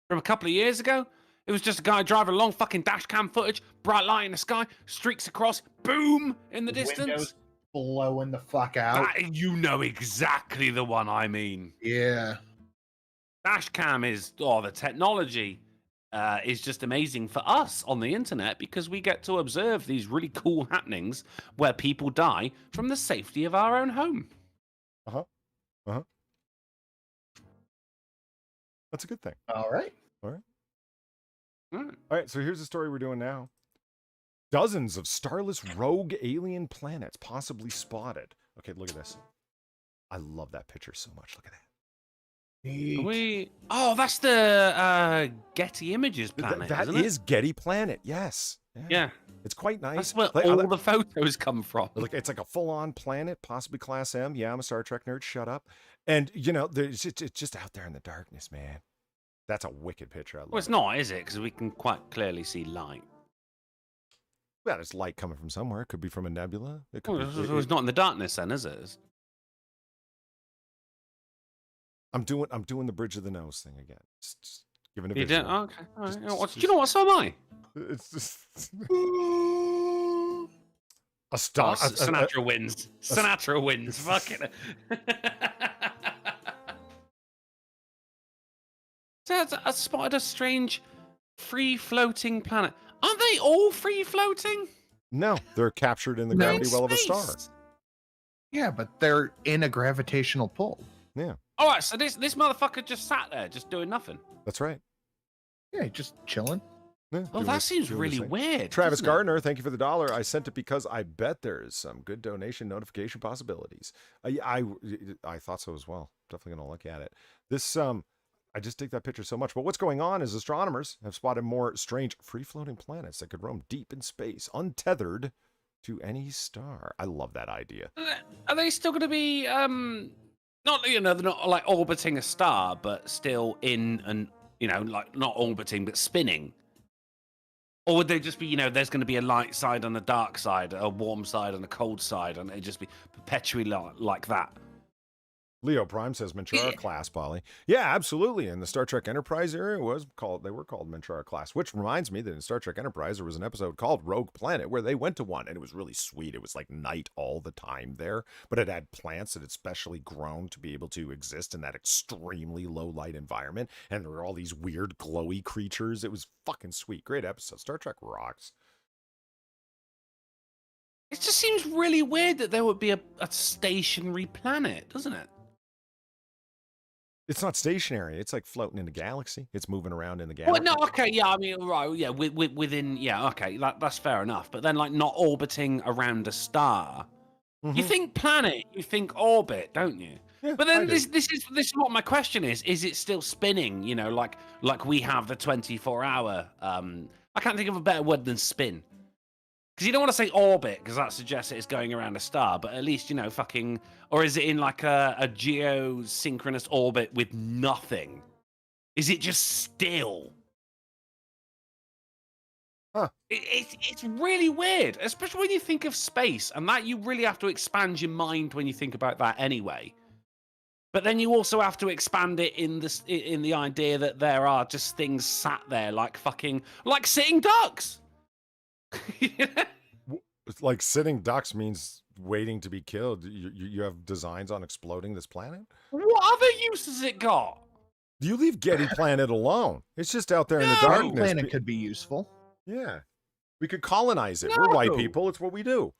Speaker 2: from a couple of years ago. It was just a guy driving along, fucking dash cam footage, bright light in the sky, streaks across, boom in the distance.
Speaker 3: Windows blowing the fuck out.
Speaker 2: You know exactly the one I mean.
Speaker 3: Yeah.
Speaker 2: Dashcam is, the technology is just amazing for us on the internet because we get to observe these really cool happenings where people die from the safety of our own home.
Speaker 1: That's a good thing.
Speaker 3: All right.
Speaker 1: All right, so here's the story we're doing now. Dozens of starless rogue alien planets possibly spotted. Okay, look at this. I love that picture so much. Look at that.
Speaker 2: That's the Getty Images planet.
Speaker 1: That is Getty Planet. Yes.
Speaker 2: Yeah.
Speaker 1: It's quite nice.
Speaker 2: That's where all the photos come from.
Speaker 1: Look, it's like a full-on planet, possibly Class M. Yeah, I'm a Star Trek nerd. Shut up. And you know, it's just out there in the darkness, man. That's a wicked picture.
Speaker 2: Well, it's not, is it? Because we can quite clearly see light.
Speaker 1: Well, there's light coming from somewhere. It could be from a nebula. It could
Speaker 2: it's not in the darkness, then, is it?
Speaker 1: I'm doing the bridge of the nose thing again. Just giving a
Speaker 2: you
Speaker 1: visual.
Speaker 2: did? Okay. All right. Do you know what? So am I.
Speaker 1: It's just a star.
Speaker 2: Sinatra wins. Sinatra wins. Fucking. I spotted a strange free-floating planet. Aren't they all free-floating?
Speaker 1: No, they're captured in the gravity well of a star.
Speaker 3: Yeah, but they're in a gravitational pull.
Speaker 1: Yeah.
Speaker 2: All right, so this motherfucker just sat there, just doing nothing.
Speaker 1: That's right.
Speaker 3: Yeah, just chilling.
Speaker 1: Yeah,
Speaker 2: well, that seems really weird.
Speaker 1: Travis Gardner, thank you for the $1. I sent it because I bet there's some good donation notification possibilities. I thought so as well. Definitely gonna look at it. This I just dig that picture so much. But what's going on is astronomers have spotted more strange free-floating planets that could roam deep in space, untethered to any star. I love that idea.
Speaker 2: Are they still going to be not, they're not like orbiting a star, but still in an, like not orbiting but spinning? Or would they just be, there's going to be a light side and a dark side, a warm side and a cold side, and it'd just be perpetually like that?
Speaker 1: Leo Prime says Menchara class, Polly. Yeah, absolutely. In the Star Trek Enterprise era, they were called Menchara class, which reminds me that in Star Trek Enterprise, there was an episode called Rogue Planet where they went to one, and it was really sweet. It was like night all the time there, but it had plants that had specially grown to be able to exist in that extremely low light environment, and there were all these weird glowy creatures. It was fucking sweet. Great episode. Star Trek rocks.
Speaker 2: It just seems really weird that there would be a stationary planet, doesn't it?
Speaker 1: It's not stationary. It's like floating in the galaxy. It's moving around in the galaxy.
Speaker 2: Well, no, okay, yeah, I mean, right, yeah, within, yeah, okay, that's fair enough. But then, like, not orbiting around a star. You think planet, you think orbit, don't you?
Speaker 1: Yeah,
Speaker 2: but then this is what my question is: is it still spinning? You know, like we have the 24-hour. I can't think of a better word than spin. Because you don't want to say orbit, because that suggests it's going around a star, but at least, you know, fucking... Or is it in, like, a geosynchronous orbit with nothing? Is it just still?
Speaker 1: Huh.
Speaker 2: It's really weird, especially when you think of space, and that you really have to expand your mind when you think about that anyway. But then you also have to expand it in the idea that there are just things sat there like fucking... Like sitting ducks!
Speaker 1: Like sitting ducks means waiting to be killed. You have designs on exploding this planet?
Speaker 2: What other use has it got?
Speaker 1: You leave Getty Planet alone. It's just out there in the darkness.
Speaker 3: Planet could be useful.
Speaker 1: Yeah. We could colonize it. We're white people. It's what we do.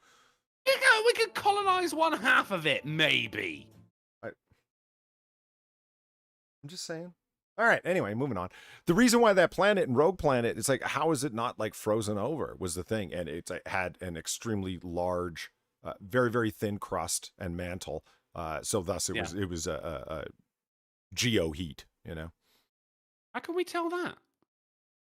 Speaker 2: We could colonize one half of it, maybe.
Speaker 1: I'm just saying. All right. Anyway, moving on. The reason why that planet and Rogue Planet, it's like, how is it not like frozen over was the thing. And it had an extremely large, very, very thin crust and mantle. So thus it was a geo heat, you know?
Speaker 2: How can we tell that?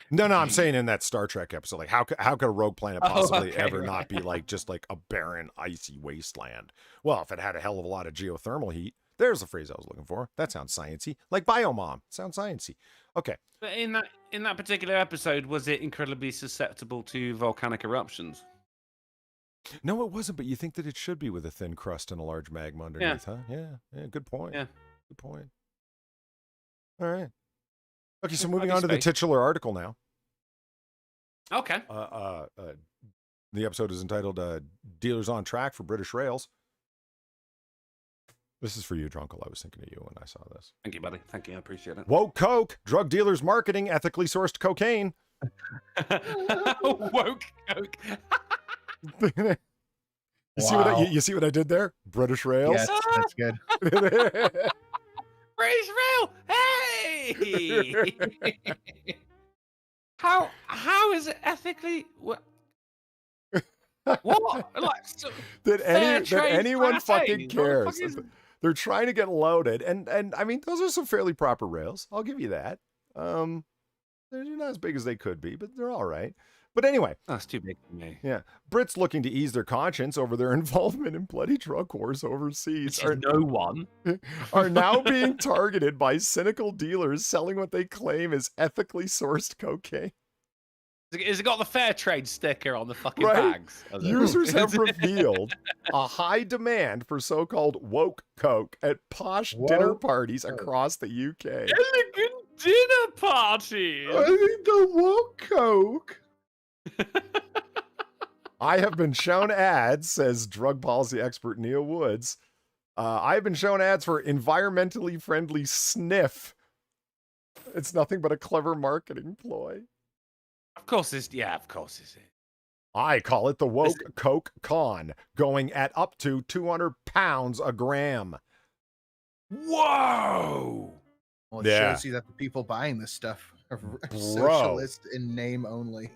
Speaker 1: No, I'm saying in that Star Trek episode, like how could a rogue planet possibly ever not be like just like a barren, icy wasteland? Well, if it had a hell of a lot of geothermal heat, there's the phrase I was looking for. That sounds sciencey. Like biomom. Sounds sciencey. Okay.
Speaker 2: But in that particular episode, was it incredibly susceptible to volcanic eruptions?
Speaker 1: No, it wasn't, but you think that it should be with a thin crust and a large magma underneath, huh? Yeah, good point.
Speaker 2: Yeah.
Speaker 1: Good point. All right. Okay, so moving on to the titular article now.
Speaker 2: Okay.
Speaker 1: The episode is entitled Dealers on Track for British Rails. This is for you, Drunkle. I was thinking of you when I saw this.
Speaker 2: Thank you, buddy. Thank you. I appreciate it.
Speaker 1: Woke Coke. Drug dealers marketing ethically sourced cocaine.
Speaker 2: Woke Coke.
Speaker 1: You see what I did there? British Rails.
Speaker 3: Yes, that's good.
Speaker 2: British Rail. Hey. How is it ethically? What? Like, so,
Speaker 1: that anyone fucking cares? They're trying to get loaded, and I mean those are some fairly proper rails. I'll give you that. They're not as big as they could be, but they're all right. But anyway,
Speaker 2: that's too big for me.
Speaker 1: Yeah, Brits looking to ease their conscience over their involvement in bloody drug wars overseas are now being targeted by cynical dealers selling what they claim is ethically sourced cocaine.
Speaker 2: Has it got the fair trade sticker on the fucking bags?
Speaker 1: Users have revealed a high demand for so-called woke coke at posh dinner parties across the UK.
Speaker 2: Elegant dinner party.
Speaker 3: I need the woke coke.
Speaker 1: I have been shown ads, says drug policy expert Neil Woods. I've been shown ads for environmentally friendly sniff. It's nothing but a clever marketing ploy.
Speaker 2: Of course it's
Speaker 1: I call it the woke coke con, going at up to 200 pounds a gram.
Speaker 2: Whoa!
Speaker 3: Well, it shows you that the people buying this stuff are socialist in name only.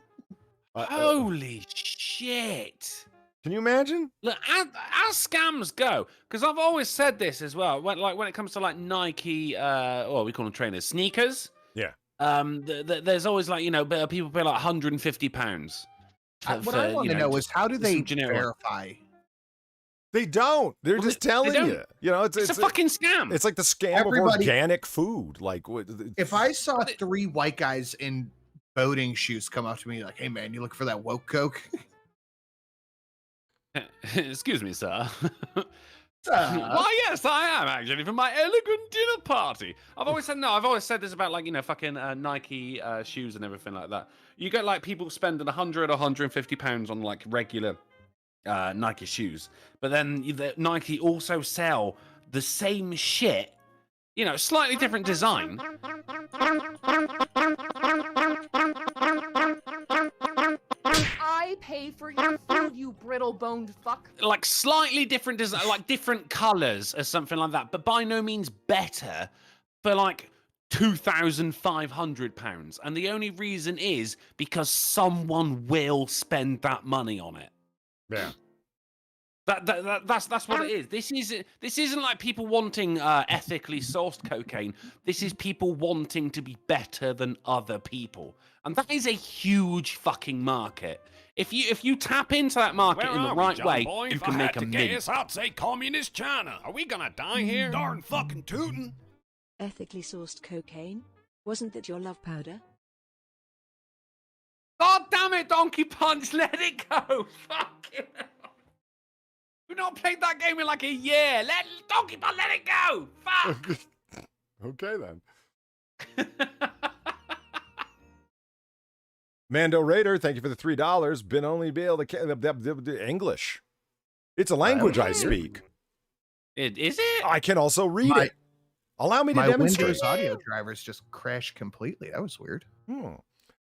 Speaker 2: Holy shit!
Speaker 1: Can you imagine?
Speaker 2: Look, as scams go, because I've always said this as well. When it comes to like Nike, we call them trainers, sneakers.
Speaker 1: Yeah.
Speaker 2: There's always like people pay like £150.
Speaker 3: What I want to know is how do they verify?
Speaker 1: They don't. They're just telling you. You know, it's
Speaker 2: a fucking scam.
Speaker 1: It's like the scam of organic food. Like,
Speaker 3: if I saw 3 white guys in boating shoes come up to me like, "Hey man, you look for that woke coke?"
Speaker 2: Excuse me, sir. Why, yes, I am actually for my elegant dinner party. I've always said this about fucking Nike shoes and everything like that. You get like people spending 100 or 150 pounds on like regular Nike shoes, but then Nike also sell the same shit, slightly different design.
Speaker 4: I pay for your food, you brittle-boned fuck.
Speaker 2: Like slightly different design, like different colors or something like that, but by no means better for like £2,500. And the only reason is because someone will spend that money on it.
Speaker 1: Yeah.
Speaker 2: That's what it is. This isn't like people wanting ethically sourced cocaine. This is people wanting to be better than other people, and that is a huge fucking market. If you tap into that market in the right way, you can make a million.
Speaker 11: I'd say communist China. Are we gonna die here? Darn fucking tootin'.
Speaker 14: Ethically sourced cocaine? Wasn't that your love powder?
Speaker 2: God damn it, Donkey Punch! Let it go. Fuck it. We've not played that game in like a year. Let Donkey Punch let it go. Fuck.
Speaker 1: Okay then. Mando Raider, thank you for the $3. Been only be able to English. It's a language I speak.
Speaker 2: Is it?
Speaker 1: I can also read it. Allow me to demonstrate.
Speaker 3: My Windows audio drivers just crashed completely. That was weird.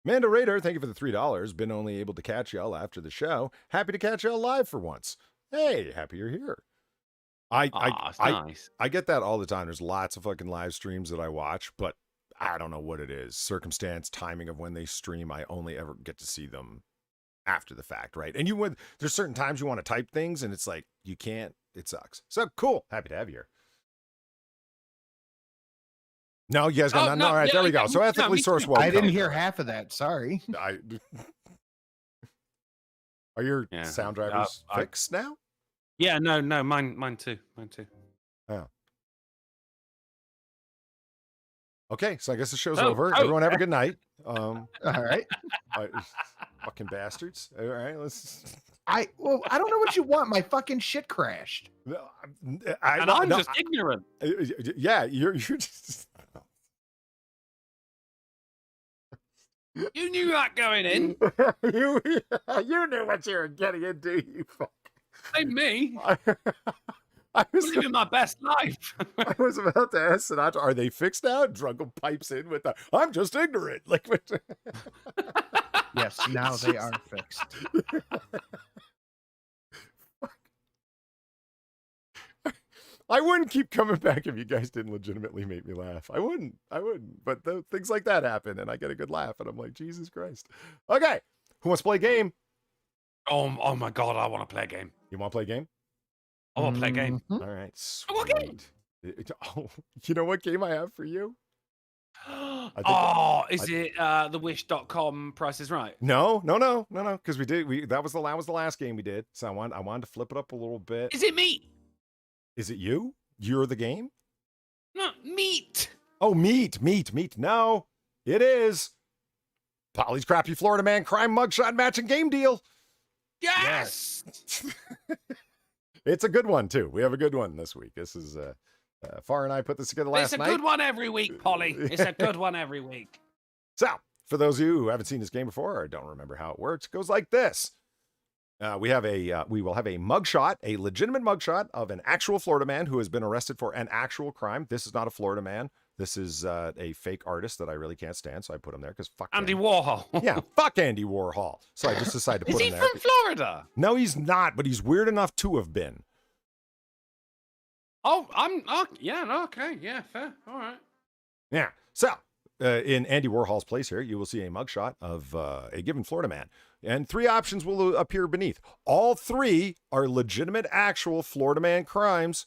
Speaker 1: Mando Raider, thank you for the $3. Been only able to catch y'all after the show. Happy to catch y'all live for once. Hey, happy you're here. I get that all the time. There's lots of fucking live streams that I watch, but I don't know what it is. Circumstance, timing of when they stream. I only ever get to see them after the fact, right? And there's certain times you want to type things, and it's like you can't. It sucks. So cool. Happy to have you here. No, you guys got nothing. All right, there we go. So ethically sourced.
Speaker 3: I didn't hear half of that. Sorry.
Speaker 1: Are your sound drivers fixed now?
Speaker 2: Yeah, no, mine too.
Speaker 1: Oh. Okay, so I guess the show's over. Everyone have a good night.
Speaker 3: All right.
Speaker 1: Fucking bastards. All right, let's.
Speaker 3: I don't know what you want. My fucking shit crashed.
Speaker 2: I'm just ignorant.
Speaker 1: Yeah, you're just.
Speaker 2: You knew that going in.
Speaker 1: you knew what you were getting into, you fuck.
Speaker 2: Hey, me.
Speaker 1: I was
Speaker 2: living my best life.
Speaker 1: I was about to ask Sinatra, are they fixed now? Drungle pipes in with the, I'm just ignorant. Like,
Speaker 3: yes, now they are fixed.
Speaker 1: I wouldn't keep coming back if you guys didn't legitimately make me laugh. I wouldn't. But things like that happen, and I get a good laugh, and I'm like, Jesus Christ. Okay, who wants to play a game?
Speaker 2: Oh my God, I want to play a game.
Speaker 1: You want to play a game?
Speaker 2: I want to play a game.
Speaker 1: All right, sweet.
Speaker 2: What game?
Speaker 1: Oh, you know what game I have for you?
Speaker 2: Is it the Wish.com Price is Right?
Speaker 1: No, because that was the last game we did. So I wanted to flip it up a little bit.
Speaker 2: Is it me?
Speaker 1: Is it you? You're the game?
Speaker 2: No, meat.
Speaker 1: Oh, meat. No, it is. Polly's Crappy Florida Man Crime Mugshot Matching Game Deal.
Speaker 2: Yes.
Speaker 1: It's a good one, too. We have a good one this week. This is, Far and I put this together last night.
Speaker 2: It's a good one every week, Polly. It's a good one every week.
Speaker 1: So, for those of you who haven't seen this game before or don't remember how it works, it goes like this. We will have a mugshot, a legitimate mugshot of an actual Florida man who has been arrested for an actual crime. This is not a Florida man. This is a fake artist that I really can't stand, so I put him there because fuck
Speaker 2: Andy Warhol.
Speaker 1: Yeah, fuck Andy Warhol. So I just decided to put him there.
Speaker 2: Is he from Florida?
Speaker 1: No, he's not, but he's weird enough to have been.
Speaker 2: Oh, okay, yeah, fair, all right.
Speaker 1: Yeah, so in Andy Warhol's place here, you will see a mugshot of a given Florida man. And 3 options will appear beneath. All 3 are legitimate, actual Florida man crimes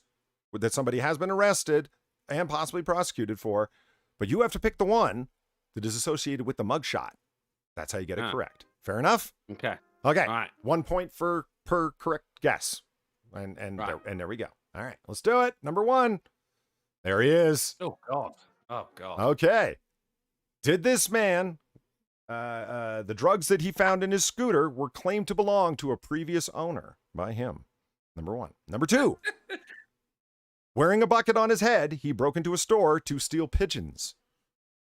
Speaker 1: that somebody has been arrested and possibly prosecuted for. But you have to pick the one that is associated with the mugshot. That's how you get it correct. Fair enough?
Speaker 2: Okay.
Speaker 1: All
Speaker 2: right.
Speaker 1: 1 point per correct guess. And there we go. All right, let's do it. Number 1. There he is.
Speaker 2: Oh, God.
Speaker 1: Okay. Did this man... the drugs that he found in his scooter were claimed to belong to a previous owner by him. Number 1. Number 2. Wearing a bucket on his head, he broke into a store to steal pigeons.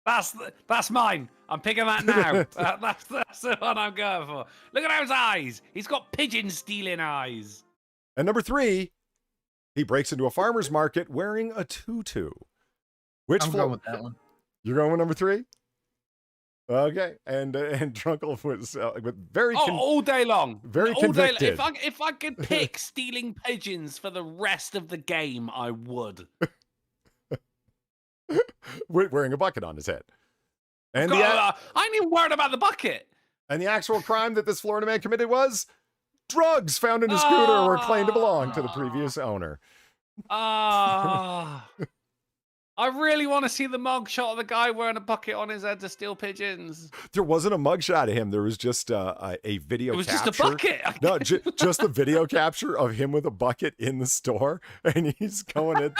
Speaker 2: That's mine. I'm picking that now. That's the one I'm going for. Look at those eyes. He's got pigeon stealing eyes.
Speaker 1: And number 3, he breaks into a farmer's market wearing a tutu.
Speaker 3: I'm going with that one.
Speaker 1: You're going with number 3? Okay, and Drunkle was very
Speaker 2: all day long,
Speaker 1: very
Speaker 2: all
Speaker 1: convicted.
Speaker 2: Day, if I could pick stealing pigeons for the rest of the game, I would.
Speaker 1: Wearing a bucket on his head, and
Speaker 2: I ain't even worried about the bucket.
Speaker 1: And the actual crime that this Florida man committed was drugs found in his scooter were claimed to belong to the previous owner.
Speaker 2: I really want to see the mugshot of the guy wearing a bucket on his head to steal pigeons.
Speaker 1: There wasn't a mugshot of him. There was just a video capture. It was
Speaker 2: just a bucket.
Speaker 1: No, just a video capture of him with a bucket in the store, and he's going at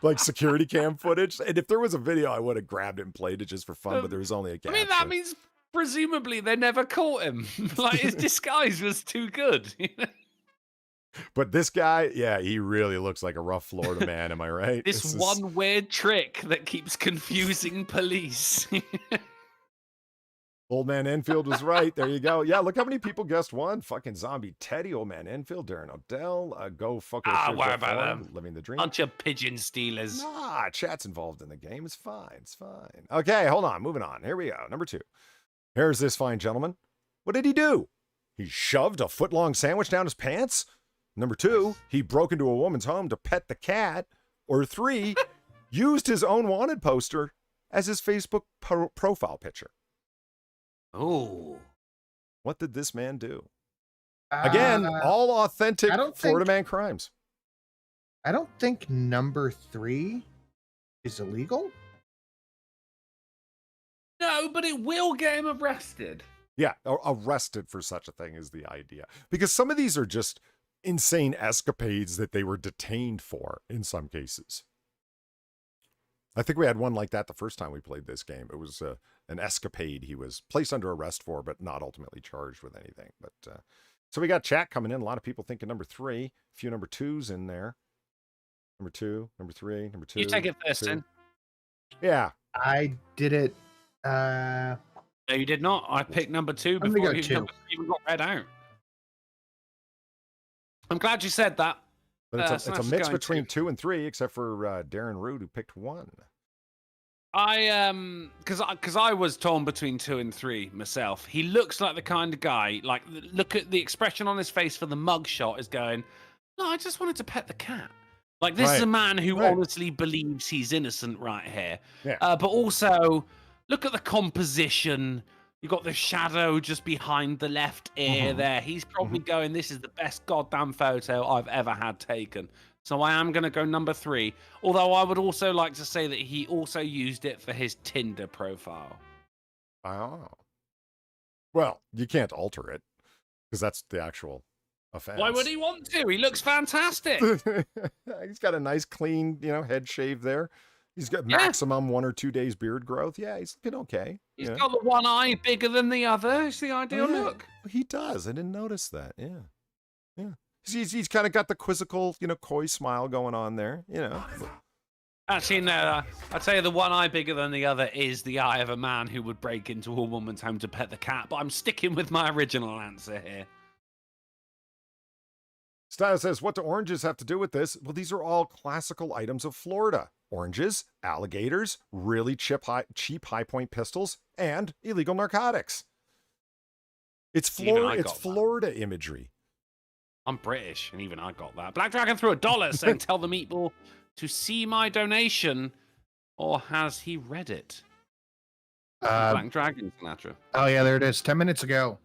Speaker 1: like security cam footage. And if there was a video, I would have grabbed it and played it just for fun, but there was only a capture.
Speaker 2: I mean, that means presumably they never caught him. Like, his disguise was too good.
Speaker 1: But this guy, yeah, he really looks like a rough Florida man. Am I right?
Speaker 2: This one weird trick that keeps confusing police.
Speaker 1: Old man Enfield was right. There you go. Yeah, look how many people guessed one. Fucking Zombie Teddy, Old man Enfield, Darren Odell, go fucker.
Speaker 2: What about them?
Speaker 1: Living the dream.
Speaker 2: Bunch of pigeon stealers.
Speaker 1: Nah, chat's involved in the game. It's fine. It's fine. Okay, hold on. Moving on. Here we go. Number 2. Here's this fine gentleman. What did he do? He shoved a foot-long sandwich down his pants? Number 2, he broke into a woman's home to pet the cat. Or 3, used his own wanted poster as his Facebook profile picture.
Speaker 2: Oh.
Speaker 1: What did this man do? Again, all authentic Florida man crimes.
Speaker 3: I don't think number 3 is illegal.
Speaker 2: No, but it will get him arrested.
Speaker 1: Yeah, arrested for such a thing is the idea. Because some of these are just insane escapades that they were detained for in some cases. I think we had one like that the first time we played this game. It was an escapade he was placed under arrest for, but not ultimately charged with anything. But so we got chat coming in. A lot of people thinking number 3. A few number 2s in there. Number 2, number 3, number 2.
Speaker 2: You take it first, then.
Speaker 1: Yeah.
Speaker 3: I did it.
Speaker 2: No, you did not. I picked number 2 before you even got read out. I'm glad you said that.
Speaker 1: But it's a mix between 2 and 3, except for Darren Root, who picked 1.
Speaker 2: Because I was torn between 2 and 3 myself. He looks like the kind of guy, like, look at the expression on his face for the mugshot is going, no, I just wanted to pet the cat. Like, this is a man who honestly believes he's innocent right here.
Speaker 1: Yeah.
Speaker 2: But also, look at the composition. You've got the shadow just behind the left ear there. He's probably going, this is the best goddamn photo I've ever had taken. So I am going to go number 3. Although I would also like to say that he also used it for his Tinder profile.
Speaker 1: Oh. Well, you can't alter it because that's the actual offense.
Speaker 2: Why would he want to? He looks fantastic.
Speaker 1: He's got a nice, clean, head shave there. He's got maximum 1 or 2 days beard growth. Yeah, he's looking okay.
Speaker 2: He's got the one eye bigger than the other. It's the ideal look.
Speaker 1: He does. I didn't notice that. Yeah. Yeah. He's kind of got the quizzical, coy smile going on there,
Speaker 2: Actually, no. I'd say the one eye bigger than the other is the eye of a man who would break into a woman's home to pet the cat. But I'm sticking with my original answer here.
Speaker 1: Style says, what do oranges have to do with this? Well, these are all classical items of Florida. Oranges, alligators, really cheap high-point pistols, and illegal narcotics. It's Florida imagery.
Speaker 2: I'm British, and even I got that. Black Dragon threw $1 saying, tell the meatball to see my donation, or has he read it? Black Dragon, Sinatra.
Speaker 3: Oh, yeah, there it is. 10 minutes ago.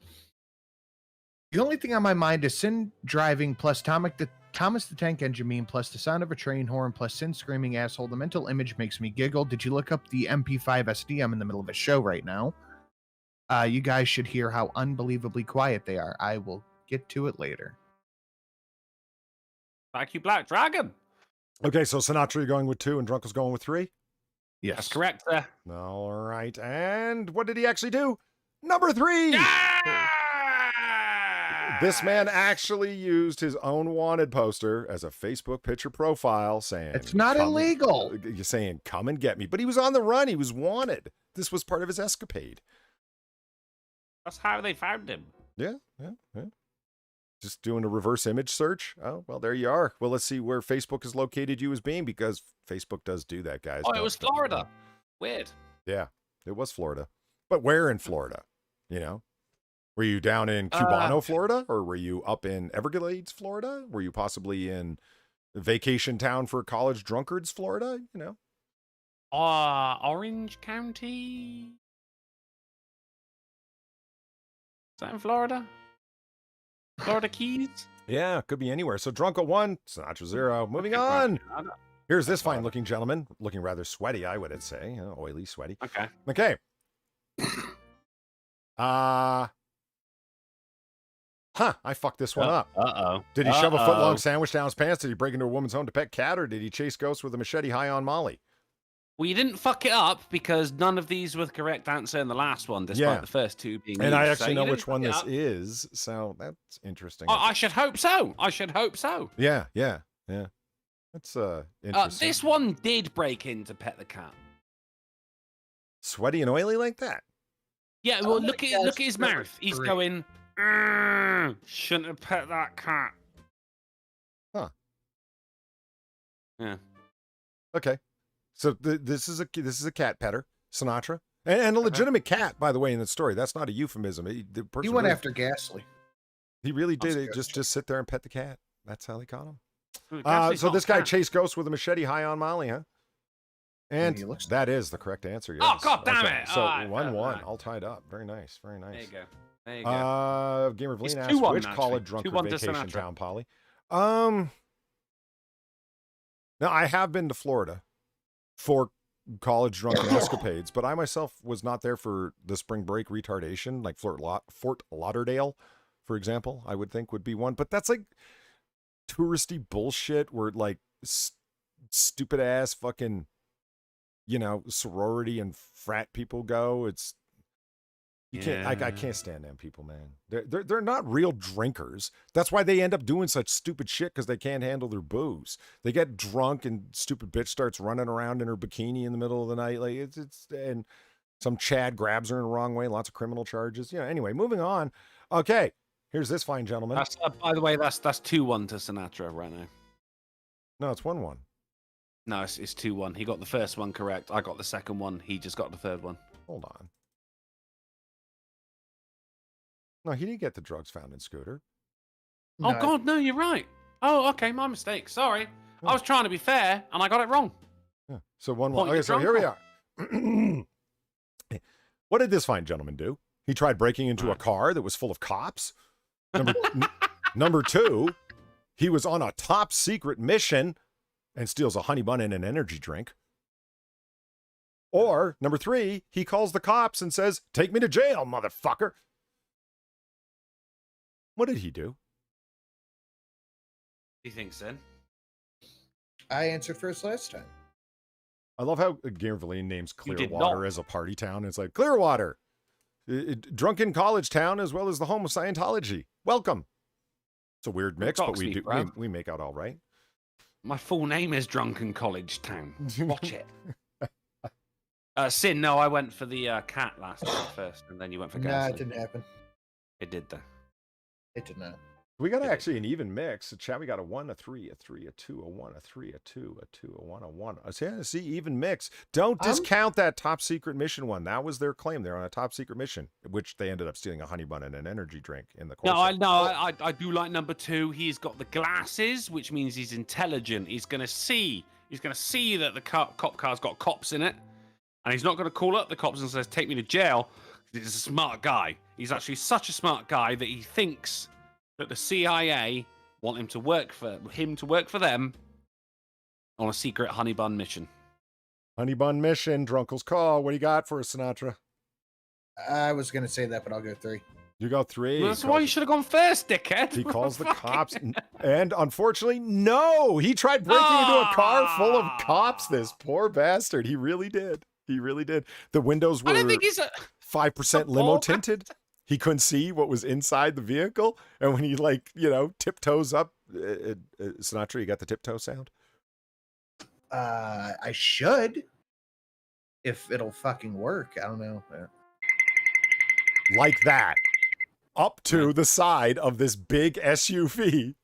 Speaker 3: The only thing on my mind is Sin driving plus Thomas the Tank Engine meme plus the sound of a train horn plus Sin screaming asshole. The mental image makes me giggle. Did you look up the MP5 SD? I'm in the middle of a show right now. You guys should hear how unbelievably quiet they are. I will get to it later.
Speaker 2: Thank you, Black Dragon.
Speaker 1: Okay, so Sinatra, you're going with 2 and Drunkle's going with 3?
Speaker 3: Yes.
Speaker 2: That's correct, sir.
Speaker 1: All right. And what did he actually do? Number 3!
Speaker 2: Yeah!
Speaker 1: This man actually used his own wanted poster as a Facebook picture profile saying...
Speaker 3: It's not illegal.
Speaker 1: You're saying, come and get me. But he was on the run. He was wanted. This was part of his escapade.
Speaker 2: That's how they found him.
Speaker 1: Yeah. Just doing a reverse image search. Oh, well, there you are. Well, let's see where Facebook has located you as being, because Facebook does do that, guys.
Speaker 2: Oh, it was Florida. Weird.
Speaker 1: Yeah, it was Florida. But where in Florida? You know? Were you down in Cubano, Florida? Or were you up in Everglades, Florida? Were you possibly in vacation town for college drunkards, Florida? You know?
Speaker 2: Orange County? Is that in Florida? Florida Keys?
Speaker 1: Yeah, could be anywhere. So Drunko 1, Sinatra 0. Moving on. Here's this fine-looking gentleman, looking rather sweaty, I would say. Oily, sweaty. Okay. I fucked this one up. Did he shove a foot-long sandwich down his pants? Did he break into a woman's home to pet cat? Or did he chase ghosts with a machete high on Molly?
Speaker 2: Well, you didn't fuck it up because none of these were the correct answer in the last one, despite the first two being
Speaker 1: And
Speaker 2: used.
Speaker 1: I actually
Speaker 2: So
Speaker 1: know which one this is, so that's interesting.
Speaker 2: I should hope so.
Speaker 1: Yeah. That's interesting.
Speaker 2: This one did break into Pet the Cat.
Speaker 1: Sweaty and oily like that?
Speaker 2: Yeah, well, look at his mouth. He's going, shouldn't have pet that cat.
Speaker 1: Huh.
Speaker 2: Yeah.
Speaker 1: Okay. So this is a cat petter, Sinatra, and a legitimate cat, by the way, in the story. That's not a euphemism.
Speaker 3: He went after Ghastly.
Speaker 1: He really did. Just sit there and pet the cat. That's how they caught him. So this guy chased ghosts with a machete high on Molly, huh? And that is the correct answer. Yes.
Speaker 2: Oh, God damn it.
Speaker 1: So 1-1, all tied up. Very nice. Very nice.
Speaker 2: There you go.
Speaker 1: Gamer Vleen
Speaker 2: It's
Speaker 1: asks,
Speaker 2: 2-1,
Speaker 1: which
Speaker 2: actually.
Speaker 1: college drunkard
Speaker 2: 2-1 to
Speaker 1: vacation
Speaker 2: Sinatra.
Speaker 1: town, Polly? Now, I have been to Florida for college drunken escapades, but I myself was not there for the spring break retardation, like Fort Lauderdale, for example, I would think would be one. But that's like touristy bullshit where like stupid ass fucking, sorority and frat people go. It's I can't stand them people, man. They're not real drinkers. That's why they end up doing such stupid shit, because they can't handle their booze. They get drunk and stupid bitch starts running around in her bikini in the middle of the night. Like and some Chad grabs her in the wrong way. Lots of criminal charges. Anyway, moving on. Okay, here's this fine gentleman.
Speaker 2: That's, by the way, that's 2-1 to Sinatra right now.
Speaker 1: No, it's 1-1.
Speaker 2: No, it's 2-1. He got the first one correct. I got the second one. He just got the third one.
Speaker 1: Hold on. No, he didn't get the drugs found in Scooter.
Speaker 2: Oh, God, no, you're right. Oh, okay, my mistake. Sorry. I was trying to be fair, and I got it wrong.
Speaker 1: Yeah. So 1-1. Okay, so here we are. What did this fine gentleman do? He tried breaking into a car that was full of cops. Number 2, he was on a top secret mission and steals a honey bun and an energy drink. Or, number 3, he calls the cops and says, "Take me to jail, motherfucker." What did he do?
Speaker 2: What do you think, Sin?
Speaker 3: I answered first last time.
Speaker 1: I love how Gamer Vleen names Clearwater as a party town. It's like, Clearwater, drunken college town as well as the home of Scientology. Welcome. It's a weird mix, but we make out all right.
Speaker 2: My full name is Drunken College Town. Watch it. Sin, no, I went for the cat last time first, and then you went for Ghastly.
Speaker 3: Nah, it didn't happen.
Speaker 2: It did, though.
Speaker 3: It did not.
Speaker 1: We got actually an even mix. Chat, we got a 1, a 3, a 3, a 2, a 1, a 3, a 2, a 2, a 1, a 1. See, even mix. Don't discount that top secret mission one. That was their claim. They're on a top secret mission, which they ended up stealing a honey bun and an energy drink in the course.
Speaker 2: I do like number 2. He's got the glasses, which means he's intelligent. He's gonna see that the cop car's got cops in it, and he's not gonna call up the cops and says, "Take me to jail." He's a smart guy. He's actually such a smart guy that he thinks that the CIA want him to work for them on a secret honey bun mission.
Speaker 1: Honey bun mission, Drunkle's call. What do you got for us, Sinatra?
Speaker 3: I was going to say that, but I'll go 3.
Speaker 1: You go 3.
Speaker 2: Well, that's why you should have gone first, dickhead.
Speaker 1: He calls the cops. And unfortunately, no. He tried breaking into a car full of cops, this poor bastard. He really did. The windows were 5% limo tinted. He couldn't see what was inside the vehicle, and when he tiptoes up, Sinatra, you got the tiptoe sound?
Speaker 3: I should, if it'll fucking work. I don't know.
Speaker 1: Like that, up to the side of this big SUV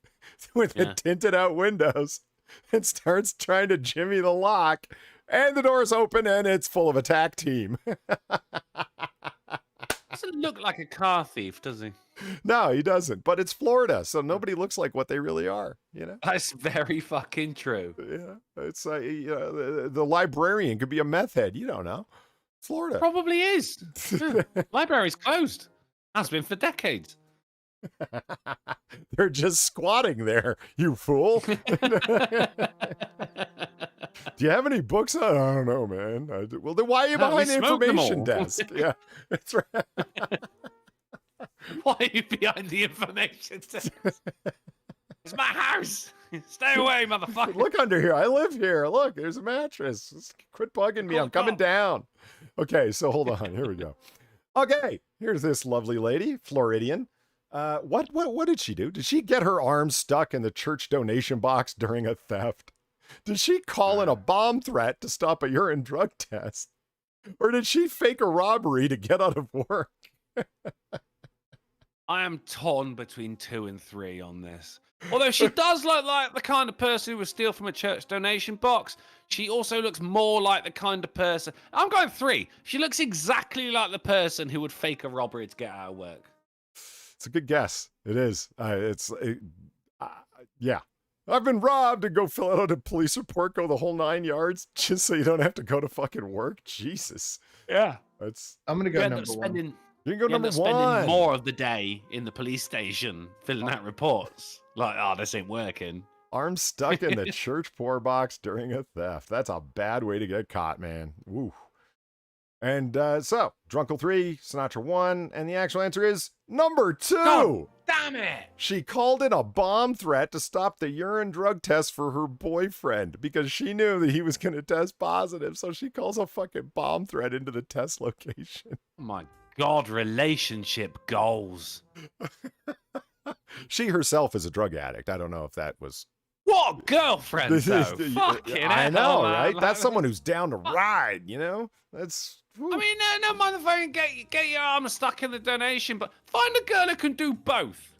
Speaker 1: with the tinted out windows, and starts trying to jimmy the lock, and the doors open, and it's full of attack team.
Speaker 2: Doesn't look like a car thief, does he?
Speaker 1: No, he doesn't. But it's Florida, so nobody looks like what they really are.
Speaker 2: That's very fucking true.
Speaker 1: Yeah, it's like the librarian could be a meth head. You don't know. Florida
Speaker 2: probably is. Yeah. Library's closed. Has been for decades.
Speaker 1: They're just squatting there, you fool. Do you have any books on? I don't know, man. Well, then why are you behind the information desk? Yeah, that's right.
Speaker 2: Why are you behind the information desk? It's my house. Stay away, motherfucker.
Speaker 1: Look under here. I live here. Look, there's a mattress. Just quit bugging me. I'm coming down. Okay, so hold on. Here we go. Okay, here's this lovely lady, Floridian. What did she do? Did she get her arm stuck in the church donation box during a theft? Did she call in a bomb threat to stop a urine drug test? Or did she fake a robbery to get out of work?
Speaker 2: I am torn between 2 and 3 on this. Although she does look like the kind of person who would steal from a church donation box, she also looks more like the kind of person... I'm going 3. She looks exactly like the person who would fake a robbery to get out of work.
Speaker 1: It's a good guess. It is. Yeah. I've been robbed, and go fill out a police report, go the whole 9 yards, just so you don't have to go to fucking work. Jesus.
Speaker 2: Yeah.
Speaker 3: I'm gonna go number 1.
Speaker 1: You can go number 1.
Speaker 2: Spending more of the day in the police station filling out reports. Like, oh, this ain't working.
Speaker 1: Arm stuck in the church pour box during a theft. That's a bad way to get caught, man. Woo. And so, Drunkle 3, Sinatra 1, and the actual answer is number 2.
Speaker 2: God damn it!
Speaker 1: She called in a bomb threat to stop the urine drug test for her boyfriend because she knew that he was going to test positive. So she calls a fucking bomb threat into the test location.
Speaker 2: Oh my God, relationship goals.
Speaker 1: She herself is a drug addict. I don't know if that was...
Speaker 2: What girlfriend, though? Fucking
Speaker 1: I
Speaker 2: hell,
Speaker 1: know,
Speaker 2: man.
Speaker 1: right? That's someone who's down to ride, you know? That's...
Speaker 2: I mean, no motherfucking get your arm stuck in the donation, but find a girl who can do both.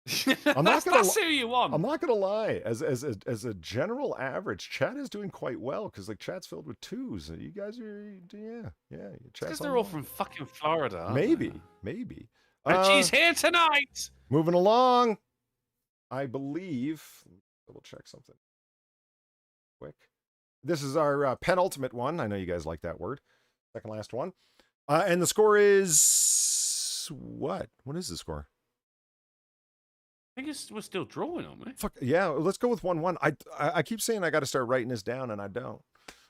Speaker 2: That's who you want.
Speaker 1: I'm not gonna lie. As a general average, chat is doing quite well because like chat's filled with 2s. You guys are yeah.
Speaker 2: Because they're all from fucking Florida. Aren't
Speaker 1: maybe.
Speaker 2: And she's here tonight.
Speaker 1: Moving along, I believe. Double check something quick. This is our penultimate one. I know you guys like that word. Second last one. And the score is what? What is the score?
Speaker 2: I think we're still drawing on me.
Speaker 1: Fuck yeah, let's go with 1-1. I keep saying I got to start writing this down, and I don't.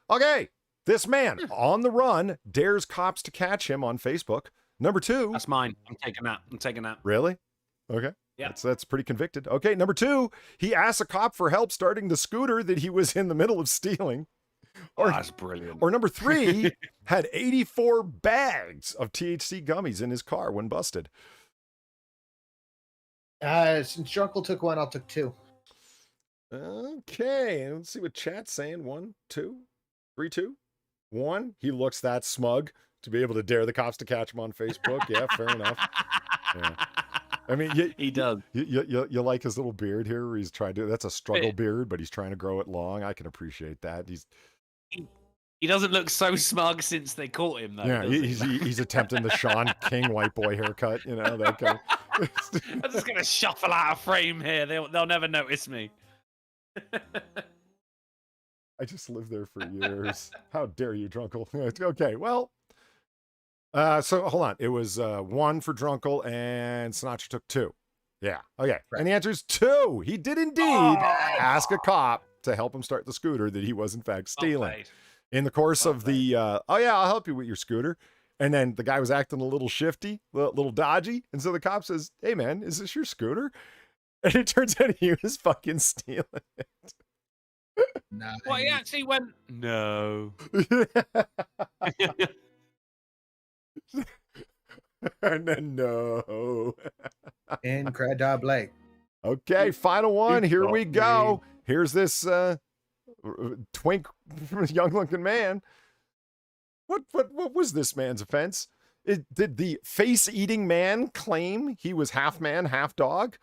Speaker 1: Okay, this man on the run dares cops to catch him on Facebook. Number 2.
Speaker 2: That's mine. I'm taking that.
Speaker 1: Really? Okay.
Speaker 2: Yeah.
Speaker 1: That's pretty convicted. Okay, number 2. He asks a cop for help starting the scooter that he was in the middle of stealing.
Speaker 2: That's brilliant.
Speaker 1: Or number 3, had 84 bags of THC gummies in his car when busted.
Speaker 3: Since Drunkle took 1, I'll take 2.
Speaker 1: Okay, let's see what chat's saying. 1, 2, 3, 2, 1. He looks that smug to be able to dare the cops to catch him on Facebook. Yeah, fair enough. Yeah. I mean,
Speaker 2: he does.
Speaker 1: You like his little beard here? Where he's trying to. That's a struggle beard, but he's trying to grow it long. I can appreciate that.
Speaker 2: He doesn't look so smug since they caught him, though.
Speaker 1: Yeah, he's attempting the Sean King white boy haircut. You know that guy.
Speaker 2: I'm just gonna shuffle out of frame here. They'll never notice me.
Speaker 1: I just lived there for years. How dare you, Drunkle? Okay, well. So hold on. It was 1 for Drunkle, and Sinatra took 2. Yeah. Okay. Right. And the answer is 2. He did indeed ask a cop to help him start the scooter that he was in fact stealing. In the course of the, oh yeah, I'll help you with your scooter. And then the guy was acting a little shifty, a little dodgy. And so the cop says, hey man, is this your scooter? And it turns out he was fucking stealing it.
Speaker 3: Nice.
Speaker 2: Well, he actually went, no.
Speaker 1: And then no.
Speaker 3: Incredible.
Speaker 1: Okay, final one. Here we go. Here's this twink, young-looking man. What was this man's offense? Did the face-eating man claim he was half man, half dog?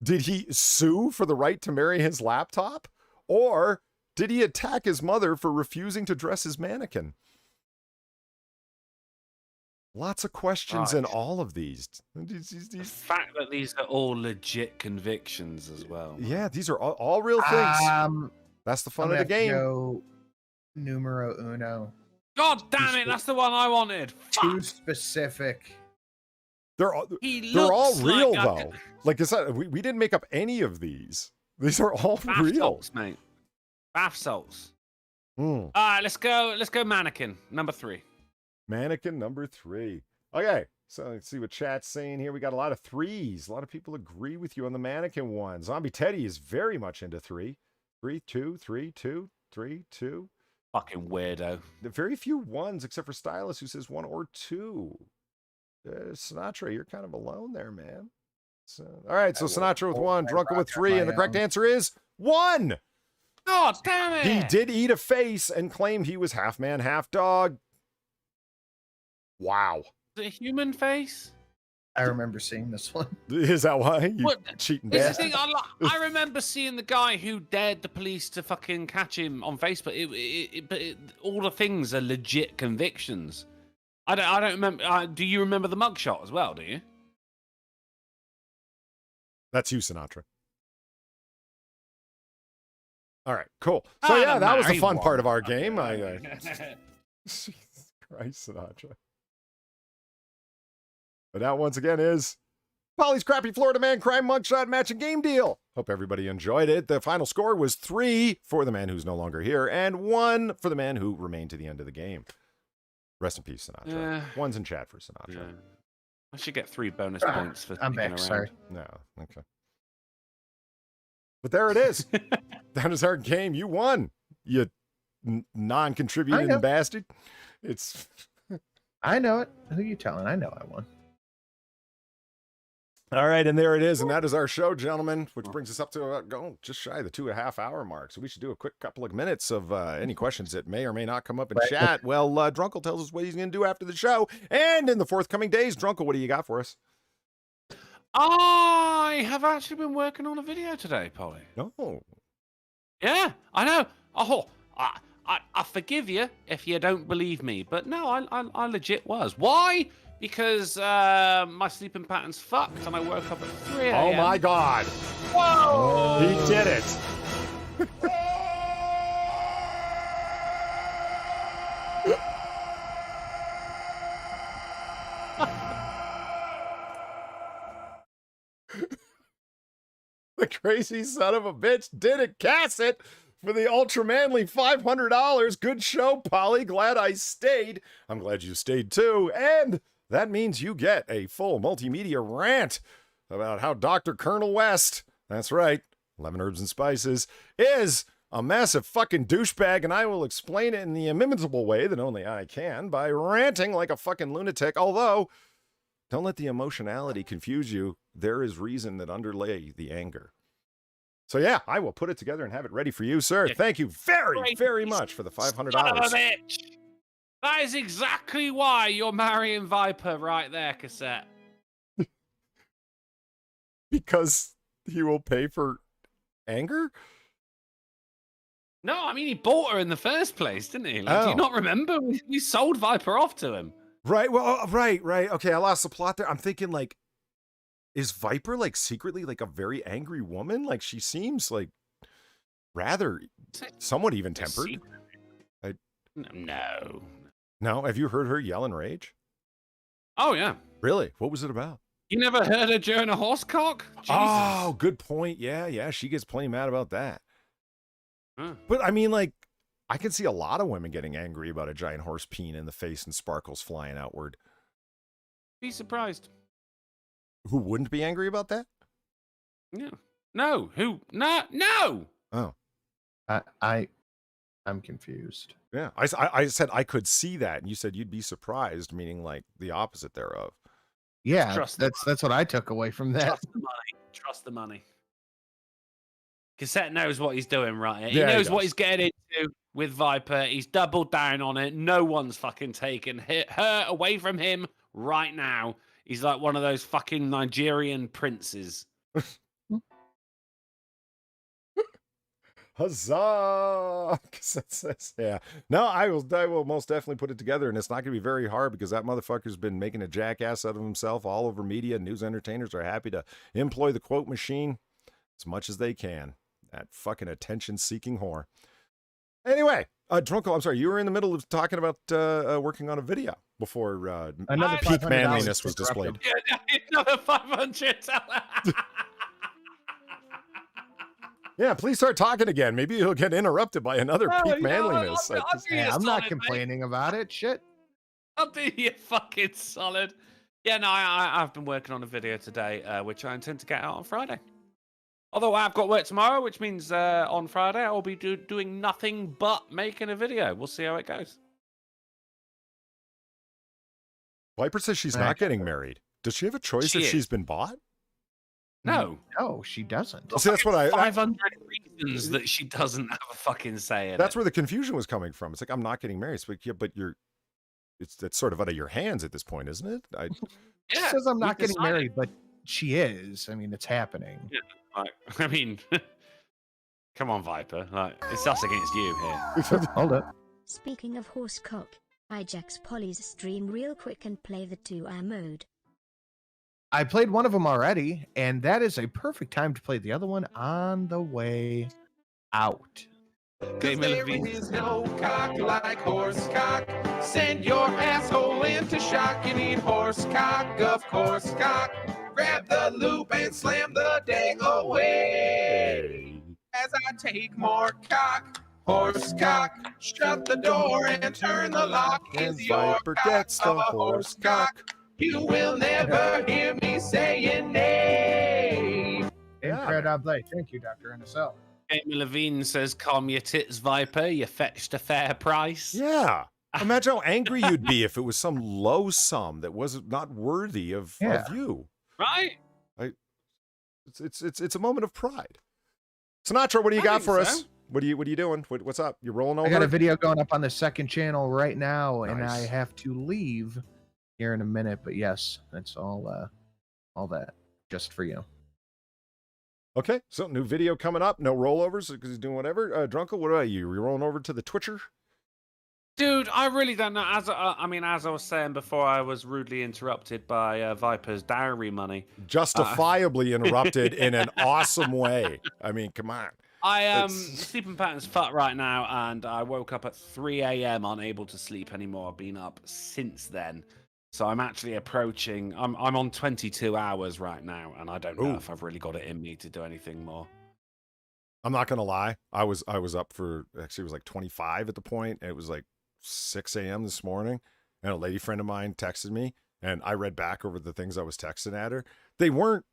Speaker 1: Did he sue for the right to marry his laptop? Or did he attack his mother for refusing to dress his mannequin? Lots of questions in all of these.
Speaker 2: The fact that these are all legit convictions as well.
Speaker 1: Yeah, these are all real things. That's the fun of the game.
Speaker 3: Go numero uno.
Speaker 2: God damn it, that's the one I wanted.
Speaker 3: Too specific.
Speaker 1: They're all real, though. Like I said, we didn't make up any of these. These are all
Speaker 2: Bath
Speaker 1: real.
Speaker 2: salts, mate. Bath salts. All right, let's go mannequin, number 3.
Speaker 1: Mannequin number 3. Okay, so let's see what chat's saying here. We got a lot of 3s. A lot of people agree with you on the mannequin one. Zombie Teddy is very much into 3. 3, 2, 3, 2, 3, 2.
Speaker 2: Fucking weirdo.
Speaker 1: Very few 1s, except for Stylus, who says 1 or 2. Sinatra, you're kind of alone there, man. So, all right, so Sinatra with 1, Drunken with 3, and the correct answer is 1.
Speaker 2: Oh, damn it!
Speaker 1: He did eat a face and claimed he was half man, half dog. Wow.
Speaker 2: Is it a human face?
Speaker 3: I remember seeing this one.
Speaker 1: Is that why? You cheating
Speaker 2: This
Speaker 1: bastard.
Speaker 2: is the thing, I remember seeing the guy who dared the police to fucking catch him on Facebook. But all the things are legit convictions. I don't remember. Do you remember the mugshot as well? Do you?
Speaker 1: That's you, Sinatra. All right, cool. So yeah, that was the fun part of our game. Jesus Christ, Sinatra. But that once again is Polly's Crappy Florida Man Crime Mugshot Matching Game Deal. Hope everybody enjoyed it. The final score was 3 for the man who's no longer here and 1 for the man who remained to the end of the game. Rest in peace, Sinatra. 1's in chat for Sinatra.
Speaker 2: Yeah. I should get 3 bonus points for
Speaker 3: I'm
Speaker 2: sticking
Speaker 3: back,
Speaker 2: around.
Speaker 3: sorry.
Speaker 1: No, okay. But there it is. That is our game. You won, you non-contributing bastard. It's.
Speaker 3: I know it. Who you telling? I know I won.
Speaker 1: All right, and there it is, and that is our show, gentlemen, which brings us up to going just shy of the 2.5 hour mark. So we should do a quick couple of minutes of any questions that may or may not come up in chat. Well, Drunkle tells us what he's going to do after the show, and in the forthcoming days. Drunkle, what do you got for us?
Speaker 2: I have actually been working on a video today, Polly.
Speaker 1: Oh.
Speaker 2: Yeah, I know. Oh, I forgive you if you don't believe me, but no, I legit was. Why? Because my sleeping pattern's fucked and I woke up at 3 a.m.
Speaker 1: Oh my God.
Speaker 2: Whoa!
Speaker 1: He did it. The crazy son of a bitch did it. Cast it for the ultra manly $500. Good show, Polly. Glad I stayed. I'm glad you stayed too. And that means you get a full multimedia rant about how Dr. Colonel West, that's right, Lemon Herbs and Spices, is a massive fucking douchebag, and I will explain it in the inimitable way that only I can by ranting like a fucking lunatic. Although, don't let the emotionality confuse you. There is reason that underlay the anger. So yeah, I will put it together and have it ready for you, sir. Thank you very, very much for the $500.
Speaker 2: Son of a bitch. That is exactly why you're marrying Viper right there, Cassette.
Speaker 1: Because he will pay for anger?
Speaker 2: No, I mean, he bought her in the first place, didn't he? Like, do you not remember? We sold Viper off to him.
Speaker 1: Right, well, right. Okay, I lost the plot there. I'm thinking, like, is Viper, like, secretly, like, a very angry woman? Like, she seems, like, rather, somewhat even-tempered.
Speaker 2: No.
Speaker 1: No? Have you heard her yell and rage?
Speaker 2: Oh, yeah.
Speaker 1: Really? What was it about?
Speaker 2: You never heard her during a horse cock? Jesus.
Speaker 1: Oh, good point. Yeah, she gets plenty mad about that. But, I mean, like, I can see a lot of women getting angry about a giant horse peeing in the face and sparkles flying outward.
Speaker 2: Be surprised.
Speaker 1: Who wouldn't be angry about that?
Speaker 2: Yeah. No. Who? No.
Speaker 1: Oh.
Speaker 3: I'm confused.
Speaker 1: Yeah. I said I could see that, and you said you'd be surprised, meaning like the opposite thereof.
Speaker 3: Yeah,
Speaker 2: Trust
Speaker 3: that's what I took away from that.
Speaker 2: Trust the money. Trust the money. Cassette knows what he's doing, right? He
Speaker 1: Yeah, he
Speaker 2: knows what
Speaker 1: does.
Speaker 2: he's getting into with Viper. He's doubled down on it. No one's fucking taken her away from him right now. He's like one of those fucking Nigerian princes.
Speaker 1: Huzzah! Yeah. No, I will most definitely put it together, and it's not going to be very hard because that motherfucker's been making a jackass out of himself all over media. News entertainers are happy to employ the quote machine as much as they can. That fucking attention-seeking whore. Anyway, Drunkle, I'm sorry, you were in the middle of talking about working on a video before
Speaker 3: Another
Speaker 1: peak
Speaker 3: $500
Speaker 1: manliness was displayed.
Speaker 2: Yeah, another 500.
Speaker 1: Yeah, please start talking again. Maybe you'll get interrupted by another peak manliness.
Speaker 3: I'm not complaining about it. Shit.
Speaker 2: I'll do you fucking solid. Yeah, no, I've been working on a video today, which I intend to get out on Friday. Although I've got work tomorrow, which means on Friday I'll be doing nothing but making a video. We'll see how it goes.
Speaker 1: Viper says she's not getting married. Does she have a choice if she's been bought?
Speaker 2: No.
Speaker 3: No, she doesn't.
Speaker 1: See, that's what
Speaker 2: 500 reasons that she doesn't have a fucking say in
Speaker 1: That's
Speaker 2: it.
Speaker 1: where the confusion was coming from. It's like, I'm not getting married. It's like, yeah, but it's sort of out of your hands at this point, isn't it?
Speaker 3: She says I'm not getting married, but she is. I mean, it's happening.
Speaker 2: Yeah, I mean, come on, Viper. It's us against you here.
Speaker 3: Hold up.
Speaker 10: Speaking of horse cock, hijacks Polly's stream real quick and play the 2A mode.
Speaker 3: I played one of them already, and that is a perfect time to play the other one on the way out.
Speaker 12: Cause there is no cock like horse cock. Send your asshole into shock. You need horse cock, of course cock. Grab the loop and slam the day away. As I take more cock, horse cock. Shut the door and turn the lock.
Speaker 1: And
Speaker 12: Is your
Speaker 1: Viper
Speaker 12: cock
Speaker 1: gets the
Speaker 12: of a
Speaker 1: horse cock.
Speaker 12: You will never hear me saying nay.
Speaker 3: Incredible. Thank you, Dr. NSL.
Speaker 2: Amy Levine says, calm your tits, Viper. You fetched a fair price.
Speaker 1: Yeah. Imagine how angry you'd be if it was some low sum that was not worthy of you.
Speaker 2: Right?
Speaker 1: It's a moment of pride. Sinatra, what do you got for us? What are you doing? What's up? You rolling over?
Speaker 3: I got a video going up on the second channel right now, and I have to leave here in a minute. But yes, that's all that just for you.
Speaker 1: Okay, so new video coming up. No rollovers because he's doing whatever. Drunkle, what about you? Are you rolling over to the Twitcher?
Speaker 2: Dude, I really don't know. As I was saying before, I was rudely interrupted by Viper's dowry money.
Speaker 1: Justifiably interrupted in an awesome way. I mean, come on.
Speaker 2: I am sleeping pattern's fucked right now, and I woke up at 3 a.m. unable to sleep anymore. I've been up since then. So I'm actually approaching. I'm on 22 hours right now, and I don't know if I've really got it in me to do anything more.
Speaker 1: I'm not gonna lie. I was up for actually it was like 25 at the point, and it was like 6 a.m. this morning, and a lady friend of mine texted me, and I read back over the things I was texting at her. They weren't,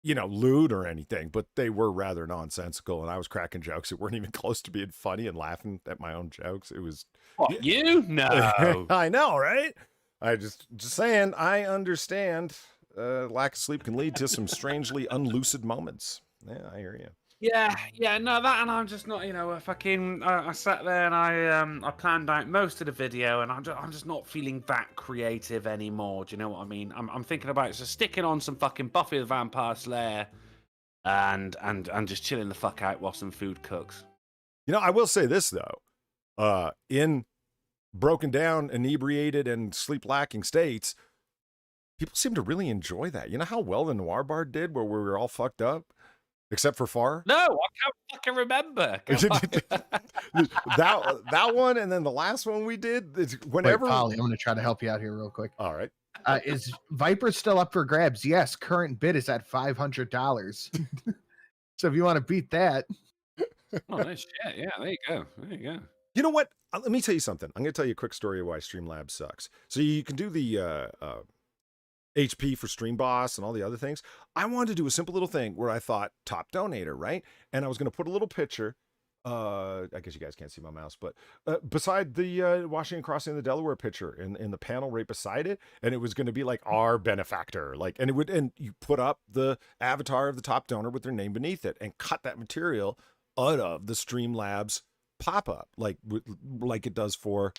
Speaker 1: lewd or anything, but they were rather nonsensical, and I was cracking jokes that weren't even close to being funny and laughing at my own jokes. It was
Speaker 2: what you know.
Speaker 1: I know, right? I just saying, I understand lack of sleep can lead to some strangely unlucid moments. Yeah, I hear you.
Speaker 2: Yeah, no, that, and I'm just not, I sat there and I planned out most of the video, and I'm just not feeling that creative anymore. Do you know what I mean? I'm thinking about just sticking on some fucking Buffy the Vampire Slayer, and just chilling the fuck out while some food cooks.
Speaker 1: I will say this though, in broken down, inebriated, and sleep lacking states, people seem to really enjoy that. You know how well the Noir Bar did, where we were all fucked up, except for Far?
Speaker 2: No, I can't fucking remember.
Speaker 1: that one, and then the last one we did. Whenever
Speaker 3: Wait, Polly, I'm going to try to help you out here real quick.
Speaker 1: All right.
Speaker 3: Is Viper still up for grabs? Yes, current bid is at $500. So if you want to beat that.
Speaker 2: Oh, nice shit. Yeah, there you go.
Speaker 1: You know what? Let me tell you something. I'm going to tell you a quick story of why Streamlabs sucks. So you can do the HP for Stream Boss and all the other things. I wanted to do a simple little thing where I thought top donator, right? And I was going to put a little picture I guess you guys can't see my mouse, but beside the Washington Crossing the Delaware picture in the panel right beside it, and it was going to be like our benefactor, like, and it would, and you put up the avatar of the top donor with their name beneath it, and cut that material out of the Streamlabs pop-up, like it does for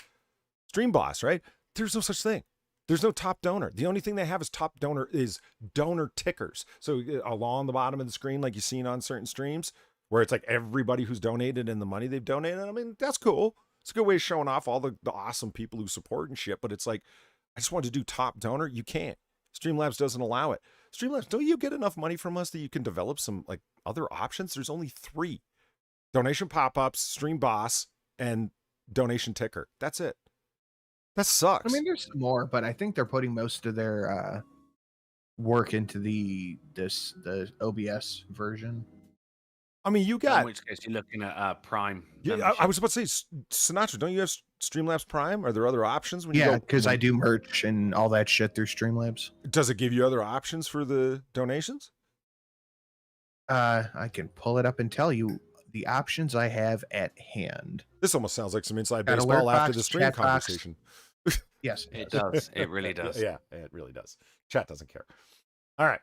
Speaker 1: Stream Boss, right? There's no such thing. There's no top donor. The only thing they have is top donor is donor tickers. So along the bottom of the screen, like you've seen on certain streams, where it's like everybody who's donated and the money they've donated. I mean, that's cool. It's a good way of showing off all the awesome people who support and shit. But it's like, I just want to do top donor. You can't. Streamlabs doesn't allow it. Streamlabs, don't you get enough money from us that you can develop some like other options? There's only 3. Donation pop-ups, Stream Boss, and donation ticker. That's it. That sucks.
Speaker 3: I mean, there's more, but I think they're putting most of their work into the OBS version.
Speaker 1: I mean, you got.
Speaker 2: In which case, you're looking at Prime.
Speaker 1: Yeah, I was about to say, Sinatra, don't you have Streamlabs Prime? Are there other options when you
Speaker 3: Yeah,
Speaker 1: go?
Speaker 3: because I do merch and all that shit through Streamlabs.
Speaker 1: Does it give you other options for the donations?
Speaker 3: I can pull it up and tell you the options I have at hand.
Speaker 1: This almost sounds like some inside
Speaker 3: Got
Speaker 1: baseball
Speaker 3: alert
Speaker 1: after
Speaker 3: box,
Speaker 1: the stream
Speaker 3: chat box.
Speaker 1: conversation.
Speaker 3: Yes,
Speaker 2: It does. It really does.
Speaker 1: Yeah, it really does. Chat doesn't care. All right.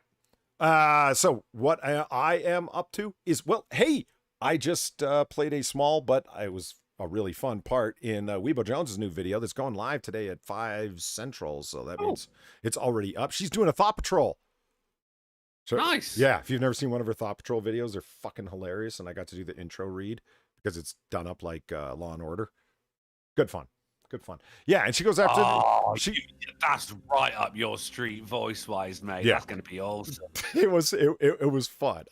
Speaker 1: So what I am up to is, well, hey, I just played a small, but it was a really fun part in Weebo Jones's new video that's going live today at 5 Central. So that means it's already up. She's doing a Thought Patrol. So,
Speaker 2: Nice.
Speaker 1: Yeah, if you've never seen one of her Thought Patrol videos, they're fucking hilarious. And I got to do the intro read because it's done up like Law and Order. Good fun. Good fun. Yeah, and she goes after.
Speaker 2: That's right up your street, voice-wise, mate.
Speaker 1: Yeah.
Speaker 2: That's going to be awesome.
Speaker 1: It was fun.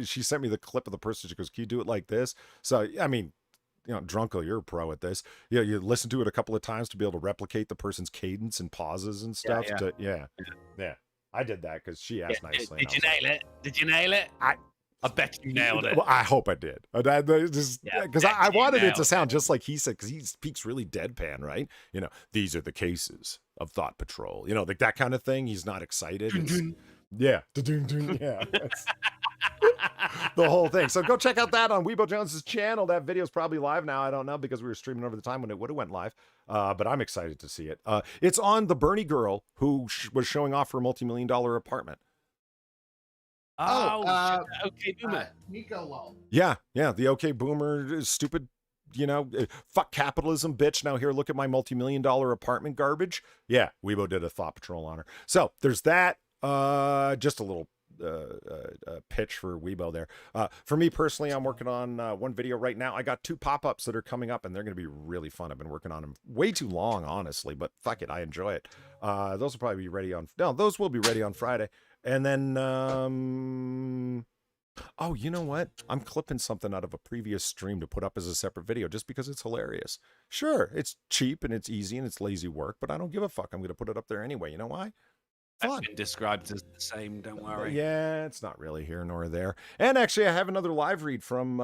Speaker 1: She sent me the clip of the person. She goes, "Can you do it like this?" So I mean, you know, Drunko, you're a pro at this. Yeah, you listen to it a couple of times to be able to replicate the person's cadence and pauses and stuff. Yeah. I did that because she asked nicely.
Speaker 2: Did you nail it? Did you nail it? I bet you nailed it.
Speaker 1: Well, I hope I did. Because I wanted it to sound just like he said, because he speaks really deadpan, right? You know, these are the cases of Thought Patrol. You know, like that kind of thing. He's not excited. Yeah. Yeah. The whole thing. So go check out that on Weebo Jones's channel. That video's probably live now. I don't know because we were streaming over the time when it would have went live. But I'm excited to see it. It's on the Bernie girl who was showing off her multi-million-dollar apartment.
Speaker 2: Okay, Boomer.
Speaker 3: Nico Lol.
Speaker 1: Yeah, the okay boomer, stupid, you know, fuck capitalism, bitch. Now here, look at my multi-million-dollar apartment garbage. Yeah, Weebo did a Thought Patrol on her. So there's that. Just a little pitch for Weebo there. For me personally, I'm working on one video right now. I got 2 pop-ups that are coming up, and they're going to be really fun. I've been working on them way too long, honestly, but fuck it, I enjoy it. Those will probably be ready on. No, those will be ready on Friday. And then, oh, you know what? I'm clipping something out of a previous stream to put up as a separate video just because it's hilarious. Sure, it's cheap and it's easy and it's lazy work, but I don't give a fuck. I'm going to put it up there anyway. You know why? Fun.
Speaker 2: That's been described as the same, don't worry.
Speaker 1: Yeah, it's not really here nor there. And actually, I have another live read from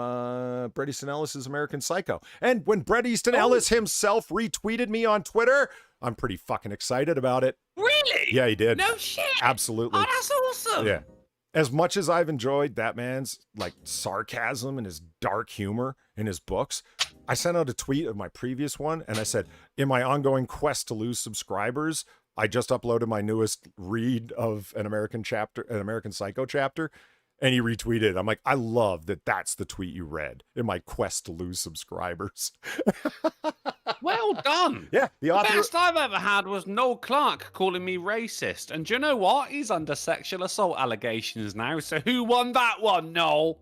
Speaker 1: Bret Easton Ellis's American Psycho. And when Bret Easton Ellis himself retweeted me on Twitter, I'm pretty fucking excited about it.
Speaker 2: Really?
Speaker 1: Yeah, he did.
Speaker 2: No shit.
Speaker 1: Absolutely.
Speaker 2: Oh, that's awesome.
Speaker 1: Yeah. As much as I've enjoyed that man's like sarcasm and his dark humor in his books, I sent out a tweet of my previous one and I said, in my ongoing quest to lose subscribers, I just uploaded my newest read of an American Psycho chapter, and he retweeted. I'm like, I love that that's the tweet you read in my quest to lose subscribers.
Speaker 2: Well done.
Speaker 1: Yeah, the author...
Speaker 2: best I've ever had was Noel Clark calling me racist. And do you know what? He's under sexual assault allegations now. So who won that one, Noel?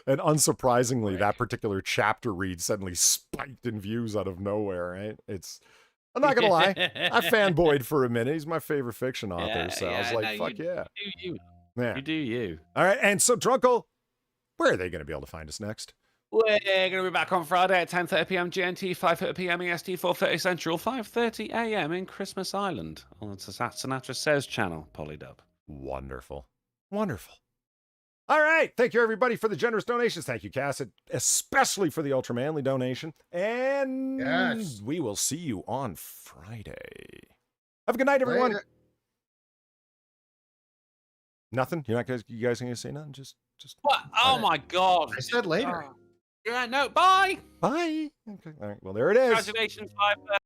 Speaker 1: And unsurprisingly, that particular chapter read suddenly spiked in views out of nowhere, right? I'm not going to lie. I fanboyed for a minute. He's my favorite fiction author. So I was like, fuck yeah.
Speaker 2: You do you.
Speaker 1: All right. And so, Drunkle, where are they going to be able to find us next?
Speaker 2: We're going to be back on Friday at 10:30 p.m. GMT, 5:30 p.m. EST, 4:30 Central, 5:30 a.m. in Christmas Island on the Sinatra Says channel, Polydub.
Speaker 1: Wonderful. Wonderful. All right. Thank you, everybody, for the generous donations. Thank you, Cass, especially for the ultra manly donation. And we will see you on Friday. Have a good night, everyone.
Speaker 3: Later.
Speaker 1: Nothing? You guys going to say nothing? Just
Speaker 2: what? Oh, my God.
Speaker 3: I said later.
Speaker 2: Yeah, no, bye.
Speaker 1: Bye. Okay. All right. Well, there it is.
Speaker 2: Congratulations, 5.